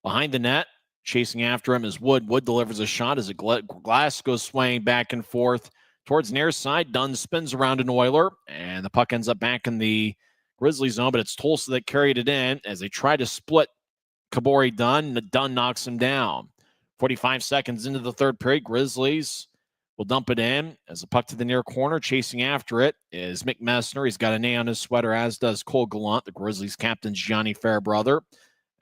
S1: behind the net, chasing after him is Wood. Wood delivers a shot as a glass goes swaying back and forth towards the near side. Dunn spins around an Oiler, and the puck ends up back in the Grizzly zone, but it's Tulsa that carried it in as they try to split Kabori Dunn. Dunn knocks him down. 45 seconds into the third period, Grizzlies will dump it in as the puck to the near corner. Chasing after it is Mick Messner. He's got an A on his sweater, as does Cole Gallant, the Grizzlies captain Gianni Fairbrother.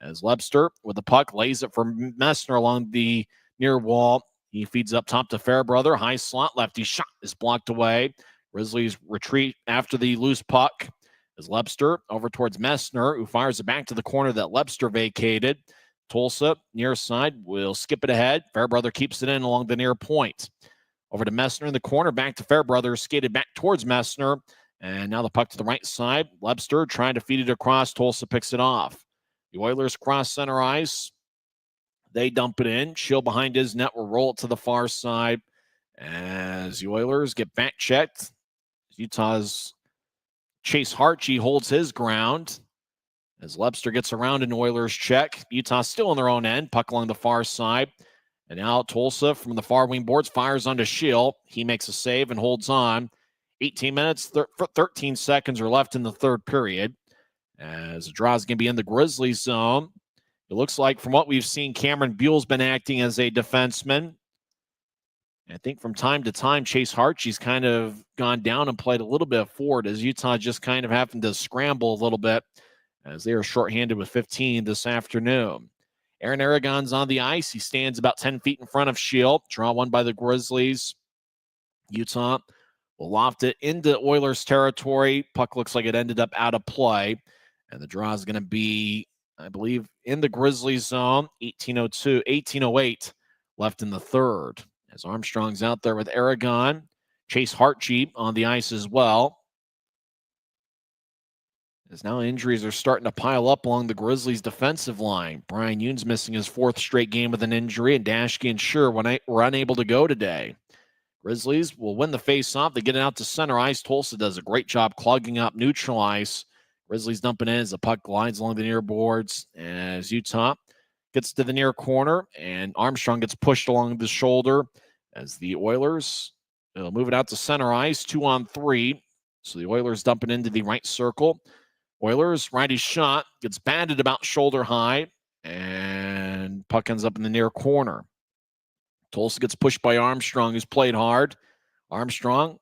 S1: As Lebster with the puck lays it for Messner along the near wall. He feeds up top to Fairbrother. High slot lefty shot is blocked away. Grizzlies retreat after the loose puck as Lebster over towards Messner, who fires it back to the corner that Lebster vacated. Tulsa, near side, will skip it ahead. Fairbrother keeps it in along the near point. Over to Messner in the corner, back to Fairbrother, skated back towards Messner, and now the puck to the right side. Lebster trying to feed it across. Tulsa picks it off. The Oilers cross center ice. They dump it in. Shield behind his net will roll it to the far side as the Oilers get back checked. Utah's Chase Hartje holds his ground as Lebster gets around an Oilers check. Utah still on their own end. Puck along the far side. And now Tulsa from the far wing boards fires onto Shield. He makes a save and holds on. 18 minutes, 13 seconds are left in the third period. As the draw is going to be in the Grizzlies zone. It looks like from what we've seen, Cameron Buell's been acting as a defenseman. I think from time to time, Chase Hartje's kind of gone down and played a little bit forward as Utah just kind of having to scramble a little bit as they are shorthanded with 15 this afternoon. Aaron Aragon's on the ice. He stands about 10 feet in front of Shield. Draw one by the Grizzlies. Utah will loft it into Oilers territory. Puck looks like it ended up out of play. And the draw is going to be, I believe, in the Grizzlies zone. 18:08 left in the third. As Armstrong's out there with Aragon. Chase Hartje on the ice as well. As now injuries are starting to pile up along the Grizzlies' defensive line. Brian Yoon's missing his fourth straight game with an injury, and Daschke and Schur were unable to go today. Grizzlies will win the face-off. They get it out to center ice. Tulsa does a great job clogging up neutral ice. Grizzlies dumping in as the puck glides along the near boards. As Utah gets to the near corner, and Armstrong gets pushed along the shoulder. As the Oilers, they'll move it out to center ice, 2-on-3. So the Oilers dump it into the right circle. Oilers, righty shot, gets batted about shoulder high, and puck ends up in the near corner. Tulsa gets pushed by Armstrong, who's played hard. Armstrong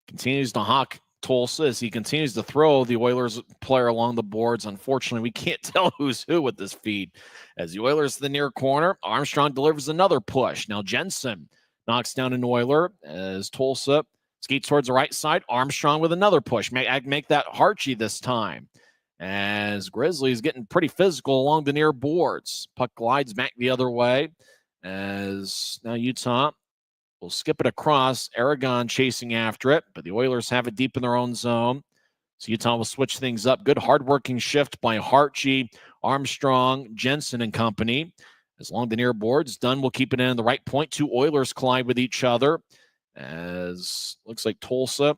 S1: continues to hawk Tulsa as he continues to throw the Oilers player along the boards. Unfortunately, we can't tell who's who with this feed. As the Oilers to the near corner, Armstrong delivers another push. Now Jensen knocks down an Oiler as Tulsa skates towards the right side. Armstrong with another push. Make that Hartje this time. As Grizzlies getting pretty physical along the near boards. Puck glides back the other way. As now Utah will skip it across. Aragon chasing after it, but the Oilers have it deep in their own zone. So Utah will switch things up. Good hardworking shift by Hartje, Armstrong, Jensen, and company. As long the near boards, Dunn will keep it in the right point. Two Oilers collide with each other. As looks like Tulsa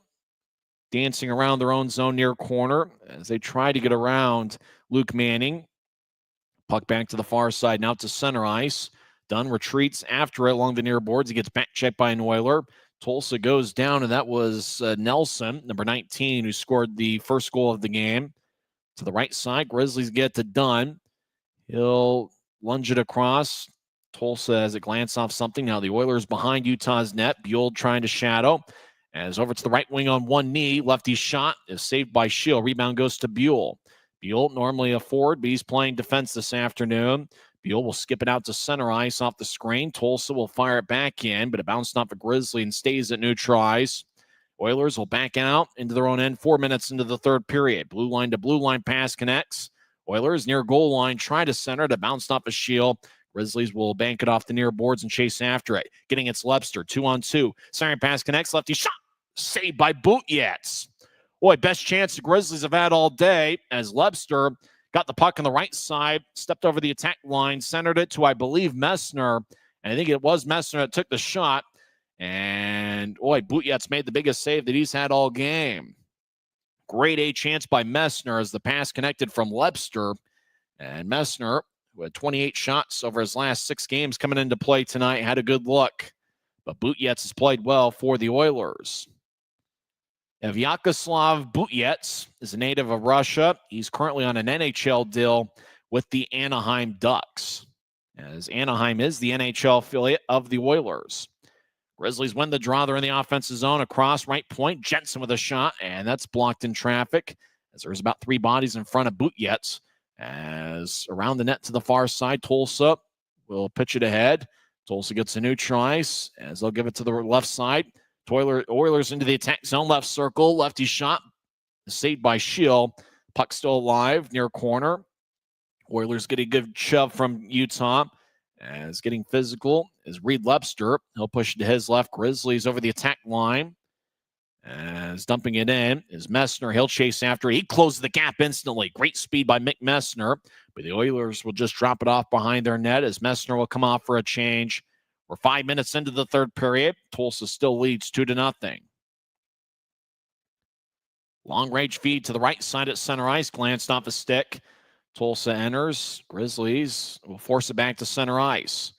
S1: dancing around their own zone near corner as they try to get around Luke Manning. Puck back to the far side, now to center ice. Dunn retreats after it along the near boards. He gets back checked by an Oiler. Tulsa goes down, and that was Nelson, number 19, who scored the first goal of the game. To the right side, Grizzlies get to Dunn. He'll lunge it across. Tulsa has a glance off something. Now the Oilers behind Utah's net. Buell trying to shadow. As over to the right wing on one knee. Lefty shot is saved by Shield. Rebound goes to Buell. Buell, normally a forward, but he's playing defense this afternoon. Buell will skip it out to center ice off the screen. Tulsa will fire it back in, but it bounced off a Grizzly and stays at neutral ice. Oilers will back out into their own end 4 minutes into the third period. Blue line to blue line pass connects. Oilers near goal line try to center it. Bounced off a Shield. Grizzlies will bank it off the near boards and chase after it. Getting its Lebster, 2-on-2. Centering pass connects. Lefty shot. Saved by Bootyets. Boy, best chance the Grizzlies have had all day as Lebster got the puck on the right side, stepped over the attack line, centered it to, I believe, Messner. And I think it was Messner that took the shot. And, boy, Bootyets made the biggest save that he's had all game. Great A chance by Messner as the pass connected from Lebster. And Messner, who had 28 shots over his last 6 games coming into play tonight, had a good look. But Bootyets has played well for the Oilers. Vyacheslav Bootyets is a native of Russia. He's currently on an NHL deal with the Anaheim Ducks, as Anaheim is the NHL affiliate of the Oilers. Grizzlies win the draw. They're in the offensive zone across right point. Jensen with a shot, and that's blocked in traffic as there's about 3 bodies in front of Bootyets. As around the net to the far side, Tulsa will pitch it ahead. Tulsa gets a neutral ice as they'll give it to the left side. Oilers into the attack zone, left circle, lefty shot, saved by Shield. Puck still alive, near corner. Oilers get a good shove from Utah. As getting physical is Reed Lebster. He'll push it to his left. Grizzlies over the attack line. As dumping it in is Messner. He'll chase after it. He closes the gap instantly. Great speed by Mick Messner. But the Oilers will just drop it off behind their net as Messner will come off for a change. We're 5 minutes into the third period. Tulsa still leads 2-0. Long-range feed to the right side at center ice. Glanced off a stick. Tulsa enters. Grizzlies will force it back to center ice.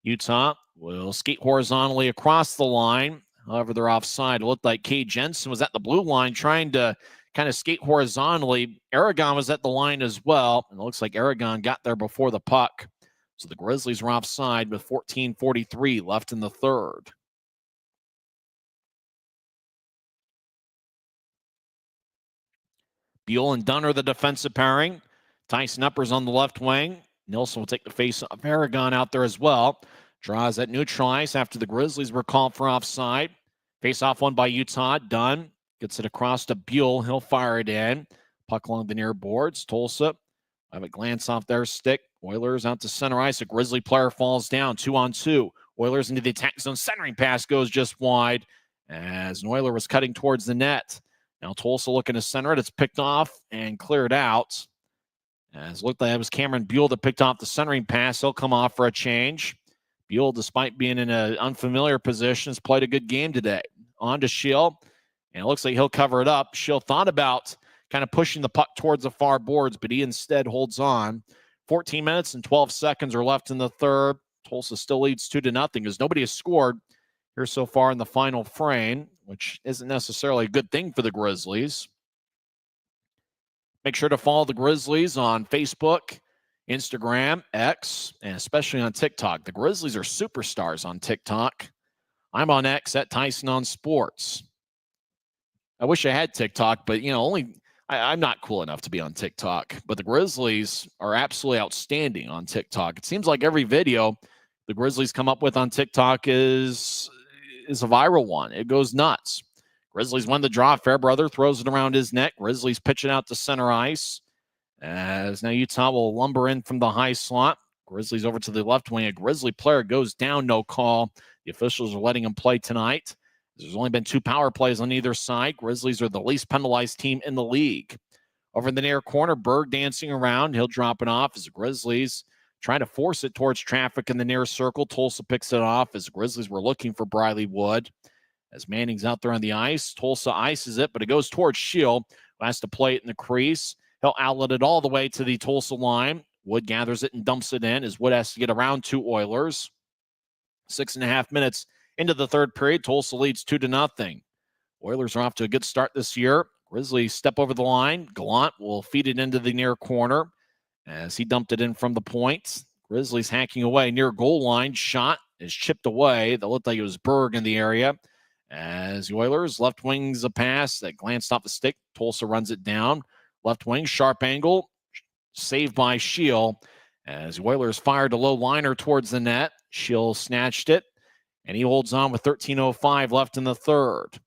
S1: Utah will skate horizontally across the line. However, they're offside. It looked like Kay Jensen was at the blue line trying to kind of skate horizontally. Aragon was at the line as well. And it looks like Aragon got there before the puck. So the Grizzlies are offside with 14:43 left in the third. Buell and Dunn are the defensive pairing. Tyson Uppers on the left wing. Nilsson will take the face of Aragon out there as well. Draws at neutral ice after the Grizzlies were called for offside. Face off one by Utah. Dunn gets it across to Buell. He'll fire it in. Puck along the near boards. Tulsa have a glance off their stick. Oilers out to center ice. A Grizzly player falls down. 2-on-2. Oilers into the attack zone. Centering pass goes just wide as an Oiler was cutting towards the net. Now Tulsa looking to center it. It's picked off and cleared out. As it looked like it was Cameron Buell that picked off the centering pass. He'll come off for a change. Buell, despite being in an unfamiliar position, has played a good game today. On to Shield. And it looks like he'll cover it up. Shield thought about kind of pushing the puck towards the far boards, but he instead holds on. 14 minutes and 12 seconds are left in the third. Tulsa still leads 2-0 as nobody has scored here so far in the final frame, which isn't necessarily a good thing for the Grizzlies. Make sure to follow the Grizzlies on Facebook, Instagram, X, and especially on TikTok. The Grizzlies are superstars on TikTok. I'm on X at Tyson on Sports. I wish I had TikTok, but, I'm not cool enough to be on TikTok. But the Grizzlies are absolutely outstanding on TikTok. It seems like every video the Grizzlies come up with on TikTok is a viral one. It goes nuts. Grizzlies won the draw. Fairbrother throws it around his neck. Grizzlies pitch it out to center ice. As now Utah will lumber in from the high slot. Grizzlies over to the left wing. A Grizzly player goes down, no call. The officials are letting him play tonight. There's only been 2 power plays on either side. Grizzlies are the least penalized team in the league. Over in the near corner, Berg dancing around. He'll drop it off as the Grizzlies trying to force it towards traffic in the near circle. Tulsa picks it off as the Grizzlies were looking for Briley Wood. As Manning's out there on the ice, Tulsa ices it, but it goes towards Shield, who has to play it in the crease. He'll outlet it all the way to the Tulsa line. Wood gathers it and dumps it in as Wood has to get around 2 Oilers. 6.5 minutes into the third period, Tulsa leads 2-0. Oilers are off to a good start this year. Grizzlies step over the line. Gallant will feed it into the near corner as he dumped it in from the point. Grizzlies hacking away near goal line. Shot is chipped away. That looked like it was Berg in the area. As the Oilers left wings a pass that glanced off the stick. Tulsa runs it down. Left wing, sharp angle. Saved by Shield. As the Oilers fired a low liner towards the net. Shield snatched it. And he holds on with 13:05 left in the third.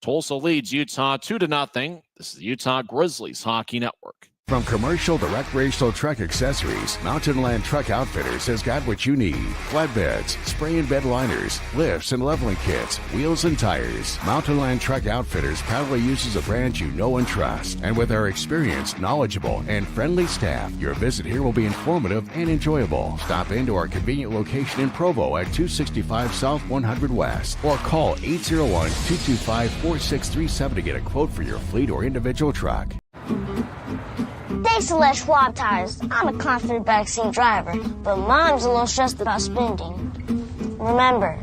S1: Tulsa leads Utah 2-0. This is the Utah Grizzlies Hockey Network.
S7: From commercial to recreational truck accessories, Mountain Land Truck Outfitters has got what you need. Flatbeds, spray and bed liners, lifts and leveling kits, wheels and tires. Mountain Land Truck Outfitters proudly uses a brand you know and trust. And with our experienced, knowledgeable, and friendly staff, your visit here will be informative and enjoyable. Stop into our convenient location in Provo at 265 South 100 West or call 801-225-4637 to get a quote for your fleet or individual truck.
S8: Thanks to Les Schwab Tires, I'm a confident backseat driver, but Mom's a little stressed about spending. Remember,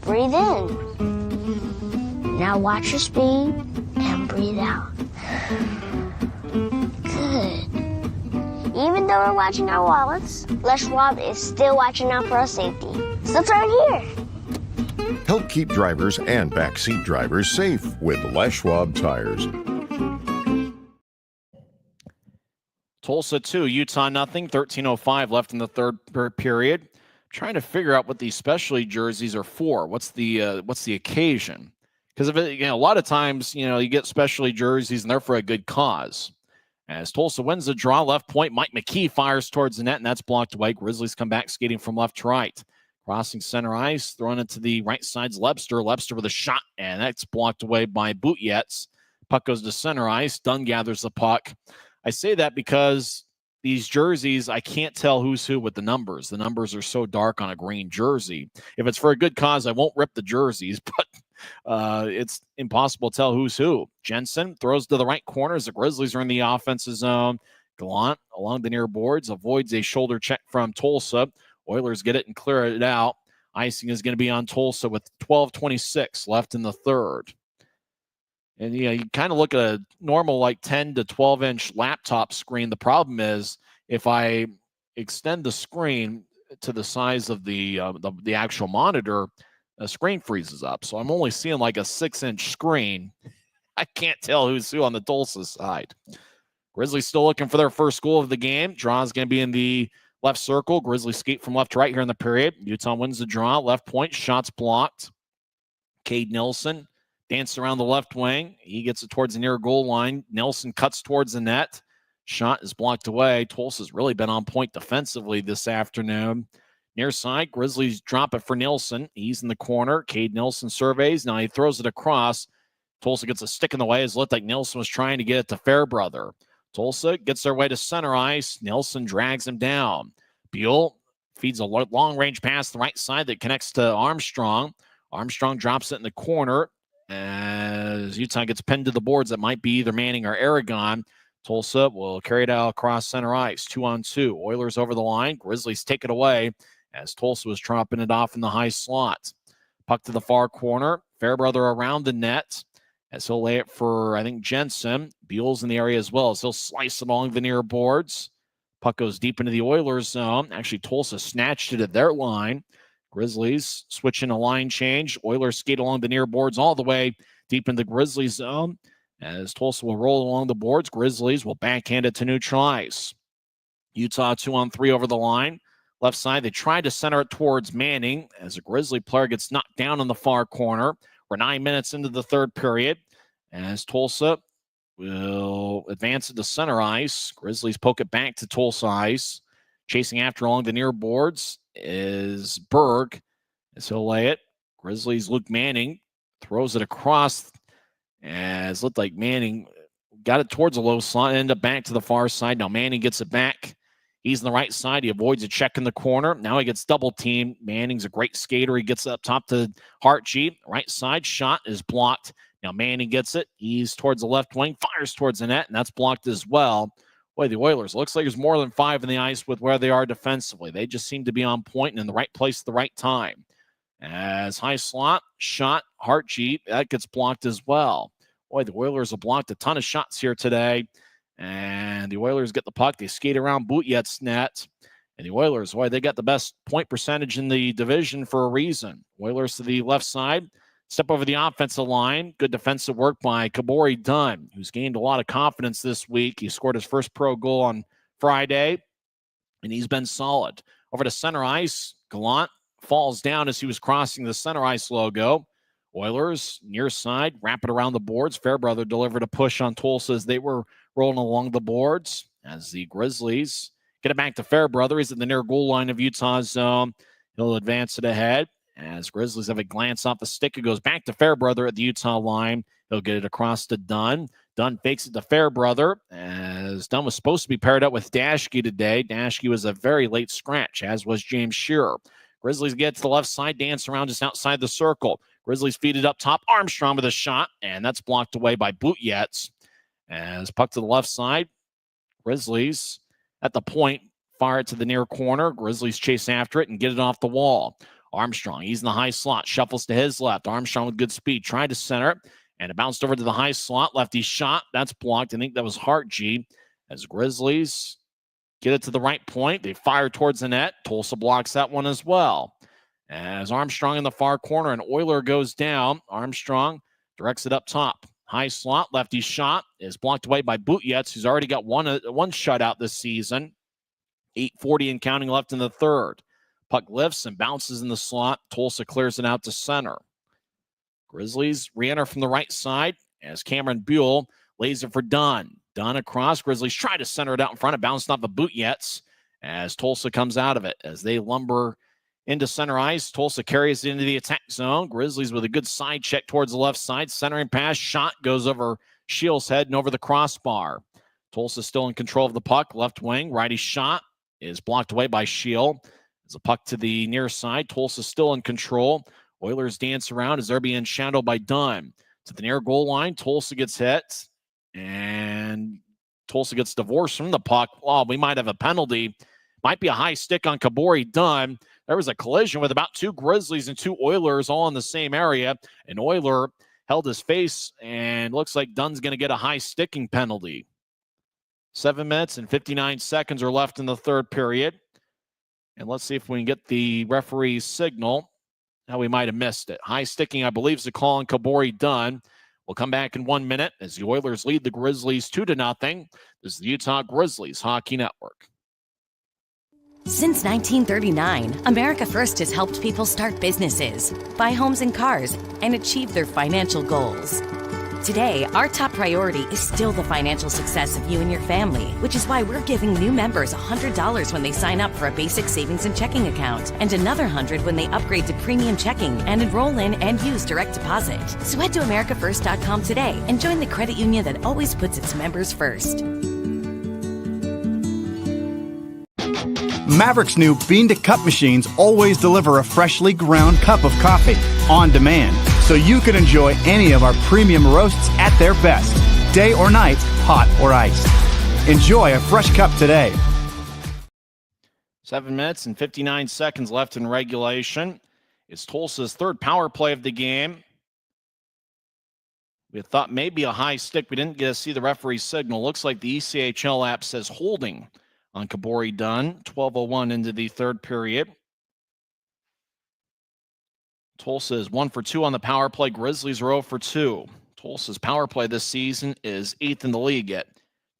S8: breathe in. Now watch your speed and breathe out. Good. Even though we're watching our wallets, Les Schwab is still watching out for our safety. So turn here.
S9: Help keep drivers and backseat drivers safe with Les Schwab Tires.
S1: Tulsa 2, Utah nothing. 13:05 left in the third period. Trying to figure out what these specialty jerseys are for. What's the occasion? Because a lot of times, you get specialty jerseys and they're for a good cause. As Tulsa wins the draw, left point, Mike McKee fires towards the net, and that's blocked away. Grizzlies come back skating from left to right. Crossing center ice, throwing it to the right side's Lebster. Lebster with a shot, and that's blocked away by Bootyets. Puck goes to center ice. Dunn gathers the puck. I say that because these jerseys, I can't tell who's who with the numbers. The numbers are so dark on a green jersey. If it's for a good cause, I won't rip the jerseys, but it's impossible to tell who's who. Jensen throws to the right corner as the Grizzlies are in the offensive zone. Gallant along the near boards avoids a shoulder check from Tulsa. Oilers get it and clear it out. Icing is going to be on Tulsa with 12:26 left in the third. And, you kind of look at a normal 10 to 12-inch laptop screen. The problem is if I extend the screen to the size of the actual monitor, the screen freezes up. So I'm only seeing a 6-inch screen. I can't tell who's who on the Tulsa side. Grizzlies still looking for their first goal of the game. Draw is going to be in the left circle. Grizzlies skate from left to right here in the period. Utah wins the draw. Left point, shots blocked. Cade Nelson danced around the left wing. He gets it towards the near goal line. Nelson cuts towards the net. Shot is blocked away. Tulsa's really been on point defensively this afternoon. Near side, Grizzlies drop it for Nelson. He's in the corner. Cade Nelson surveys. Now he throws it across. Tulsa gets a stick in the way. It looked like Nelson was trying to get it to Fairbrother. Tulsa gets their way to center ice. Nelson drags him down. Beal feeds a long-range pass to the right side that connects to Armstrong. Armstrong drops it in the corner. As Utah gets pinned to the boards, that might be either Manning or Aragon. Tulsa will carry it out across center ice. 2-on-2. Oilers over the line. Grizzlies take it away as Tulsa was dropping it off in the high slot. Puck to the far corner. Fairbrother around the net as he'll lay it for, I think, Jensen. Beal's in the area as well as he'll slice it along the near boards. Puck goes deep into the Oilers zone. Actually, Tulsa snatched it at their line. Grizzlies switching a line change. Oilers skate along the near boards all the way deep in the Grizzlies zone. As Tulsa will roll along the boards, Grizzlies will backhand it to neutral ice. Utah 2-on-3 over the line. Left side, they try to center it towards Manning as a Grizzly player gets knocked down in the far corner. We're 9 minutes into the third period as Tulsa will advance it to center ice. Grizzlies poke it back to Tulsa ice. Chasing after along the near boards is Berg as he'll lay it. Grizzlies Luke Manning throws it across, as looked like Manning got it towards the low slot, ended up back to the far side. Now Manning gets it back. He's on the right side. He avoids a check in the corner. Now he gets double teamed. Manning's a great skater. He gets up top to Hartje. Right side shot is blocked. Now Manning gets it. He's towards the left wing, fires towards the net, and that's blocked as well. Boy, the Oilers, looks like there's more than 5 in the ice with where they are defensively. They just seem to be on point and in the right place at the right time. As high slot, shot, Hartje, that gets blocked as well. Boy, the Oilers have blocked a ton of shots here today. And the Oilers get the puck. They skate around Butjet's net. And the Oilers, boy, they got the best point percentage in the division for a reason. Oilers to the left side. Step over the offensive line. Good defensive work by Kabori Dunn, who's gained a lot of confidence this week. He scored his first pro goal on Friday, and he's been solid. Over to center ice, Gallant falls down as he was crossing the center ice logo. Oilers, near side, wrap it around the boards. Fairbrother delivered a push on Tulsa as they were rolling along the boards. As the Grizzlies get it back to Fairbrother. He's at the near goal line of Utah's zone. He'll advance it ahead. As Grizzlies have a glance off the stick, it goes back to Fairbrother at the Utah line. He'll get it across to Dunn. Dunn fakes it to Fairbrother, as Dunn was supposed to be paired up with Dashke today. Dashke was a very late scratch, as was James Shearer. Grizzlies get to the left side, dance around just outside the circle. Grizzlies feed it up top. Armstrong with a shot, and that's blocked away by Butjet. As puck to the left side, Grizzlies at the point, fire it to the near corner. Grizzlies chase after it and get it off the wall. Armstrong, he's in the high slot, shuffles to his left. Armstrong with good speed, tried to center it, and it bounced over to the high slot. Lefty shot, that's blocked. I think that was Hartje. As Grizzlies get it to the right point, they fire towards the net. Tulsa blocks that one as well. As Armstrong in the far corner, an Oiler goes down. Armstrong directs it up top. High slot, lefty shot is blocked away by Butjet, who's already got one shutout this season. 8:40 and counting left in the third. Puck lifts and bounces in the slot. Tulsa clears it out to center. Grizzlies re-enter from the right side as Cameron Buell lays it for Dunn. Dunn across. Grizzlies try to center it out in front. It bounced off the Butjet's as Tulsa comes out of it. As they lumber into center ice, Tulsa carries it into the attack zone. Grizzlies with a good side check towards the left side. Centering pass, shot goes over Shields' head and over the crossbar. Tulsa still in control of the puck. Left wing, righty shot is blocked away by Shield. There's a puck to the near side. Tulsa still in control. Oilers dance around as they're being shadowed by Dunn. To the near goal line, Tulsa gets hit. And Tulsa gets divorced from the puck. Oh, we might have a penalty. Might be a high stick on Kabori Dunn. There was a collision with about 2 Grizzlies and 2 Oilers all in the same area. An Oiler held his face, and looks like Dunn's going to get a high sticking penalty. 7 minutes and 59 seconds are left in the third period. And let's see if we can get the referee's signal. Now we might have missed it. High sticking, I believe, is a call on Kabori Dunn. We'll come back in 1 minute as the Oilers lead the Grizzlies 2-0. This is the Utah Grizzlies Hockey Network.
S4: Since 1939, America First has helped people start businesses, buy homes and cars, and achieve their financial goals. Today, our top priority is still the financial success of you and your family, which is why we're giving new members $100 when they sign up for a basic savings and checking account, and another $100 when they upgrade to premium checking and enroll in and use direct deposit. So head to americafirst.com today and join the credit union that always puts its members first.
S11: Maverick's new bean-to-cup machines always deliver a freshly ground cup of coffee on demand, so you can enjoy any of our premium roasts at their best, day or night, hot or iced. Enjoy a fresh cup today.
S1: 7 minutes and 59 seconds left in regulation. It's Tulsa's third power play of the game. We thought maybe a high stick. We didn't get to see the referee's signal. Looks like the ECHL app says holding on Kabori Dunn. 12:01 into the third period. Tulsa is 1 for 2 on the power play. Grizzlies are 0 for 2. Tulsa's power play this season is 8th in the league at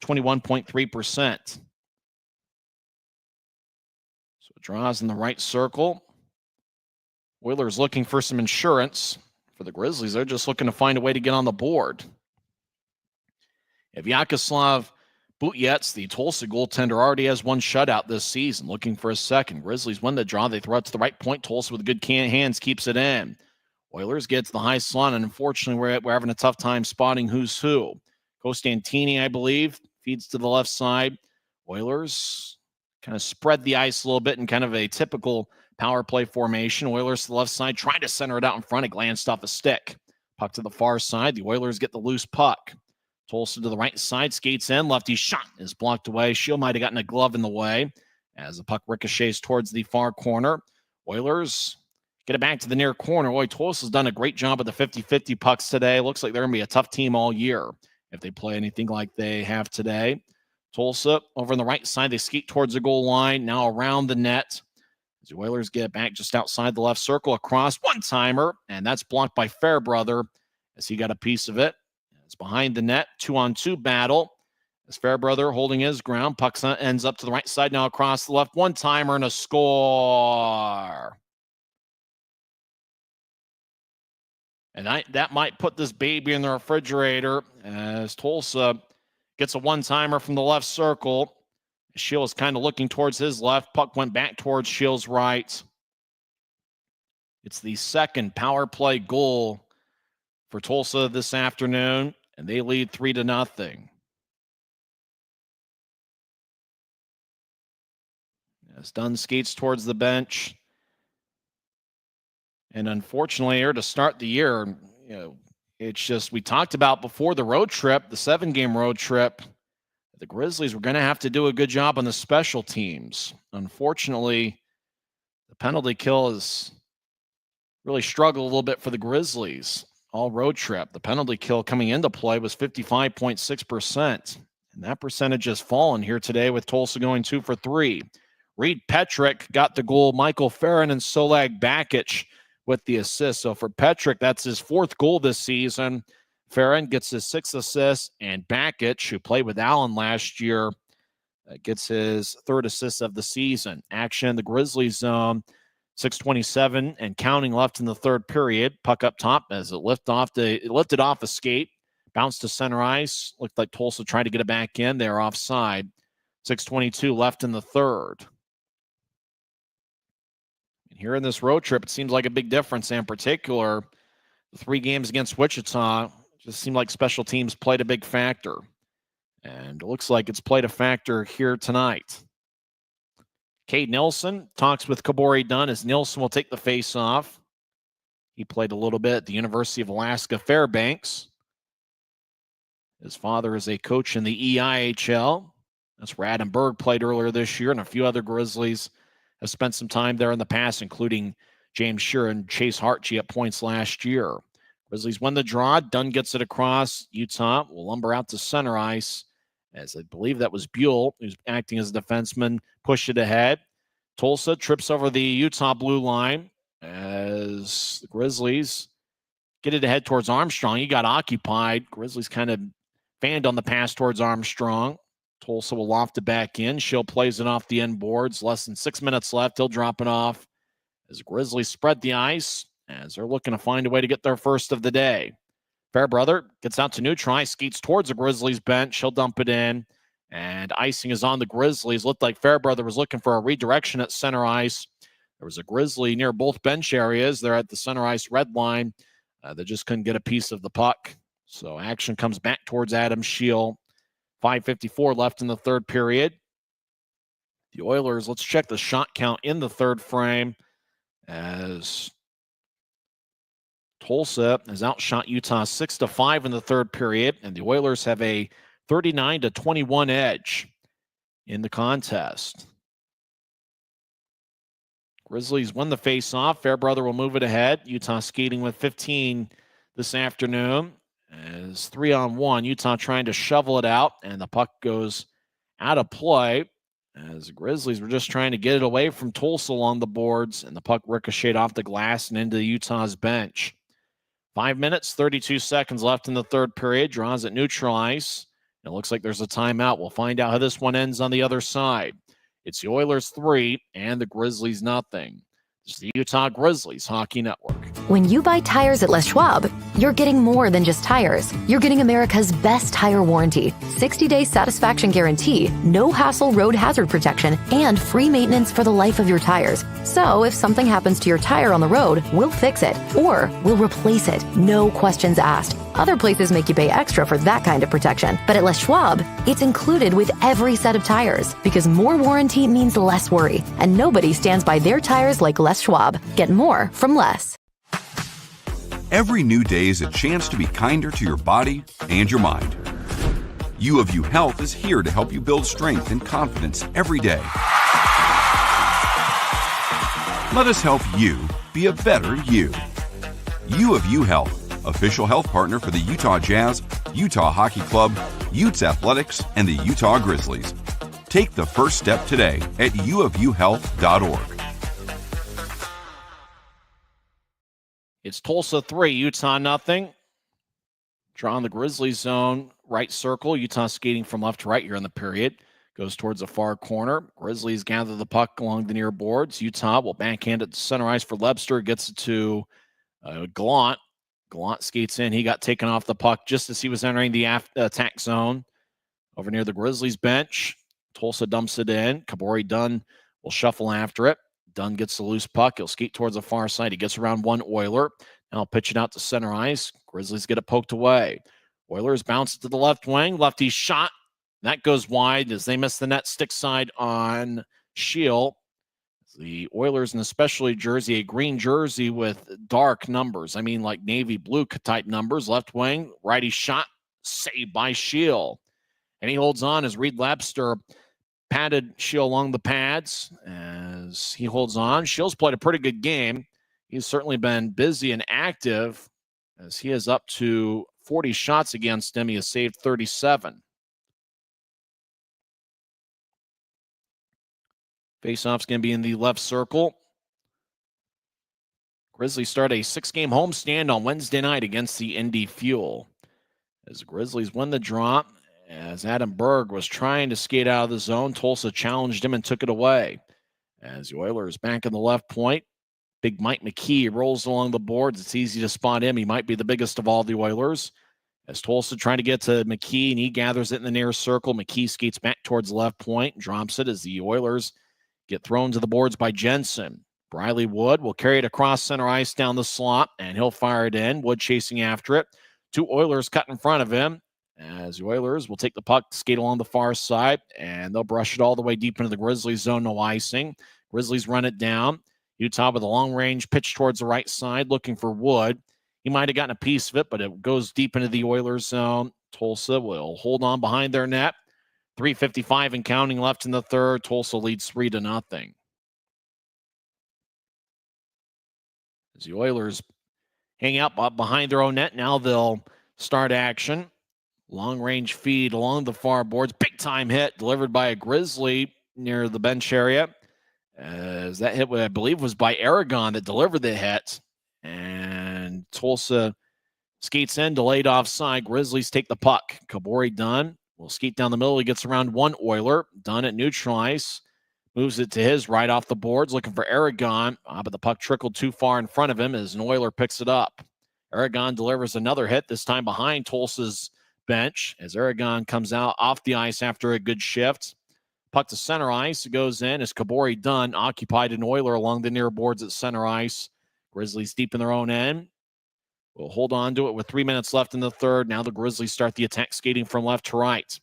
S1: 21.3%. So it draws in the right circle. Oilers looking for some insurance. For the Grizzlies, they're just looking to find a way to get on the board. If Vyacheslav Butjet, the Tulsa goaltender, already has 1 shutout this season, looking for a second. Grizzlies win the draw. They throw it to the right point. Tulsa with good hands keeps it in. Oilers get to the high slot, and unfortunately, we're having a tough time spotting who's who. Costantini, I believe, feeds to the left side. Oilers kind of spread the ice a little bit in kind of a typical power play formation. Oilers to the left side, trying to center it out in front. It glanced off a stick. Puck to the far side. The Oilers get the loose puck. Tulsa to the right side, skates in. Lefty shot is blocked away. Shield might have gotten a glove in the way as the puck ricochets towards the far corner. Oilers get it back to the near corner. Boy, Tulsa's done a great job of the 50-50 pucks today. Looks like they're going to be a tough team all year if they play anything like they have today. Tulsa over on the right side. They skate towards the goal line. Now around the net. As the Oilers get it back just outside the left circle. Across one-timer. And that's blocked by Fairbrother as he got a piece of it. It's behind the net. 2-on-2 battle. As Fairbrother holding his ground. Puck ends up to the right side now across the left. One-timer and a score. And that might put this baby in the refrigerator as Tulsa gets a one-timer from the left circle. Shield is kind of looking towards his left. Puck went back towards Shield's right. It's the second power play goal for Tulsa this afternoon, and they lead 3-0. As Dunn skates towards the bench. And unfortunately, here to start the year, it's just, we talked about before the road trip, the 7-game road trip, the Grizzlies were going to have to do a good job on the special teams. Unfortunately, the penalty kill has really struggled a little bit for the Grizzlies all road trip. The penalty kill coming into play was 55.6%. And that percentage has fallen here today with Tulsa going 2 for 3. Reed Petrick got the goal. Michael Farron and Solag Bakic with the assist. So for Petrick, that's his 4th goal this season. Farron gets his 6th assist, and Bakic, who played with Allen last year, gets his 3rd assist of the season. Action in the Grizzlies zone, 6:27 and counting left in the 3rd period. Puck up top as it lifted off a skate, bounced to center ice. Looked like Tulsa tried to get it back in. They're offside. 6:22 left in the 3rd. Here in this road trip, it seems like a big difference. In particular, the 3 games against Wichita just seemed like special teams played a big factor. And it looks like it's played a factor here tonight. Cade Nilsson talks with Kabori Dunn as Nilsson will take the face-off. He played a little bit at the University of Alaska Fairbanks. His father is a coach in the EIHL. That's where Adam Berg played earlier this year, and a few other Grizzlies have spent some time there in the past, including James Shearer and Chase Hartje at points last year. Grizzlies win the draw. Dunn gets it across. Utah will lumber out to center ice, as I believe that was Buell, who's acting as a defenseman, pushed it ahead. Tulsa trips over the Utah blue line as the Grizzlies get it ahead towards Armstrong. He got occupied. Grizzlies kind of fanned on the pass towards Armstrong. Tulsa will loft it back in. Shield plays it off the end boards. Less than 6 minutes left. He'll drop it off as Grizzlies spread the ice as they're looking to find a way to get their first of the day. Fairbrother gets out to neutral ice, skates towards the Grizzlies bench. He'll dump it in, and icing is on the Grizzlies. Looked like Fairbrother was looking for a redirection at center ice. There was a Grizzly near both bench areas. They're at the center ice red line. They just couldn't get a piece of the puck. So action comes back towards Adam Shield. 5:54 left in the 3rd period. The Oilers, let's check the shot count in the 3rd frame as Tulsa has outshot Utah 6-5 in the 3rd period, and the Oilers have a 39-21 edge in the contest. Grizzlies win the face-off. Fairbrother will move it ahead. Utah skating with 15 this afternoon. As 3-on-1, Utah trying to shovel it out, and the puck goes out of play as the Grizzlies were just trying to get it away from Tulsa along the boards, and the puck ricocheted off the glass and into Utah's bench. 5 minutes, 32 seconds left in the 3rd period. Draws at neutral ice. It looks like there's a timeout. We'll find out how this one ends on the other side. It's the Oilers 3 and the Grizzlies 0. It's the Utah Grizzlies Hockey Network.
S2: When you buy tires at Les Schwab, you're getting more than just tires. You're getting America's best tire warranty, 60-day satisfaction guarantee, no hassle road hazard protection, and free maintenance for the life of your tires. So if something happens to your tire on the road, we'll fix it, or we'll replace it, no questions asked. Other places make you pay extra for that kind of protection, but at Les Schwab, it's included with every set of tires, because more warranty means less worry, and nobody stands by their tires like Les Schwab. Get more from less.
S3: Every new day is a chance to be kinder to your body and your mind. U of U Health is here to help you build strength and confidence every day. Let us help you be a better you. U of U Health, official health partner for the Utah Jazz, Utah Hockey Club, Utes Athletics, and the Utah Grizzlies. Take the first step today at uofuhealth.org.
S1: It's Tulsa 3, Utah nothing. Draw in the Grizzlies zone, right circle. Utah skating from left to right here in the period. Goes towards the far corner. Grizzlies gather the puck along the near boards. Utah will backhand it to center ice for Lebster. Gets it to Gallant. Gallant skates in. He got taken off the puck just as he was entering the attack zone. Over near the Grizzlies bench. Tulsa dumps it in. Kabori Dunn will shuffle after it. Dunn gets the loose puck. He'll skate towards the far side. He gets around one Oiler. Now he'll pitch it out to center ice. Grizzlies get it poked away. Oilers bounce it to the left wing. Lefty shot. That goes wide as they miss the net stick side on Shield. The Oilers in a specialty jersey, a green jersey with dark numbers. I mean, like navy blue type numbers. Left wing, righty shot, saved by Shield. And he holds on as Reed Lebster patted Shield along the pads as he holds on. Shield's played a pretty good game. He's certainly been busy and active as he is up to 40 shots against him. He has saved 37. Faceoff's going to be in the left circle. Grizzlies start a 6-game homestand on Wednesday night against the Indy Fuel. As the Grizzlies win the draw, as Adam Berg was trying to skate out of the zone, Tulsa challenged him and took it away. As the Oilers back in the left point, big Mike McKee rolls along the boards. It's easy to spot him. He might be the biggest of all the Oilers. As Tulsa trying to get to McKee, and he gathers it in the near circle. McKee skates back towards the left point, drops it as the Oilers get thrown to the boards by Jensen. Briley Wood will carry it across center ice down the slot, and he'll fire it in. Wood chasing after it. Two Oilers cut in front of him. As the Oilers will take the puck, skate along the far side, and they'll brush it all the way deep into the Grizzlies zone, no icing. Grizzlies run it down. Utah with a long-range pitch towards the right side, looking for Wood. He might have gotten a piece of it, but it goes deep into the Oilers zone. Tulsa will hold on behind their net. 3:55 and counting left in the third. Tulsa leads 3-0. As the Oilers hang out behind their own net, now they'll start action. Long-range feed along the far boards. Big-time hit delivered by a Grizzly near the bench area. As that hit, I believe, was by Aragon that delivered the hit. And Tulsa skates in, delayed offside. Grizzlies take the puck. Kabori Dunn will skate down the middle. He gets around one Oiler. Dunn at neutral ice. Moves it to his right off the boards, looking for Aragon. But the puck trickled too far in front of him as an Oiler picks it up. Aragon delivers another hit, this time behind Tulsa's bench as Aragon comes out off the ice after a good shift. Puck to center ice. It goes in as Kabori Dunn occupied an Oiler along the near boards at center ice. Grizzlies deep in their own end. We'll hold on to it with 3 minutes left in the third. Now the Grizzlies start the attack skating from left to right.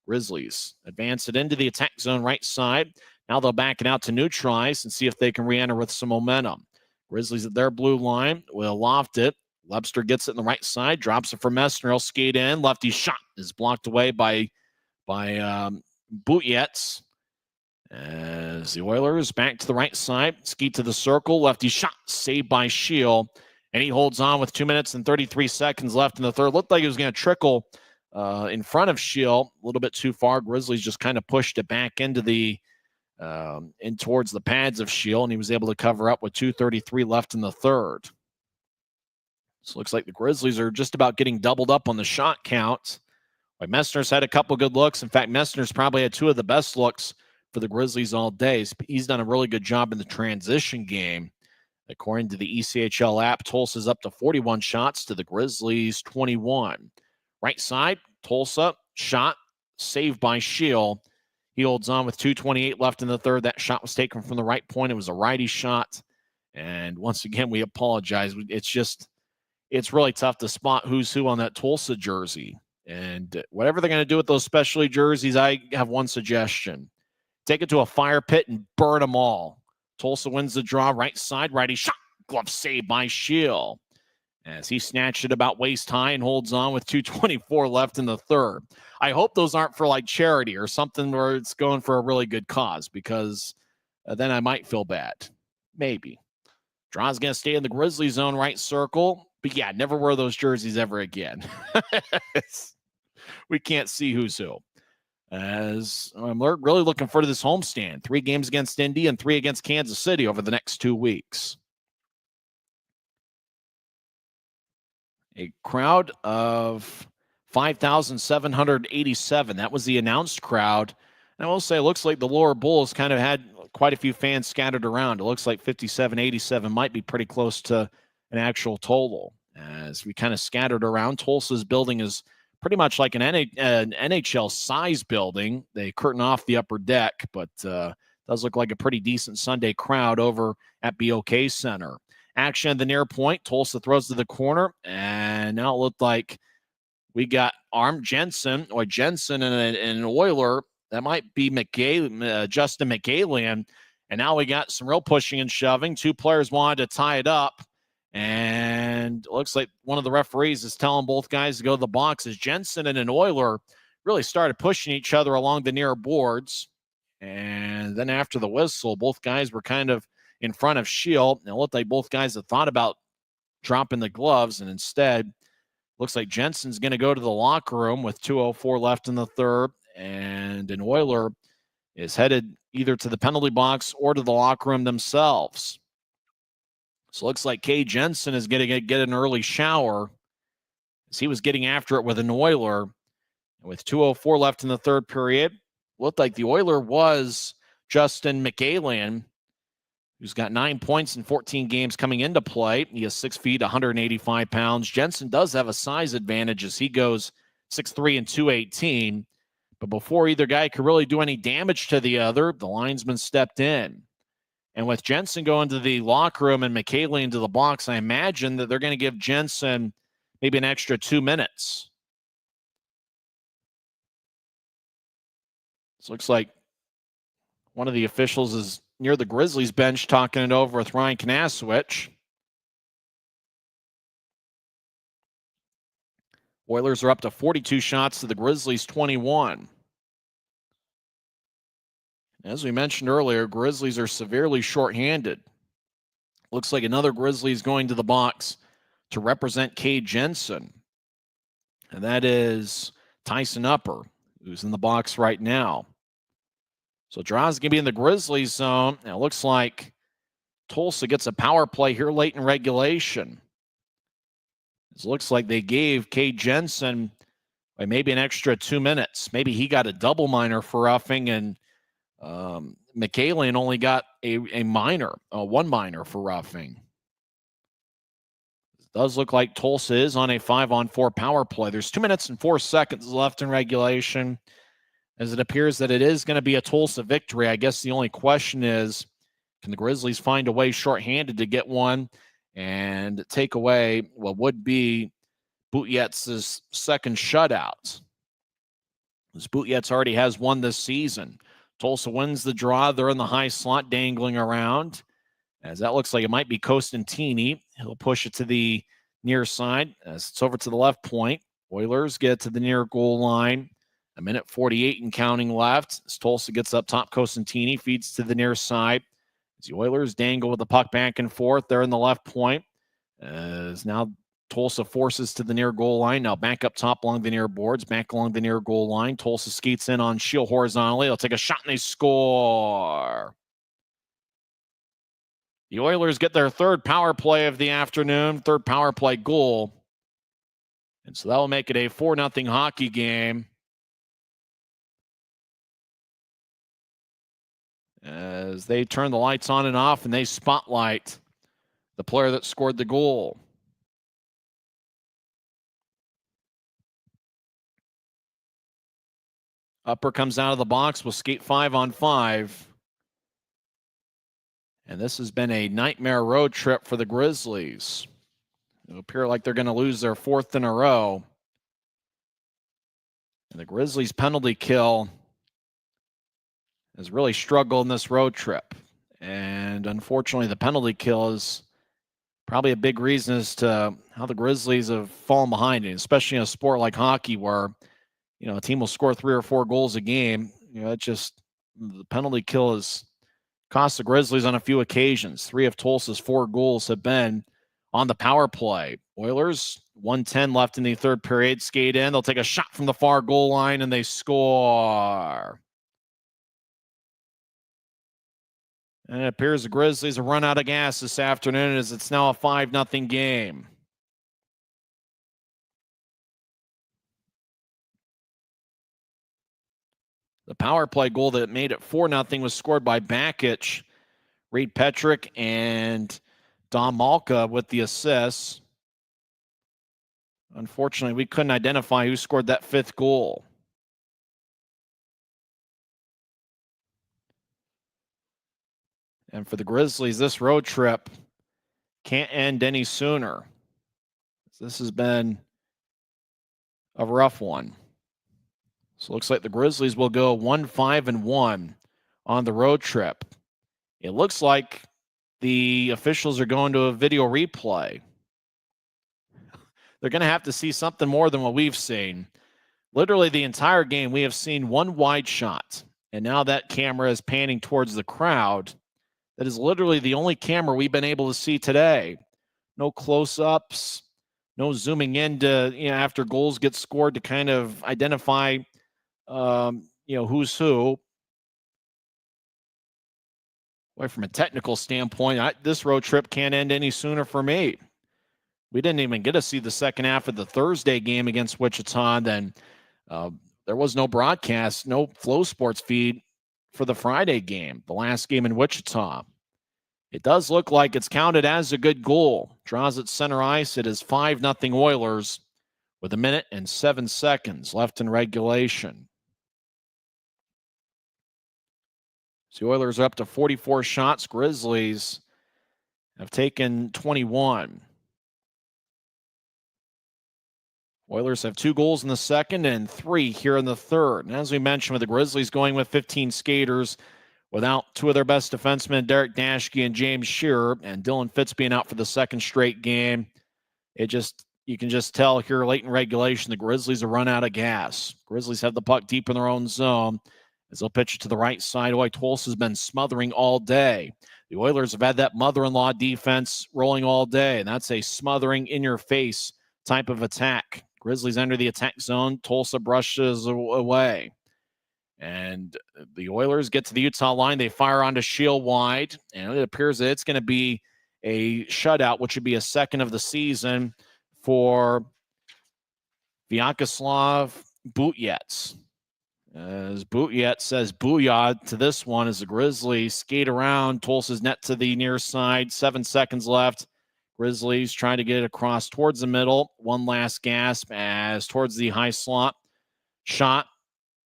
S1: Grizzlies advance it into the attack zone right side. Now they'll back it out to neutral ice and see if they can re-enter with some momentum. Grizzlies at their blue line will loft it. Lebster gets it in the right side, drops it for Messner. He'll skate in. Lefty shot is blocked away by Butjetz. As the Oilers back to the right side, skate to the circle. Lefty shot saved by Shield. And he holds on with 2 minutes and 33 seconds left in the third. Looked like he was going to trickle in front of Shield a little bit too far. Grizzlies just kind of pushed it back into the in towards the pads of Shield, and he was able to cover up with 2:33 left in the third. So it looks like the Grizzlies are just about getting doubled up on the shot count. Like Messner's had a couple good looks. In fact, Messner's probably had two of the best looks for the Grizzlies all day. He's done a really good job in the transition game According to the ECHL app, Tulsa's up to 41 shots to the Grizzlies 21. Right side, Tulsa, shot, saved by Shield. He holds on with 2:28 left in the third. That shot was taken from the right point. It was a righty shot. And once again, we apologize. It's really tough to spot who's who on that Tulsa jersey. And whatever they're going to do with those specialty jerseys, I have one suggestion. Take it to a fire pit and burn them all. Tulsa wins the draw, right side, righty shot, glove saved by Shield as he snatched it about waist high and holds on with 2:24 left in the third. I hope those aren't for like charity or something where it's going for a really good cause, because then I might feel bad. Maybe. Draw's going to stay in the Grizzly zone right circle, but yeah, never wear those jerseys ever again. We can't see who's who. As I'm really looking forward to this homestand. 3 games against Indy and 3 against Kansas City over the next 2 weeks. A crowd of 5,787. That was the announced crowd. And I will say, it looks like the Lower Bulls kind of had quite a few fans scattered around. It looks like 5,787 might be pretty close to an actual total. As we kind of scattered around, Tulsa's building is pretty much like an NHL size building. They curtain off the upper deck, but does look like a pretty decent Sunday crowd over at BOK Center. Action at the near point. Tulsa throws to the corner, and now it looked like we got Jensen and an Oiler. That might be Justin McGalian. And now we got some real pushing and shoving. 2 players wanted to tie it up. And it looks like one of the referees is telling both guys to go to the box as Jensen and an Oiler really started pushing each other along the near boards. And then after the whistle, both guys were kind of in front of Shield. And it looked like both guys had thought about dropping the gloves, and instead looks like Jensen's going to go to the locker room with 2:04 left in the third. And an Oiler is headed either to the penalty box or to the locker room themselves. So it looks like Kay Jensen is going to get an early shower as he was getting after it with an Oiler. And with 2:04 left in the third period, looked like the Oiler was Justin McGalian, who's got 9 points in 14 games coming into play. He is 6 feet, 185 pounds. Jensen does have a size advantage as he goes 6'3" and 218. But before either guy could really do any damage to the other, the linesman stepped in. And with Jensen going to the locker room and McKaylee into the box, I imagine that they're going to give Jensen maybe an extra 2 minutes. This looks like one of the officials is near the Grizzlies bench talking it over with Ryan Kanasowicz. Oilers are up to 42 shots to the Grizzlies 21. As we mentioned earlier, Grizzlies are severely shorthanded. Looks like another Grizzlies going to the box to represent Kay Jensen. And that is Tyson Upper, who's in the box right now. So Draw's going to be in the Grizzlies zone. And it looks like Tulsa gets a power play here late in regulation. It looks like they gave Kay Jensen maybe an extra 2 minutes. Maybe he got a double minor for roughing, and McKaylee only got a minor, 1 minor for roughing. It does look like Tulsa is on a 5-on-4 power play. There's 2 minutes and 4 seconds left in regulation, as it appears that it is going to be a Tulsa victory. I guess the only question is, can the Grizzlies find a way shorthanded to get one and take away what would be Butyetz's second shutout? As Butjetz already has one this season. Tulsa wins the draw. They're in the high slot dangling around, as that looks like it might be Costantini. He'll push it to the near side as it's over to the left point. Oilers get to the near goal line. 1:48 and counting left. As Tulsa gets up top, Costantini feeds to the near side. As the Oilers dangle with the puck back and forth, they're in the left point. As now Tulsa forces to the near goal line. Now back up top along the near boards, back along the near goal line. Tulsa skates in on Shield horizontally. They'll take a shot and they score. The Oilers get their third power play of the afternoon, third power play goal. And so that will make it a 4-0 hockey game. As they turn the lights on and off and they spotlight the player that scored the goal. Upper comes out of the box. We'll skate 5-on-5. And this has been a nightmare road trip for the Grizzlies. It'll appear like they're going to lose their fourth in a row. And the Grizzlies' penalty kill has really struggled in this road trip. And unfortunately, the penalty kill is probably a big reason as to how the Grizzlies have fallen behind it, especially in a sport like hockey where, a team will score 3 or 4 goals a game. The penalty kill has cost the Grizzlies on a few occasions. 3 of Tulsa's 4 goals have been on the power play. Oilers, 1:10 left in the third period, skate in. They'll take a shot from the far goal line, and they score. And it appears the Grizzlies have run out of gas this afternoon as it's now a 5-0 game. The power play goal that made it 4-0 was scored by Bakic, Reed Petrick, and Dom Malka with the assists. Unfortunately, we couldn't identify who scored that 5th goal. And for the Grizzlies, this road trip can't end any sooner. This has been a rough one. So it looks like the Grizzlies will go 1-5-1 on the road trip. It looks like the officials are going to a video replay. They're going to have to see something more than what we've seen. Literally the entire game, we have seen one wide shot. And now that camera is panning towards the crowd. That is literally the only camera we've been able to see today. No close-ups, no zooming in to, after goals get scored to kind of identify who's who. Boy, from a technical standpoint, this road trip can't end any sooner for me. We didn't even get to see the second half of the Thursday game against Wichita. Then there was no broadcast, no Flow Sports feed for the Friday game, the last game in Wichita. It does look like it's counted as a good goal. Draws at center ice. It is 5-0 Oilers with 1 minute and 7 seconds left in regulation. So the Oilers are up to 44 shots. Grizzlies have taken 21. Oilers have 2 goals in the second and 3 here in the third. And as we mentioned, with the Grizzlies going with 15 skaters without 2 of their best defensemen, Derek Daschke and James Shearer, and Dylan Fitz being out for the second straight game, you can just tell here late in regulation the Grizzlies have run out of gas. Grizzlies have the puck deep in their own zone as they'll pitch it to the right side. Tulsa's been smothering all day. The Oilers have had that mother-in-law defense rolling all day, and that's a smothering in-your-face type of attack. Grizzlies enter the attack zone. Tulsa brushes away. And the Oilers get to the Utah line. They fire onto Shield wide, and it appears that it's going to be a shutout, which would be a second of the season for Vyacheslav Butyets. As Butyets says booyah to this one as the Grizzlies skate around Tulsa's net to the near side. 7 seconds left. Grizzlies trying to get it across towards the middle. One last gasp as towards the high slot. Shot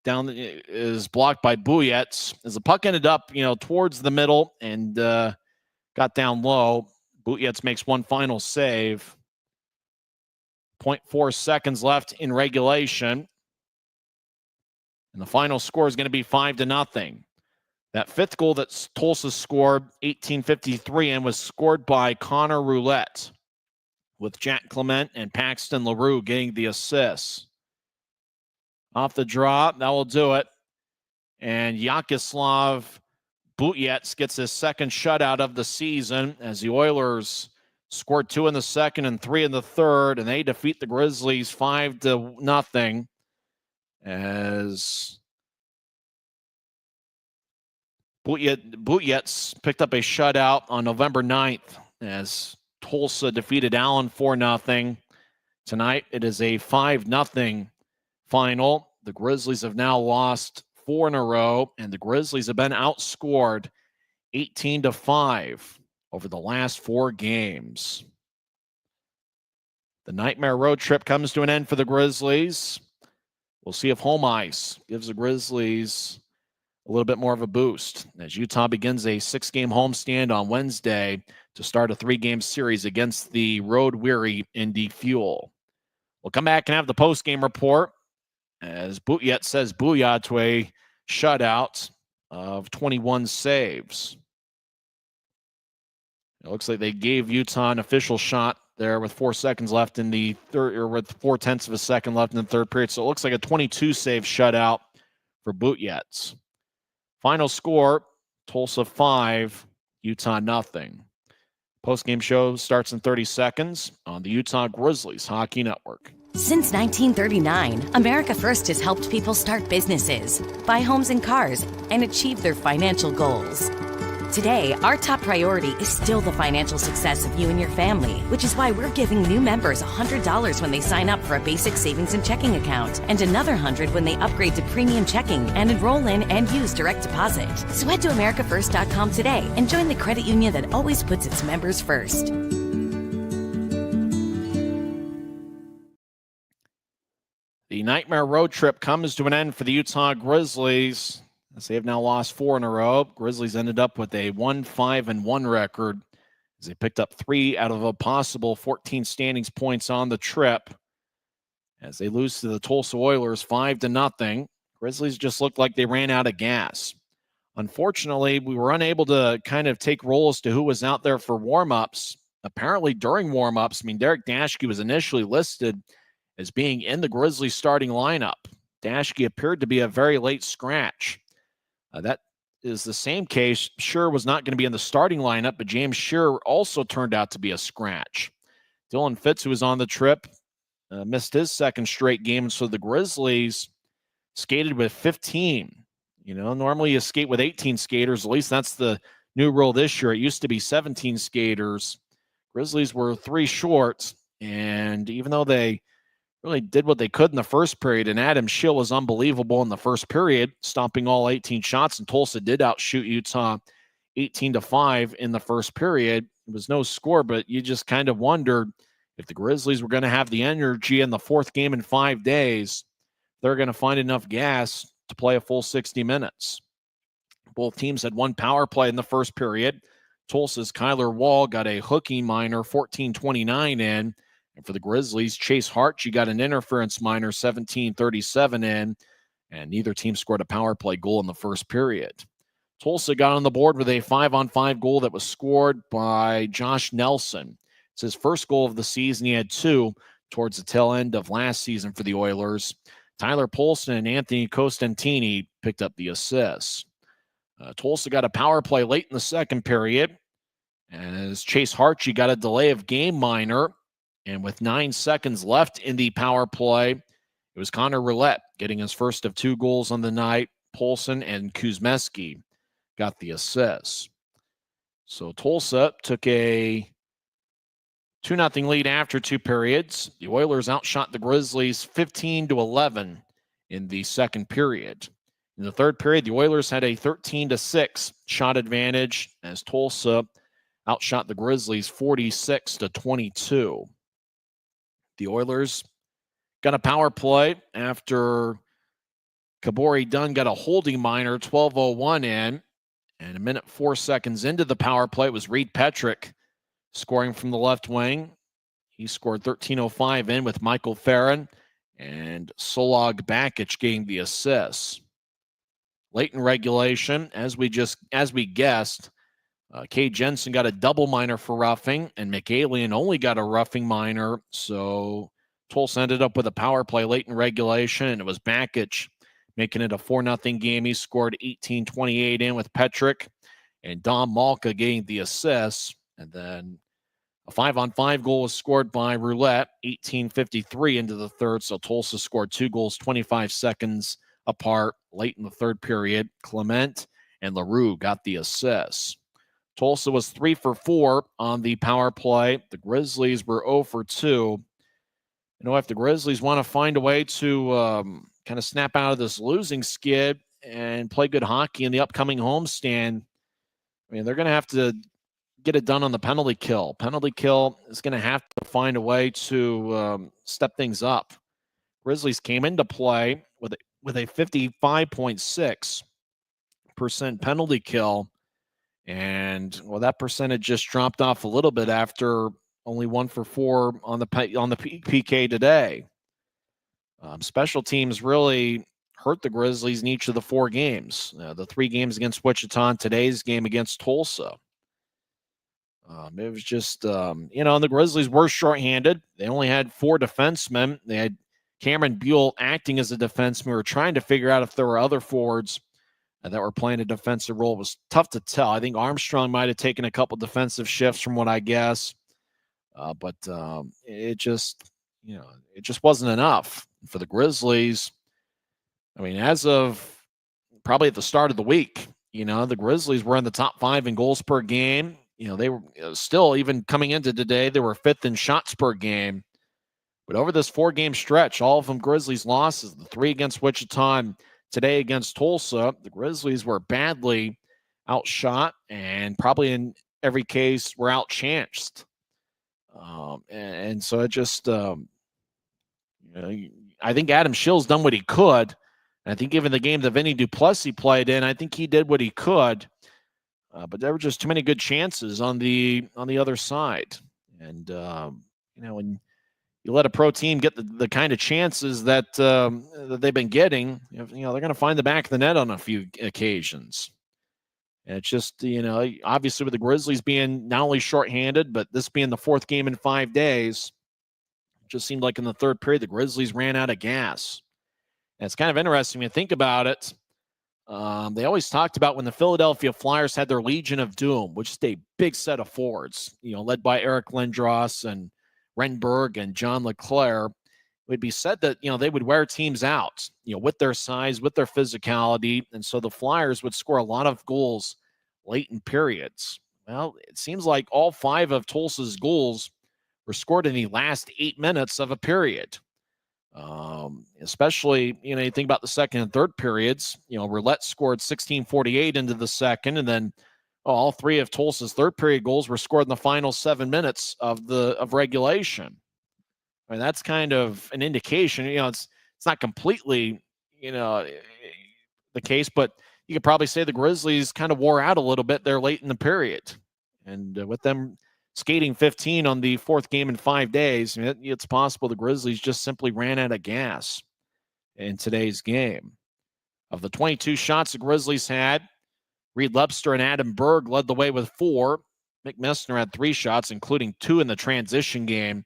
S1: down is blocked by Butyets. As the puck ended up, towards the middle and got down low. Butyets makes one final save. 0.4 seconds left in regulation. And the final score is going to be 5-0. That 5th goal that Tulsa scored, 18:53, and was scored by Connor Roulette, with Jack Clement and Paxton LaRue getting the assists. Off the draw, that will do it. And Vyacheslav Butyets gets his second shutout of the season as the Oilers scored 2 in the second and 3 in the third, and they defeat the Grizzlies 5-0 as Butyets picked up a shutout on November 9th as Tulsa defeated Allen 4-0. Tonight, it is a 5-0 final. The Grizzlies have now lost 4 in a row, and the Grizzlies have been outscored 18-5 over the last 4 games. The nightmare road trip comes to an end for the Grizzlies. We'll see if home ice gives the Grizzlies a little bit more of a boost as Utah begins a 6-game homestand on Wednesday to start a 3-game series against the road-weary Indy Fuel. We'll come back and have the post-game report as Booyet says booyah to a shutout of 21 saves. It looks like they gave Utah an official shot there with 4 seconds left in the third, or with 0.4 of a second left in the third period. So it looks like a 22-save shutout for Booyets. Final score, Tulsa 5, Utah nothing. Post-game show starts in 30 seconds on the Utah Grizzlies Hockey Network.
S4: Since 1939, America First has helped people start businesses, buy homes and cars, and achieve their financial goals. Today, our top priority is still the financial success of you and your family, which is why we're giving new members $100 when they sign up for a basic savings and checking account, and another $100 when they upgrade to premium checking and enroll in and use direct deposit. So head to americafirst.com today and join the credit union that always puts its members first.
S1: The nightmare road trip comes to an end for the Utah Grizzlies, as they have now lost 4 in a row. Grizzlies ended up with a 1-5-1 record as they picked up 3 out of a possible 14 standings points on the trip as they lose to the Tulsa Oilers 5-0. Grizzlies just looked like they ran out of gas. Unfortunately, we were unable to kind of take roll as to who was out there for warm-ups. Apparently, during warm-ups, Derek Daschke was initially listed as being in the Grizzlies starting lineup. Daschke appeared to be a very late scratch. That is the same case. Scheer was not going to be in the starting lineup, but James Scheer also turned out to be a scratch. Dylan Fitz, who was on the trip, missed his second straight game, so the Grizzlies skated with 15. Normally you skate with 18 skaters. At least that's the new rule this year. It used to be 17 skaters. Grizzlies were 3 short, and even though they really did what they could in the first period, and Adam Schill was unbelievable in the first period, stopping all 18 shots, and Tulsa did outshoot Utah 18-5 in the first period. It was no score, but you just kind of wondered if the Grizzlies were going to have the energy in the 4th game in 5 days, they're going to find enough gas to play a full 60 minutes. Both teams had 1 power play in the first period. Tulsa's Kyler Wall got a hooking minor, 14-29 in. And for the Grizzlies, Chase Hart, you got an interference minor, 17-37 in, and neither team scored a power play goal in the first period. Tulsa got on the board with a 5-on-5 goal that was scored by Josh Nelson. It's his first goal of the season. He had 2 towards the tail end of last season for the Oilers. Tyler Polson and Anthony Costantini picked up the assists. Tulsa got a power play late in the second period, as Chase Hart, you got a delay of game minor. And with 9 seconds left in the power play, it was Connor Roulette getting his first of 2 goals on the night. Polson and Kuzmeski got the assists. So Tulsa took a 2-0 lead after 2 periods. The Oilers outshot the Grizzlies 15-11 in the second period. In the third period, the Oilers had a 13-6 shot advantage as Tulsa outshot the Grizzlies 46-22. The Oilers got a power play after Kabori Dunn got a holding minor, 12:01 in. And a minute 4 seconds into the power play, it was Reed Petrick scoring from the left wing. He scored 13:05 in with Michael Farron and Solog Bakic getting the assists. Late in regulation, as we guessed, Kay Jensen got a double minor for roughing, and McAlien only got a roughing minor. So Tulsa ended up with a power play late in regulation, and it was Bakic making it a 4-0 game. He scored 18:28 in with Petrick, and Dom Malka getting the assists. And then a 5-on-5 goal was scored by Roulette, 18:53 into the third. So Tulsa scored 2 goals 25 seconds apart late in the third period. Clement and LaRue got the assists. Tulsa was 3 for 4 on the power play. The Grizzlies were 0 for 2. If the Grizzlies want to find a way to kind of snap out of this losing skid and play good hockey in the upcoming homestand, they're going to have to get it done on the penalty kill. Penalty kill is going to have to find a way to step things up. Grizzlies came into play with a 55.6% penalty kill, and that percentage just dropped off a little bit after only 1 for 4 on the PK today. Special teams really hurt the Grizzlies in each of the 4 games. The 3 games against Wichita and today's game against Tulsa. It was just, and the Grizzlies were shorthanded. They only had 4 defensemen. They had Cameron Buell acting as a defenseman. We were trying to figure out if there were other forwards that were playing a defensive role. It was tough to tell. I think Armstrong might have taken a couple defensive shifts from what I guess. But it just wasn't enough for the Grizzlies. I mean, as of probably at the start of the week, the Grizzlies were in the top 5 in goals per game. They were still, even coming into today, they were 5th in shots per game. But over this 4-game stretch, all of them Grizzlies losses, the 3 against Wichita and today against Tulsa, the Grizzlies were badly outshot and probably in every case were outchanced. And so it just, I think Adam Schill's done what he could. And I think given the game that Vinny Duplessis played in, I think he did what he could. But there were just too many good chances on the other side. And, when you let a pro team get the kind of chances that they've been getting, they're going to find the back of the net on a few occasions. And it's just, obviously with the Grizzlies being not only shorthanded, but this being the 4th game in 5 days, it just seemed like in the 3rd period, the Grizzlies ran out of gas. And it's kind of interesting when you think about it. They always talked about when the Philadelphia Flyers had their Legion of Doom, which is a big set of forwards, led by Eric Lindros and Renberg and John LeClaire. It would be said that, they would wear teams out, with their size, with their physicality. And so the Flyers would score a lot of goals late in periods. Well, it seems like all 5 of Tulsa's goals were scored in the last 8 minutes of a period. Especially, you think about the second and third periods. Roulette scored 16:48 into the second, and then all 3 of Tulsa's third period goals were scored in the final 7 minutes of regulation. I mean, that's kind of an indication. It's not completely, the case, but you could probably say the Grizzlies kind of wore out a little bit there late in the period, and with them skating 15 on the 4th game in 5 days, it's possible the Grizzlies just simply ran out of gas in today's game. Of the 22 shots the Grizzlies had, Reed Lepster and Adam Berg led the way with 4. Mick Messner had 3 shots, including 2 in the transition game.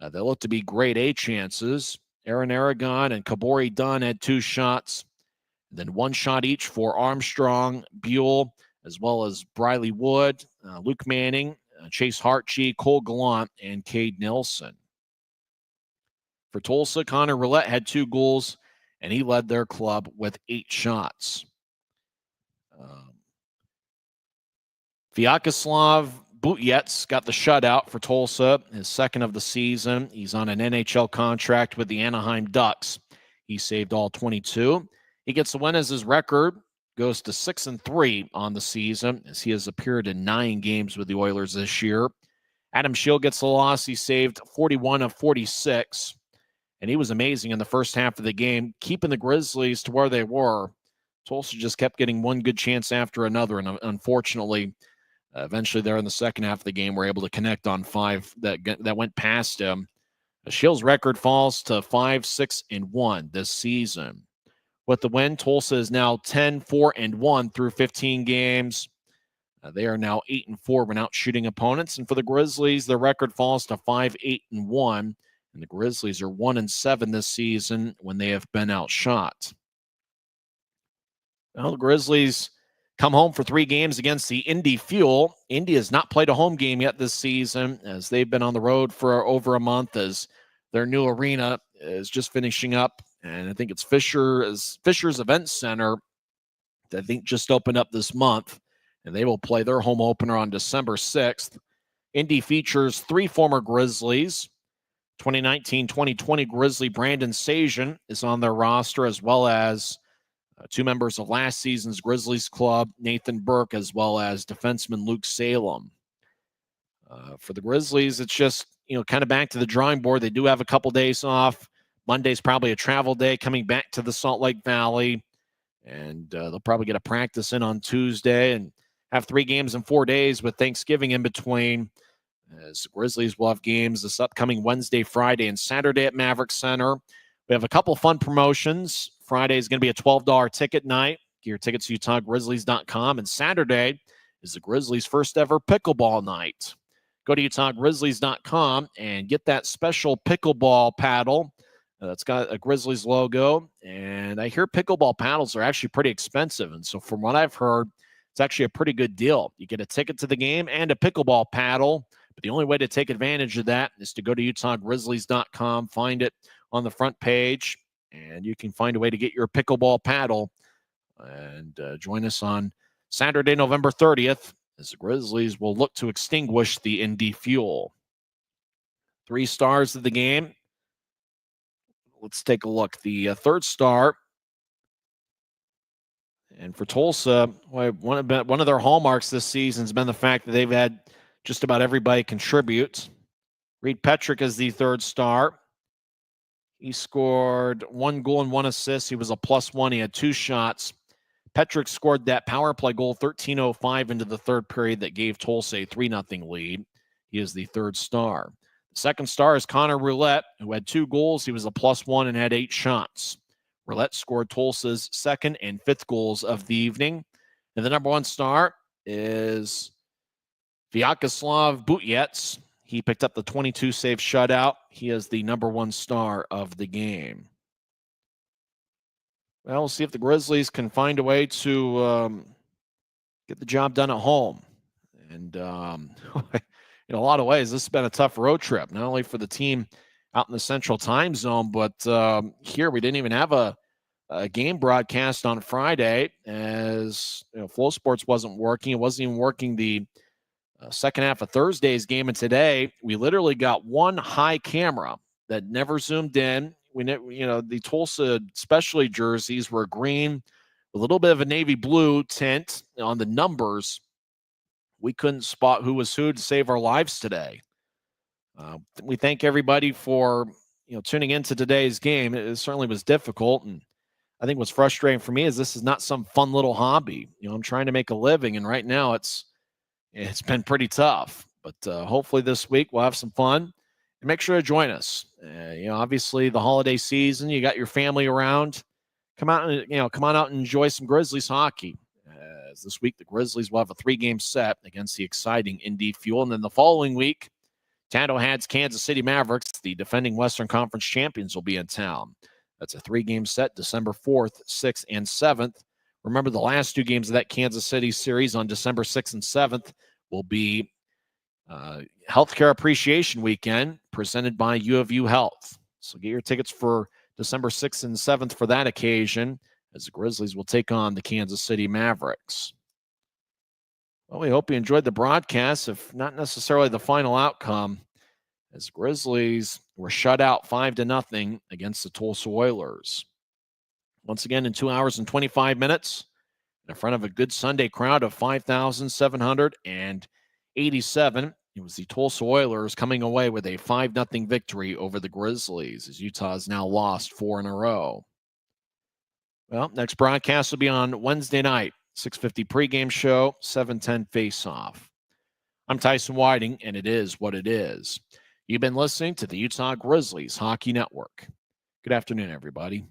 S1: They looked to be grade A chances. Aaron Aragon and Kabori Dunn had 2 shots. Then 1 shot each for Armstrong, Buell, as well as Briley Wood, Luke Manning, Chase Hartje, Cole Gallant, and Cade Nilsson. For Tulsa, Connor Roulette had 2 goals, and he led their club with 8 shots. Vyacheslav Butyets got the shutout for Tulsa, his 2nd of the season. He's on an NHL contract with the Anaheim Ducks. He saved all 22. He gets the win as his record goes to 6-3 on the season, as he has appeared in 9 games with the Oilers this year. Adam Schill gets the loss. He saved 41 of 46, and he was amazing in the first half of the game, keeping the Grizzlies to where they were. Tulsa just kept getting one good chance after another, and unfortunately, eventually there in the second half of the game, were able to connect on 5 that went past him. Schill's record falls to 5-6-1 this season. With the win, Tulsa is now 10-4-1 through 15 games. They are now 8-4 when out shooting opponents. And for the Grizzlies, their record falls to 5-8-1. And the Grizzlies are 1-7 this season when they have been outshot. Well, the Grizzlies come home for 3 games against the Indy Fuel. Indy has not played a home game yet this season, as they've been on the road for over a month, as their new arena is just finishing up. And I think it's Fisher's Event Center that I think just opened up this month, and they will play their home opener on December 6th. Indy features 3 former Grizzlies. 2019-2020 Grizzly Brandon Sajan is on their roster, as well as 2 members of last season's Grizzlies club, Nathan Burke, as well as defenseman Luke Salem. For the Grizzlies, it's just, kind of back to the drawing board. They do have a couple days off. Monday's probably a travel day coming back to the Salt Lake Valley. And they'll probably get a practice in on Tuesday and have 3 games in 4 days with Thanksgiving in between. As the Grizzlies will have games this upcoming Wednesday, Friday, and Saturday at Maverick Center. We have a couple fun promotions. Friday is going to be a $12 ticket night. Get your tickets to UtahGrizzlies.com. And Saturday is the Grizzlies' first ever pickleball night. Go to UtahGrizzlies.com and get that special pickleball paddle. It's got a Grizzlies logo. And I hear pickleball paddles are actually pretty expensive. And so from what I've heard, it's actually a pretty good deal. You get a ticket to the game and a pickleball paddle. But the only way to take advantage of that is to go to UtahGrizzlies.com, find it on the front page, and you can find a way to get your pickleball paddle. And join us on Saturday, November 30th, as the Grizzlies will look to extinguish the Indy Fuel. 3 stars of the game. Let's take a look. The third star, and for Tulsa, one of their hallmarks this season has been the fact that they've had just about everybody contribute. Reed Petrick is the third star. He scored 1 goal and 1 assist. He was a +1. He had 2 shots. Petrick scored that power play goal 13:05 into the third period that gave Tulsa a 3-0 lead. He is the third star. The second star is Connor Roulette, who had 2 goals. He was a +1 and had 8 shots. Roulette scored Tulsa's 2nd and 5th goals of the evening. And the number 1 star is Vyacheslav Butyets. He picked up the 22-save shutout. He is the number 1 star of the game. Well, we'll see if the Grizzlies can find a way to get the job done at home. And in a lot of ways, this has been a tough road trip, not only for the team out in the Central Time Zone, but here we didn't even have a game broadcast on Friday, as Flow Sports wasn't working. It wasn't even working the second half of Thursday's game. And today, we literally got one high camera that never zoomed in. The Tulsa specialty jerseys were green, a little bit of a navy blue tint on the numbers. We couldn't spot who was who to save our lives today. We thank everybody for tuning into today's game. It certainly was difficult, and I think what's frustrating for me is this is not some fun little hobby. I'm trying to make a living, and right now it's been pretty tough. But hopefully this week we'll have some fun. And make sure to join us. Obviously the holiday season, you got your family around. Come out and come on out and enjoy some Grizzlies hockey. As this week the Grizzlies will have a 3-game set against the exciting Indy Fuel, and then the following week, Tado Had's Kansas City Mavericks, the defending Western Conference champions, will be in town. That's a 3-game set, December 4th, 6th, and 7th. Remember, the last 2 games of that Kansas City series on December 6th and 7th will be Healthcare Appreciation Weekend presented by U of U Health. So get your tickets for December 6th and 7th for that occasion, as the Grizzlies will take on the Kansas City Mavericks. Well, we hope you enjoyed the broadcast, if not necessarily the final outcome, as Grizzlies were shut out 5-0 against the Tulsa Oilers. Once again, in 2 hours and 25 minutes, in front of a good Sunday crowd of 5,787, it was the Tulsa Oilers coming away with a 5-0 victory over the Grizzlies, as Utah has now lost 4 in a row. Well, next broadcast will be on Wednesday night, 6:50 pregame show, 7:10 face-off. I'm Tyson Whiting, and it is what it is. You've been listening to the Utah Grizzlies Hockey Network. Good afternoon, everybody.